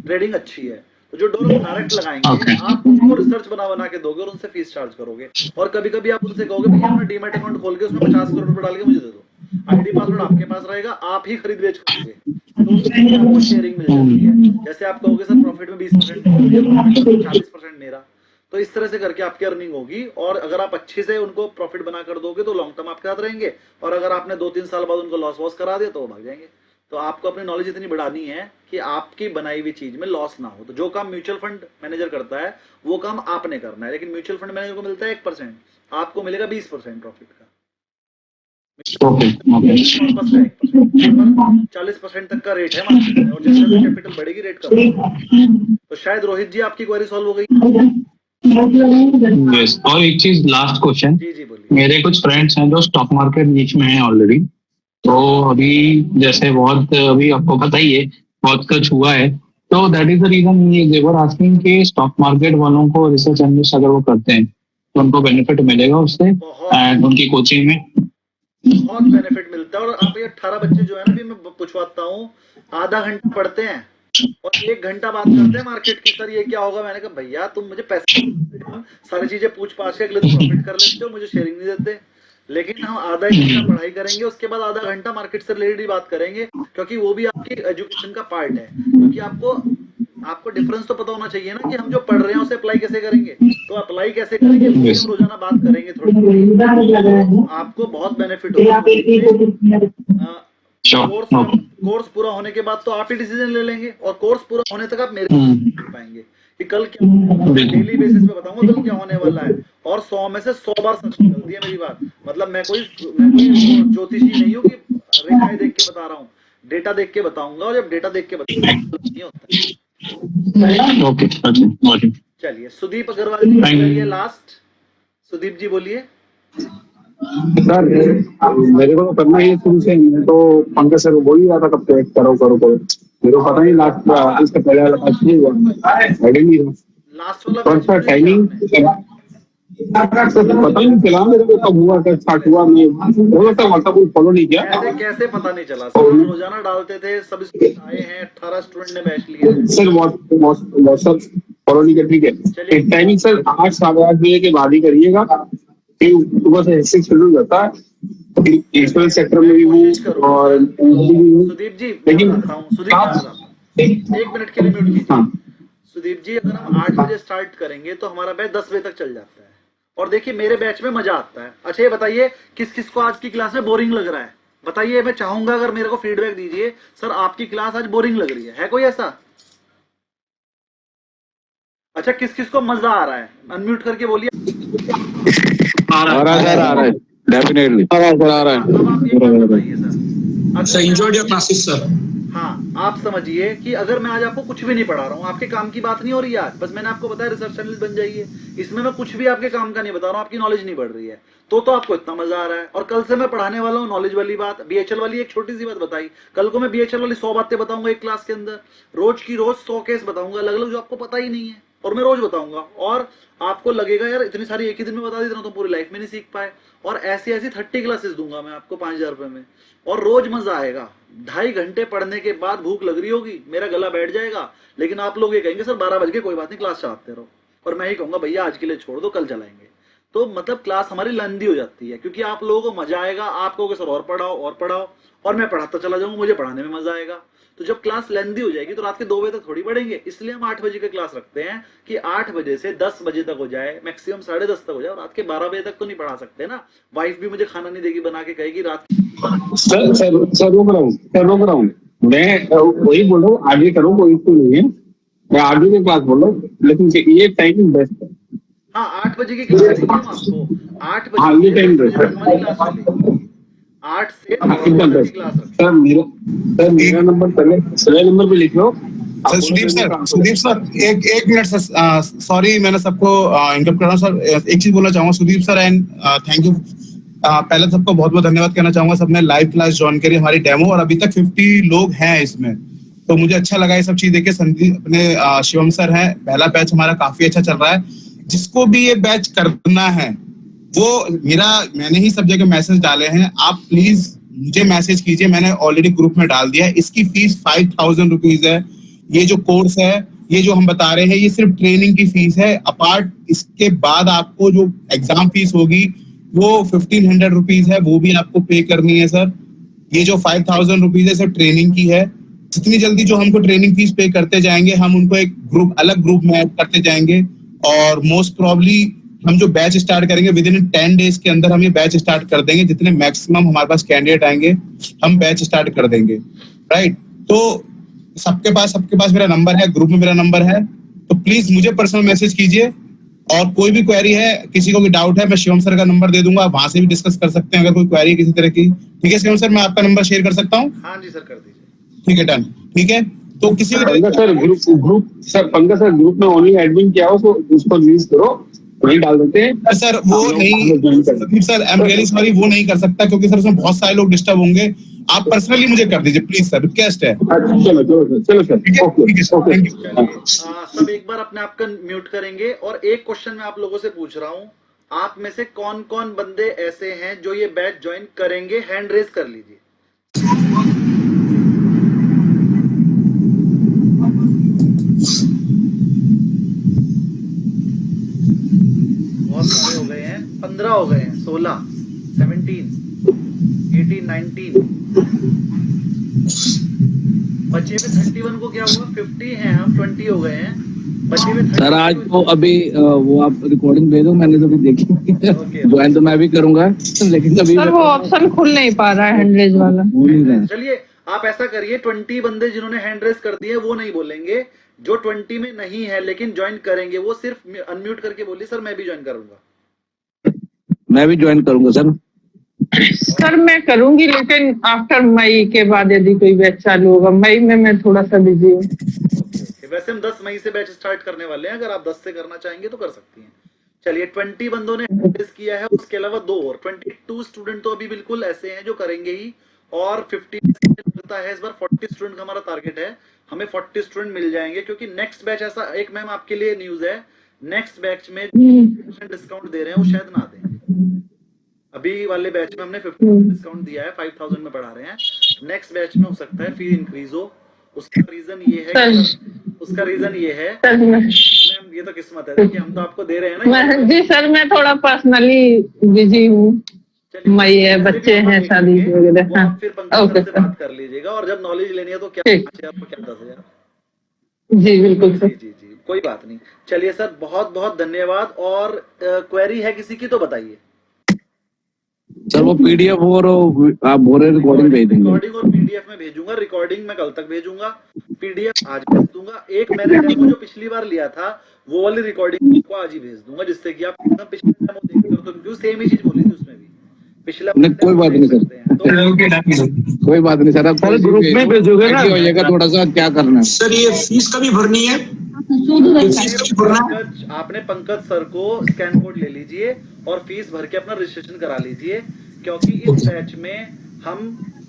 ट्रेडिंग अच्छी है। तो जो डायरेक्ट लगाएंगे आप उनको रिसर्च बना के दोगे और उनसे फीस चार्ज करोगे। और कभी कभी आप उनसे कहोगे भैया अपना डीमैट अकाउंट खोल के उसमें 50 करोड़ रुपए डाल के मुझे दे दो, आईडी पासवर्ड आपके पास रहेगा, आप ही खरीद बेच करोगे, तो उसमें आपको शेयरिंग मिल जाती है। जैसे आप कहोगे सर प्रॉफिट में 20% 40% मेरा, तो इस तरह से करके आपकी अर्निंग होगी। और अगर आप अच्छे से उनको प्रॉफिट बना कर दोगे तो लॉन्ग टर्म आपके साथ रहेंगे, और अगर आपने 2-3 साल बाद उनको लॉस वॉस करा दिया तो वो भाग जाएंगे। तो आपको अपनी नॉलेज इतनी बढ़ानी है कि आपकी बनाई हुई चीज में लॉस ना हो। तो जो काम म्यूचुअल फंड मैनेजर करता है वो काम आपने करना है, लेकिन म्यूचुअल फंड मैनेजर को मिलता है 1%, आपको मिलेगा 20% प्रॉफिट का। 40% तक का रेट है मार्केट में, और जैसे जैसे कैपिटल बढ़ेगी रेट कम होगा। तो शायद रोहित जी आपकी क्वेरी सॉल्व हो गई। यस, और एक चीज लास्ट क्वेश्चन। जी बोलिए। मेरे कुछ फ्रेंड्स हैं जो स्टॉक मार्केट नीच में हैं ऑलरेडी, तो अभी जैसे बहुत अभी आपको पता ही है बहुत कुछ हुआ है, तो that is the reason they were asking कि स्टॉक मार्केट वालों को रिसर्च एनालिस्ट अगर वो करते हैं तो उनको बेनिफिट मिलेगा उससे एंड उनकी कोचिंग में बहुत बेनिफिट मिलता है। और आप ये 18 बच्चे जो है ना, भी मैं पूछवाता हूँ, आधा घंटा पढ़ते हैं और 1 घंटा बात करते हैं मार्केट की, सर ये क्या होगा। मैंने कहा भैया तुम मुझे पैसे सारी चीजें पूछ पाछ के अगले दिन प्रॉफिट कर लेते हो, मुझे शेयरिंग नहीं देते। लेकिन हम आधा 1 घंटा पढ़ाई करेंगे, उसके बाद आधा घंटा मार्केट से रिलेटेड बात करेंगे, क्योंकि वो भी आपकी एजुकेशन का पार्ट है। क्योंकि आपको डिफरेंस तो पता होना चाहिए ना कि हम जो पढ़ रहे हैं उसे अप्लाई कैसे करेंगे। तो अप्लाई कैसे करेंगे, हम रोजाना बात करेंगे थोड़ी। आपको बहुत बेनिफिट होगा। कोर्स पूरा होने के बाद तो आप ही डिसीजन ले लेंगे, और कोर्स पूरा होने तक आप मेरे पाएंगे कि कल क्या, डेली बेसिस पे बताऊंगा कल क्या होने वाला है। और 100 में से 100 बार सच निकलती है मेरी बात। मतलब मैं कोई ज्योतिषी नहीं हूँ कि रेखाएं देख के बता रहा हूँ, डेटा देख के बताऊंगा। और जब डेटा देख के बताऊंगा नहीं होता है। चलिए सुदीप अग्रवाल जी बोलिए लास्ट। सुदीप जी बोलिए। सर मेरे को तो करना ही है शुरू से। मैं तो पंकज सर को बोल ही रहा था कब तक करो करो करो। मेरे को पता नहीं लास्ट इसका पहले वाला पास नहीं हुआ। लास्ट वाला सर टाइमिंग पता नहीं चला मेरे को कब हुआ, कब स्टार्ट हुआ। मैं हो सकता व्हाट्सएप फॉलो नहीं किया। कैसे पता नहीं चला सर? रोजाना डालते थे, सब स्टूडेंट आए हैं, 18 स्टूडेंट ने बैच लिया सर। व्हाट्सएप फॉलो नहीं किया, ठीक है। टाइमिंग सर 8 साढ़े 8 बजे के बाद ही करिएगा। सुबह से हेक्टिक शेड्यूल रहता है, एजुकेशन सेक्टर में भी हूँ और सुदीप जी लेकिन एक मिनट के लिए म्यूट कीजिए। सुदीप जी अगर हम 8 बजे स्टार्ट करेंगे तो हमारा बैच 10 बजे तक चल जाता है। और देखिए मेरे बैच में मजा आता है। अच्छा ये बताइए किस किस को आज की क्लास में बोरिंग लग रहा है? बताइए, मैं चाहूंगा अगर मेरे को फीडबैक दीजिए, सर आपकी क्लास आज बोरिंग लग रही है कोई ऐसा? अच्छा किस किस को मजा आ रहा है? अनम्यूट करके बोलिए। आ रहा है डेफिनेटली आ रहा है। Sir enjoyed your classes sir. हाँ आप समझिए कि अगर मैं आज आपको कुछ भी नहीं पढ़ा रहा हूँ, आपके काम की बात नहीं हो रही है आज, बस मैंने आपको बताया रिसर्च एनालिस्ट बन जाइए, इसमें मैं कुछ भी आपके काम का नहीं बता रहा हूँ, आपकी नॉलेज नहीं बढ़ रही है, तो आपको इतना मजा आ रहा है। और कल से मैं पढ़ाने वाला हूँ नॉलेज वाली बात, बीएचएल वाली एक छोटी सी बात बताई, कल को मैं बीएचएल वाली 100 बातें बताऊंगा एक क्लास के अंदर, रोज की रोज 100 केस बताऊंगा अलग अलग जो आपको पता ही नहीं है, और मैं रोज बताऊंगा। और आपको लगेगा यार इतनी सारी एक ही दिन में बता दी, इतना तो पूरी लाइफ में नहीं सीख पाए। और ऐसी ऐसी 30 क्लासेस दूंगा मैं आपको 5000 रुपए में, और रोज मजा आएगा। 2.5 घंटे पढ़ने के बाद भूख लग रही होगी, मेरा गला बैठ जाएगा, लेकिन आप लोग ये कहेंगे सर 12 बज गए, कोई बात नहीं क्लास चलाते रहो, और मैं ही कहूंगा भैया आज के लिए छोड़ दो कल चलाएंगे। तो मतलब क्लास हमारी लंदी हो जाती है, क्योंकि आप लोगों को मजा आएगा, आप कहोगे सर और पढ़ाओ, और मैं पढ़ाता चला जाऊंगा, मुझे पढ़ाने में मजा आएगा। तो जब क्लास लेंदी हो जाएगी तो रात के 2 बजे तक थोड़ी पढ़ेंगे, इसलिए हम 8 बजे का क्लास रखते हैं कि 8 बजे से 10 बजे तक हो जाए, मैक्सिमम 10:30 तक हो जाए। और रात के 12 बजे तक तो नहीं पढ़ा सकते ना, वाइफ भी मुझे खाना नहीं देगी बना के, कहेगी रात। सर रोक रहा हूँ मैं, वही बोल रहा हूँ आगे करो, कोई इशू नहीं है, मैं आगे की क्लास बोल रहा हूँ, लेकिन ये टाइमिंग बेस्ट है। हाँ 8 बजे की क्लास चलेगी आपको, 8 बजे हाँ ये टाइम बेस्ट है। हमारी क्लास चलेगी 8 से क्लास। सर मेरा नंबर पहले 6 नंबर पे लिख लो। सुदीप सर एक मिनट सर, सॉरी मैंने सबको इंटरप्ट कर रहा हूँ सर। एक चीज बोलना चाहूंगा Sudeep sir, and thank you. पहले सबको बहुत बहुत धन्यवाद कहना चाहूंगा, सबने लाइव क्लास ज्वाइन करी हमारी डेमो, और अभी तक 50 लोग हैं इसमें, तो मुझे अच्छा लगा ये सब चीज देख के। संदीप अपने शिवम सर हैं, पहला बैच हमारा काफी अच्छा चल रहा है। जिसको भी ये बैच करना है वो मैंने ही सब जगह मैसेज डाले हैं, आप प्लीज मुझे मैसेज कीजिए, मैंने ऑलरेडी ग्रुप में डाल दिया है। इसकी फीस 5000 रुपीज है। ये जो कोर्स है, ये जो हम बता रहे हैं, ये सिर्फ ट्रेनिंग की फीस है। अपार्ट इसके बाद आपको जो एग्जाम फीस होगी वो 1500 रुपीज है, वो भी आपको पे करनी है सर। ये जो 5000 रुपीज है सर ट्रेनिंग की है। जितनी जल्दी जो हमको ट्रेनिंग फीस पे करते जाएंगे, हम उनको एक अलग ग्रुप में ऐड करते जाएंगे, और मोस्ट प्रॉब्ली हम जो बैच स्टार्ट करेंगे विद इन 10 डेज के अंदर हम ये बैच स्टार्ट कर देंगे। जितने मैक्सिमम हमारे पास कैंडिडेट आएंगे हम बैच स्टार्ट कर देंगे, राइट। तो सबके पास मेरा नंबर है, ग्रुप में मेरा नंबर है, तो प्लीज मुझे पर्सनल मैसेज कीजिए। और कोई भी क्वेरी है, किसी को भी डाउट है, मैं शिवम सर का नंबर दे दूंगा, वहां से भी डिस्कस कर सकते हैं अगर कोई क्वेरी किसी तरह की। ठीक है शिवम सर, मैं आपका नंबर शेयर कर सकता हूँ? हाँ जी सर कर दीजिए। ठीक है डन, ठीक है। तो किसी सर पंकज सर ग्रुप में ओनली एडमिन क्या हो उसको यूज करो, वही डाल देते हैं सर। वो नहीं sir, I am really sorry, वो नहीं कर सकता, क्योंकि सर उसमें बहुत सारे लोग डिस्टर्ब होंगे। आप पर्सनली मुझे कर दीजिए प्लीज सर, रिक्वेस्ट है। चलो सर, ठीक है, थैंक यू। सब एक बार अपने आप का म्यूट करेंगे, और एक क्वेश्चन मैं आप लोगों से पूछ रहा हूँ, आप में से कौन कौन बंदे ऐसे हैं जो ये बैच ज्वाइन करेंगे? हैंड रेज कर लीजिए। बहुत सारे हो गए हैं, 15 हो गए हैं, 16, 17, 18, 19। बचे में 31 को क्या हुआ? 50 हैं हम, 20 हो गए हैं। बचे में सर आज तो अभी वो आप रिकॉर्डिंग भेजो, मैंने तो अभी देखी ज्वाइन तो मैं भी करूंगा, लेकिन अभी सर वो ऑप्शन खुल नहीं पा रहा है हैंड रेज वाला। चलिए आप ऐसा करिए, 20 बंदे जिन्होंने हैंड रेज कर दिए वो नहीं बोलेंगे, जो 20 में नहीं है लेकिन ज्वाइन करेंगे वो सिर्फ अनम्यूट करके बोलिए सर मैं भी ज्वाइन करूंगा। मैं भी ज्वाइन करूंगा सर। सर मैं करूंगी, लेकिन आफ्टर मई के बाद यदि कोई बैच चालू होगा। मई में मैं थोड़ा सा बिजी हूँ। वैसे हम 10 मई से बैच स्टार्ट करने वाले हैं, अगर आप 10 से करना चाहेंगे तो कर सकती हैं। चलिए 20 बंदों ने हैंड किया है, उसके अलावा 2 और 22 स्टूडेंट तो अभी बिल्कुल ऐसे हैं जो करेंगे ही, और 50 लगता है इस बार 40 स्टूडेंट का हमारा टारगेट है, हमें 40 स्टूडेंट मिल जाएंगे, क्योंकि नेक्स्ट बैच ऐसा एक मैम आपके लिए न्यूज है, नेक्स्ट बैच में डिस्काउंट दे रहे हैं वो शायद ना दें। अभी वाले बैच में हमने 50% डिस्काउंट दिया है, 5000 में बढ़ा रहे हैं। नेक्स्ट बैच में हो सकता है फी इंक्रीज हो। उसका रीजन ये है मैम, ये तो किस्मत है, देखिए हम तो आपको दे रहे हैं ना। जी सर मैं थोड़ा पर्सनली बिजी हूँ, मई है, बच्चे हैं, शादी वगैरह। हाँ, फिर पंकज से बात कर लीजिएगा, और जब नॉलेज लेनी है तो क्या 5000 को क्या 10,000। जी बिल्कुल सर। जी कोई बात नहीं। चलिए सर बहुत बहुत धन्यवाद। और क्वेरी है किसी की तो बताइए सर। वो पीडीएफ और आप बोल रहे रिकॉर्डिंग भेज देंगे? रिकॉर्डिंग और पीडीएफ में भेजूंगा। रिकॉर्डिंग मैं कल तक भेजूंगा, पीडीएफ आज भेज दूंगा। एक मैंने डेमो जो पिछली बार लिया था वो वाली रिकॉर्डिंग को आज ही भेज दूंगा, जिससे कि आप पिछला डेमो देखकर तो क्यों सेम ही चीज बोली थी उसमें भी पिछला। कोई बात नहीं सर, कोई बात नहीं सर, आप ग्रुप में भेजोगे ना, हो जाएगा थोड़ा सा क्या करना है। सर ये फीस का भी भरनी है? आपने पंकज सर को स्कैन कोड ले लीजिए और फीस भर के अपना रजिस्ट्रेशन करा लीजिए, क्योंकि इस बैच में हम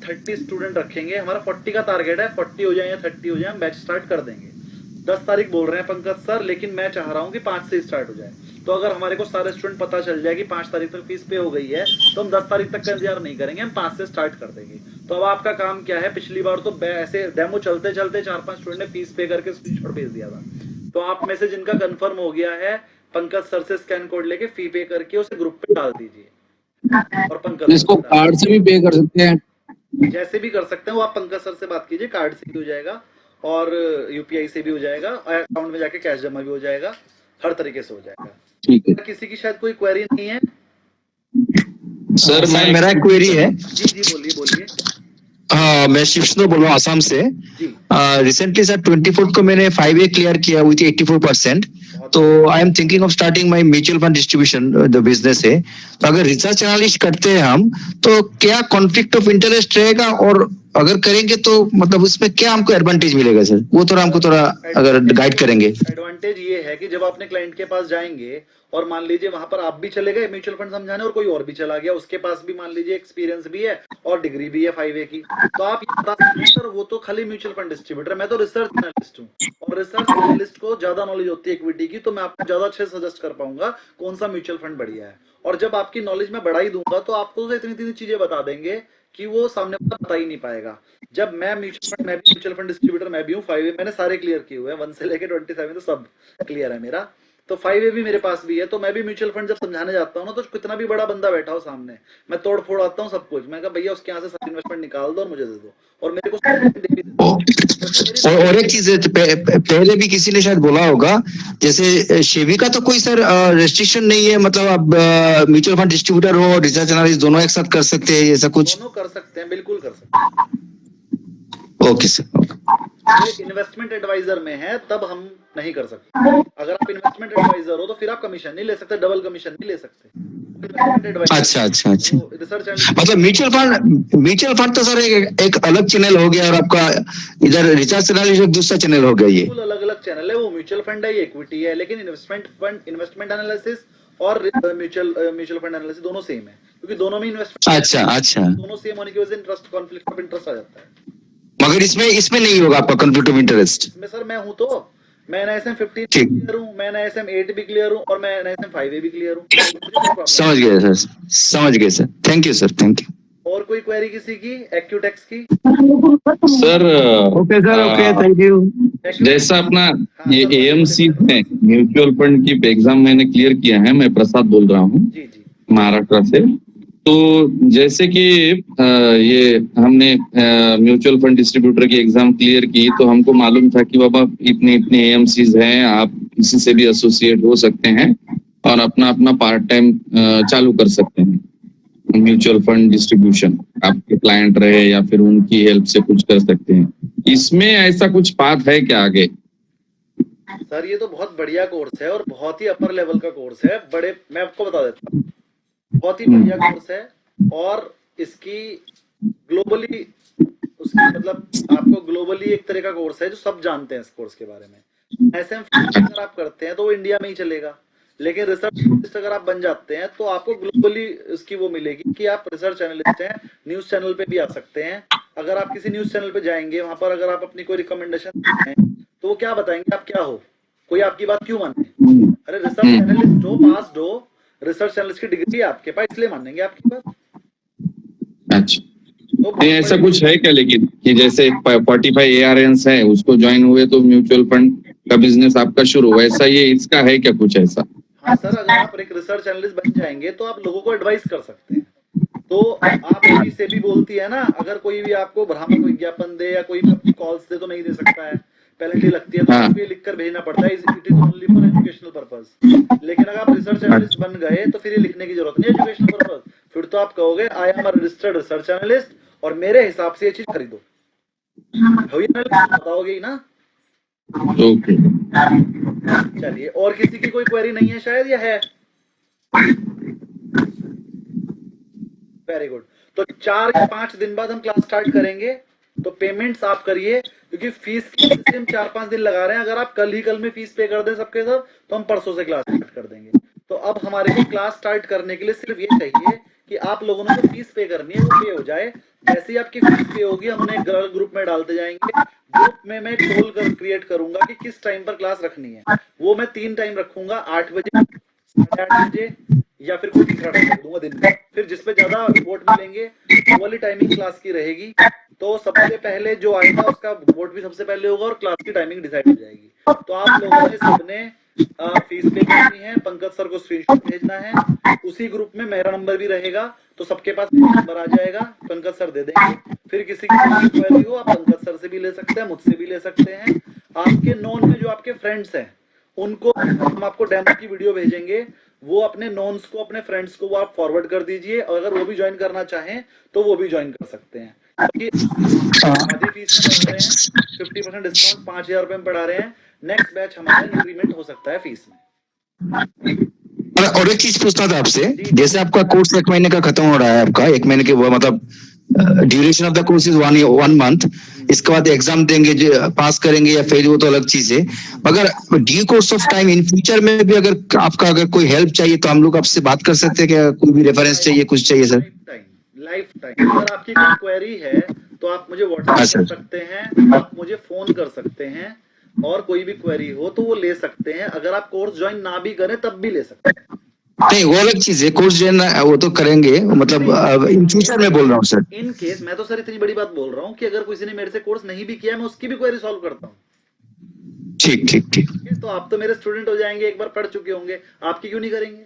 30 स्टूडेंट रखेंगे। हमारा 40 का टारगेट है, 40 हो जाए या 30 हो जाए हम बैच स्टार्ट कर देंगे। 10 तारीख बोल रहे हैं पंकज सर, लेकिन मैं चाह रहा हूँ कि 5 से स्टार्ट हो जाए। तो अगर हमारे को सारे स्टूडेंट पता चल जाए कि 5 तारीख तक फीस पे हो गई है तो हम 10 तारीख तक का इंतजार नहीं करेंगे, हम 5 से स्टार्ट कर देंगे। तो अब आपका काम क्या है, पिछली बार तो ऐसे डेमो चलते चलते 4-5 स्टूडेंट ने फीस पे करके स्क्रीनशॉट भेज दिया था। तो आप में से जिनका कंफर्म हो गया है, पंकज सर से स्कैन कोड लेके फी पे करके उसे ग्रुप पे डाल दीजिए। और पंकज इसको कार्ड से भी पे कर सकते हैं, जैसे भी कर सकते हैं वो आप पंकज सर से बात कीजिए, कार्ड से भी हो जाएगा और यूपीआई से भी हो जाएगा, अकाउंट में जाके कैश जमा भी हो जाएगा, हर तरीके से हो जाएगा। ठीक है। किसी की शायद कोई क्वेरी नहीं है? सर मेरा एक क्वेरी है। जी बोलिए। हाँ मैं शिवशंकर बोल रहा हूँ आसाम से। रिसेंटली सर 24 को मैंने 5A क्लियर किया विथ 84%। तो I am thinking of starting my mutual fund distribution जो बिजनेस है। तो अगर रिसर्च एनालिस्ट करते हैं हम तो क्या कॉन्फ्लिक्ट ऑफ इंटरेस्ट रहेगा, और अगर करेंगे तो मतलब उसमें क्या हमको एडवांटेज मिलेगा सर, वो थोड़ा हमको थोड़ा अगर गाइड करेंगे। एडवांटेज ये है कि जब अपने क्लाइंट के पास जाएंगे और मान लीजिए वहां पर आप भी चले गए म्यूचुअल फंड समझाने और कोई और भी चला गया, उसके पास भी मान लीजिए एक्सपीरियंस भी है और डिग्री भी है 5A की, तो आप ये बता सकते हैं सर वो तो खाली म्यूचुअल फंड डिस्ट्रीब्यूटर, मैं तो रिसर्च एनालिस्ट हूँ और रिसर्च एनालिस्ट को ज्यादा नॉलेज होती है इक्विटी की, तो मैं आपको ज्यादा अच्छे सजेस्ट कर पाऊंगा कौन सा म्यूचुअल फंड बढ़िया है। और जब आपकी नॉलेज में बढ़ा ही दूंगा तो आपको तो इतनी चीजें बता देंगे कि वो सामने बता ही नहीं पाएगा। जब मैं म्यूचुअल फंड डिस्ट्रीब्यूटर मैं भी हूँ, 5A मैंने सारे क्लियर किए हुए हैं, 1 से लेके 27 तो सब क्लियर है मेरा। तो 5A भी मेरे पास भी है। तो मैं भी म्यूचुअल फंड जब समझाने जाता हूँ ना, तो कितना भी बड़ा बंदा बैठा हो सामने, मैं तोड़ फोड़ आता हूँ सब कुछ। मैं कहा भैया उसके यहाँ से सारी इन्वेस्टमेंट निकाल दो और मुझे दे दो, और मेरे को और एक चीज है, पहले भी किसी ने शायद बोला होगा, जैसे शेबी का तो कोई सर रेस्ट्रिक्शन नहीं है, मतलब आप म्यूचुअल फंड डिस्ट्रीब्यूटर हो, रिसर्च एनालिस्ट दोनों एक साथ कर सकते हैं, ऐसा कुछ? दोनों कर सकते हैं, बिल्कुल कर सकते हैं। Okay sir. इन्वेस्टमेंट एडवाइजर में है तब हम नहीं कर सकते। अगर आप इन्वेस्टमेंट एडवाइजर हो तो फिर आप कमीशन नहीं ले सकते, डबल कमीशन नहीं ले सकते। अच्छा। मतलब म्यूचुअल फंड तो सर एक अलग चैनल हो गया, और आपका इधर रिसर्च एनालिस्ट एक दूसरा चैनल हो गया। ये बिल्कुल अलग चैनल है, वो म्यूचुअल फंड है, ये इक्विटी है, लेकिन इन्वेस्टमेंट एनालिसिस और म्यूचुअल फंड एनालिसिस दोनों सेम है, क्योंकि दोनों में इन्वेस्टमेंट अच्छा दोनों सेम होने की वजह से इंटरेस्ट कॉन्फ्लिक्ट ऑफ इंटरेस्ट आ जाता है। मगर इसमें नहीं होगा आपका कॉन्फ्लिक्ट ऑफ इंटरेस्ट? इसमें सर मैं हूं तो मैं NISM 15 भी क्लियर हूँ, मैं NISM 8 भी क्लियर हूँ और मैं NISM 5A भी क्लियर हूँ। समझ गए सर, समझ गए sir, thank you sir, thank you. और कोई क्वेरी किसी की एक्यूटेक्स की? Sir okay sir, okay, thank you. जैसा अपना ये AMC है, म्यूचुअल फंड की एग्जाम मैंने क्लियर किया है। मैं प्रसाद बोल रहा हूँ जी जी, महाराष्ट्र से। तो जैसे कि ये हमने म्यूचुअल फंड डिस्ट्रीब्यूटर की एग्जाम क्लियर की, तो हमको मालूम था कि बाबा इतने इतने AMCs हैं, आप किसी से भी एसोसिएट हो सकते हैं और अपना अपना पार्ट टाइम चालू कर सकते हैं। म्यूचुअल फंड डिस्ट्रीब्यूशन आपके क्लाइंट रहे या फिर उनकी हेल्प से कुछ कर सकते हैं। इसमें ऐसा कुछ पाथ है क्या आगे? सर ये तो बहुत बढ़िया कोर्स है और बहुत ही अपर लेवल का कोर्स है। मैं आपको बता देता हूँ, बहुत ही बढ़िया कोर्स है और इसकी ग्लोबली मतलब आपको ग्लोबली एक तरह का कोर्स है जो सब जानते हैं इस कोर्स के बारे में। NISM अगर आप करते हैं तो वो इंडिया में ही चलेगा, लेकिन रिसर्च अगर आप बन जाते हैं तो आपको ग्लोबली इसकी वो मिलेगी कि आप रिसर्च एनालिस्ट हैं, न्यूज चैनल पे भी आ सकते हैं। अगर आप किसी न्यूज चैनल पे जाएंगे, वहां पर अगर आप अपनी कोई रिकमेंडेशन देते हैं तो वो क्या बताएंगे, आप क्या हो, कोई आपकी बात क्यों माने? अरे रिसर्च एनालिस्ट हो, पास्ड हो, रिसर्च एनालिस्ट की डिग्री है आपके पास, इसलिए मानेंगे आपकी बात। अच्छा, तो ऐसा कुछ है क्या लेकिन कि जैसे 45 ARNs है, उसको ज्वाइन हुए तो म्यूचुअल फंड का बिजनेस आपका शुरू हुआ, ऐसा ये इसका है क्या कुछ ऐसा? हाँ सर, अगर आप एक रिसर्च एनालिस्ट बन जाएंगे तो आप लोगों को एडवाइस कर सकते हैं। तो आप से भी बोलती है ना, अगर कोई भी आपको भ्रामक विज्ञापन दे या कोई भी अपनी कॉल्स दे तो नहीं दे सकता है, पेनल्टी लगती है, तो आपको ये लिखकर भेजना पड़ता है, it is only for educational purpose. लेकिन अगर आप रिसर्च एनालिस्ट बन गए तो फिर ये लिखने की जरूरत नहीं एजुकेशनल पर्पस, फिर तो आप कहोगे I am a registered research analyst और मेरे हिसाब से ये चीज खरीदो, बताओगे ही ना। ओके, चलिए, और किसी की कोई क्वेरी नहीं है शायद, या है? Very good. तो 4 या 5 दिन बाद हम क्लास स्टार्ट करेंगे, तो पेमेंट्स आप करिए, क्योंकि फीस की वजह से हम 4-5 दिन लगा रहे हैं। अगर आप कल में फीस पे कर दें सबके सब, तो हम परसों से क्लास स्टार्ट कर देंगे। तो अब हमारे को क्लास स्टार्ट करने के लिए सिर्फ ये चाहिए कि आप लोगों ने जो फीस पे करनी है वो पे हो जाए। जैसे ही आपकी फीस पे होगी, हम उन्हें ग्रुप में डालते जाएंगे। ग्रुप में मैं कॉल कर क्रिएट करूंगा कि किस टाइम पर क्लास रखनी है। वो मैं 3 टाइम रखूंगा, 8 बजे, 8:30 बजे, या फिर कोई तीसरा टाइम रख दूंगा दिन में। फिर जिसपे ज्यादा वोट मिलेंगे वो वाली टाइमिंग क्लास की रहेगी। तो सबसे पहले जो आएगा उसका वोट भी सबसे पहले होगा और क्लास की टाइमिंग डिसाइड हो जाएगी। तो आप लोगों ने सबने फीस पे करनी है, पंकज सर को स्क्रीनशॉट भेजना है। उसी ग्रुप में मेरा नंबर भी रहेगा, तो सबके पास नंबर आ जाएगा, पंकज सर दे देंगे। फिर किसी की क्वेरी हो, आप पंकज सर से भी ले सकते हैं, मुझसे भी ले सकते हैं। आपके नोन में जो आपके फ्रेंड्स हैं उनको हम आपको डेमो की वीडियो भेजेंगे, वो अपने नोन्स को, अपने फ्रेंड्स को वो आप फॉरवर्ड कर दीजिए, और अगर वो भी ज्वाइन करना चाहें तो वो भी ज्वाइन कर सकते हैं। आधी फीस में पढ़ा रहे हैं, 50% डिस्काउंट 5,000 रुपए में पढ़ा रहे हैं। नेक्स्ट बैच हमारा इंक्रीमेंट हो सकता है फीस में। और एक चीज पूछना था आपसे, जैसे आपका कोर्स 1 महीने का खत्म हो रहा है, आपका 1 महीने के, वो मतलब duration of the course is 1 month. इसके बाद एग्जाम देंगे, पास करेंगे या फेल, वो तो अलग चीज है। मगर due course of time in future में भी अगर आपका अगर कोई हेल्प चाहिए तो हम लोग आपसे बात कर सकते हैं क्या? कोई भी रेफरेंस चाहिए, कुछ चाहिए सर? लाइफ टाइम अगर आपकी कोई क्वेरी है तो आप मुझे व्हाट्सएप कर सकते हैं, आप मुझे फोन कर सकते हैं, और कोई भी क्वेरी हो तो वो ले सकते हैं। अगर आप कोर्स ज्वाइन ना भी करें तब भी ले सकते हैं। नहीं, वो अलग चीज है, कोर्स ज्वाइन वो तो करेंगे, मतलब इन फ्यूचर में बोल रहा हूँ सर। इन केस मैं तो सर इतनी बड़ी बात बोल रहा हूँ कि अगर किसी ने मेरे से कोर्स नहीं भी किया, मैं उसकी भी क्वेरी सॉल्व करता हूँ। ठीक ठीक ठीक। तो आप तो मेरे स्टूडेंट हो जाएंगे, एक बार पढ़ चुके होंगे, आपकी क्यों नहीं करेंगे?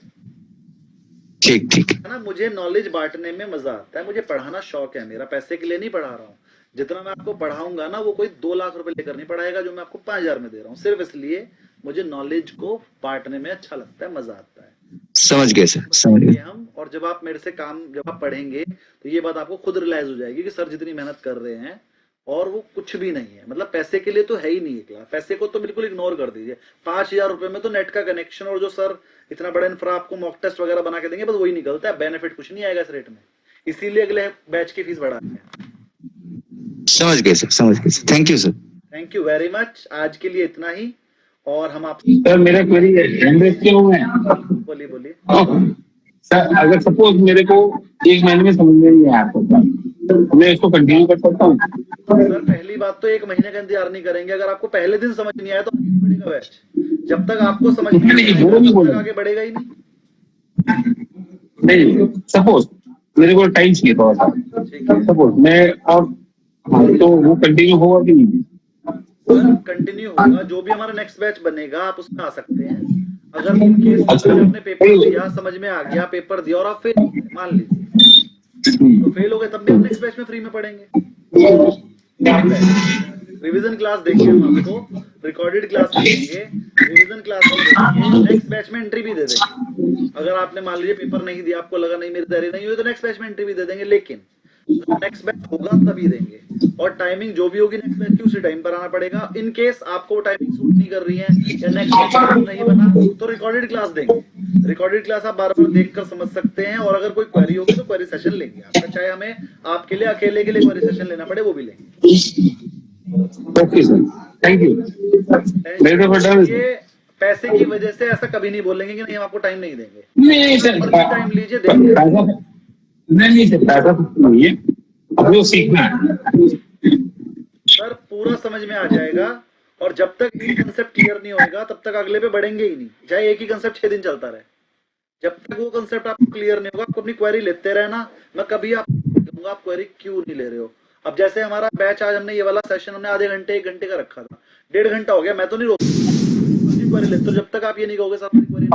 ठीक ठीक है ना। मुझे नॉलेज बांटने में मजा आता है, मुझे पढ़ाना शौक है मेरा, पैसे के लिए नहीं पढ़ा रहा हूँ। जितना मैं आपको पढ़ाऊंगा ना, वो कोई 2 लाख रुपए लेकर नहीं पढ़ाएगा जो मैं आपको 5,000 में दे रहा हूँ। सिर्फ इसलिए मुझे नॉलेज को बांटने में अच्छा लगता है, मजा आता है। समझ गए सर, समझ गए हम। और जब आप मेरे से जब आप पढ़ेंगे तो ये बात आपको खुद रियलाइज हो जाएगी कि सर जितनी मेहनत कर रहे हैं और वो कुछ भी नहीं है, मतलब पैसे के लिए तो है ही नहीं है क्लास। पैसे को तो बिल्कुल इग्नोर कर दीजिए। 5,000 रुपए में तो नेट का कनेक्शन और जो सर इतना बड़ा इंफ्रा आपको मॉक टेस्ट वगैरह बना के देंगे, बस वही निकलता है, बेनिफिट कुछ नहीं आएगा इस रेट में। इसीलिए अगले बैच की फीस बढ़ा रहे हैं। समझ गए सर, समझ गए sir. Thank you sir. Thank you very much. आज के लिए इतना ही। और हम आप सर मेरा क्वेरी है, बोलिए। सर अगर सपोज मेरे को 1 महीने में समझ में नहीं आया, मैं इसको कंटिन्यू कर सकता हूँ? सर पहली बात तो 1 महीने का इंतजार नहीं करेंगे। अगर आपको पहले दिन समझ नहीं आया तो आगे नहीं बढ़ेगा बैच। जब तक आपको समझ नहीं आएगा तब तक आगे बढ़ेगा ही नहीं। सपोज मेरे को टाइम चाहिए थोड़ा सा, सपोज मैं और तो वो कंटिन्यू होगा कि नहीं? कंटिन्यू होगा। जो भी हमारा नेक्स्ट बैच बनेगा आप उसमें आ सकते हैं। अगर इन केस आपने पेपर दिया, समझ में आ गया, पेपर दिया और आप फेल, मान लीजिए तो फेल हो गए, तब भी हम नेक्स्ट बैच में फ्री में पढ़ेंगे। रिवीजन क्लास देंगे हम आपको, रिकॉर्डेड क्लास देंगे, रिवीजन क्लास भी देंगे, नेक्स्ट बैच में एंट्री भी दे देंगे। अगर आपने मान लीजिए पेपर नहीं दिया, आपको लगा नहीं मेरी तैयारी नहीं हुई, तो नेक्स्ट बैच में एंट्री भी दे देंगे। लेकिन नेक्स्ट बैच होगा तभी देंगे, और टाइमिंग जो भी होगी नेक्स्ट बैच की उसी टाइम पर आना पड़ेगा। इन केस आपको टाइमिंग सूट नहीं कर रही है या नेक्स्ट बैच नहीं बना तो रिकॉर्डेड क्लास देंगे। रिकॉर्डेड क्लास आप बार बार देखकर समझ सकते हैं, और अगर कोई क्वेरी होगी तो क्वेरी सेशन लेंगे आपका, चाहे हमें आपके लिए अकेले के लिए क्वेरी सेशन लेना पड़े वो भी लेंगे। Okay sir, thank you. ये पैसे की वजह से ऐसा कभी नहीं बोलेंगे कि नहीं हम आपको टाइम नहीं देंगे। नहीं सर, टाइम लीजिए, देंगे। नहीं सर, पैसा नहीं है, अपने सीखना है सर। पूरा समझ में आ जाएगा, और जब तक एक कंसेप्ट क्लियर नहीं होगा तब तक अगले पे बढ़ेंगे ही नहीं, चाहे एक ही कंसेप्ट 6 दिन चलता रहे। जब तक वो कंसेप्ट आपको क्लियर नहीं होगा, आपको अपनी क्वेरी लेते रहना। मैं कभी आपको कहूंगा आप क्वेरी क्यों नहीं ले रहे हो। अब जैसे हमारा बैच आज हमने ये वाला सेशन हमने आधे घंटे 1 घंटे का रखा था, 1.5 घंटा हो गया, मैं तो नहीं रोक क्वेरी लेते। तो जब तक आप ये नहीं कहोगे साहब क्वेरी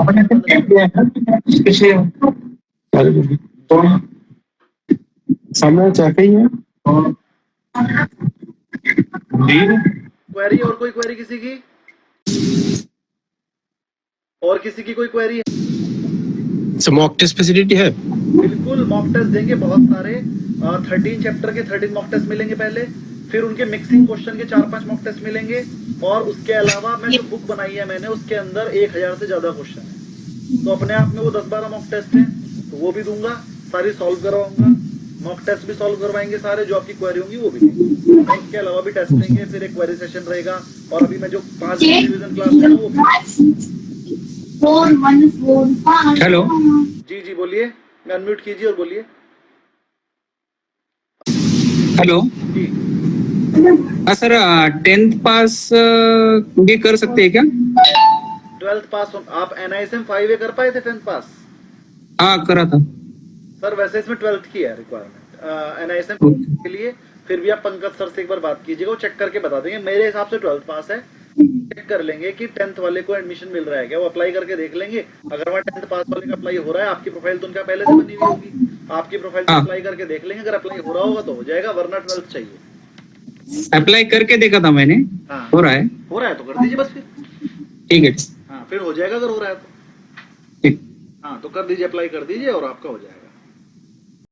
समय चाहते ही है क्वेरी, और कोई क्वेरी किसी की, और किसी की कोई क्वेरी है? मॉक टेस्ट फैसिलिटी है? बिल्कुल, मॉक टेस्ट देंगे बहुत सारे। 13 चैप्टर के 13 मॉक टेस्ट मिलेंगे पहले, फिर उनके मिक्सिंग क्वेश्चन के 4-5 मॉक टेस्ट मिलेंगे, और उसके अलावा मैं जो बुक बनाई है मैंने उसके अंदर 1000 से ज्यादा क्वेश्चन है। तो अपने आप में वो 10-12 मॉक टेस्ट है, तो वो भी दूंगा, सारी सॉल्व करवाऊंगा। मॉक टेस्ट भी सॉल्व करवाएंगे सारे, जो आपकी क्वेरी होंगी वो भी देंगे। उसके अलावा भी टेस्ट देंगे, फिर एक क्वेरी सेशन रहेगा, और अभी मैं जो 5 रिवीजन क्लास है वो। हेलो जी बोलिए, मैं अनम्यूट कीजिए और बोलिए। हेलो जी हाँ सर, 10th पास भी कर सकते हैं क्या? 12th पास आप NISM 5A कर पाए थे 10th पास? हाँ करा था सर। वैसे इसमें 12th की है रिक्वायरमेंट NISM के लिए। फिर भी आप पंकज सर से एक बार बात कीजिएगा, वो चेक करके बता देंगे। मेरे हिसाब से 12th पास है। चेक कर लेंगे कि 10th वाले को एडमिशन मिल रहा है क्या, वो अप्लाई करके देख लेंगे। अगर वहाँ 10th पास वाले का अप्लाई हो रहा है, आपकी प्रोफाइल तो उनका पहले से बनी हुई होगी, आपकी प्रोफाइल से अप्लाई करके देख लेंगे। अगर अप्लाई हो रहा होगा तो हो जाएगा, वरना 12th चाहिए। अप्लाई करके देखा था मैंने। हाँ, हो रहा है तो कर दीजिए बस फिर। ठीक है। हाँ, फिर हो जाएगा अगर हो रहा है तो। ठीक। हाँ, तो कर दीजिए, अप्लाई कर दीजिए और आपका हो जाएगा।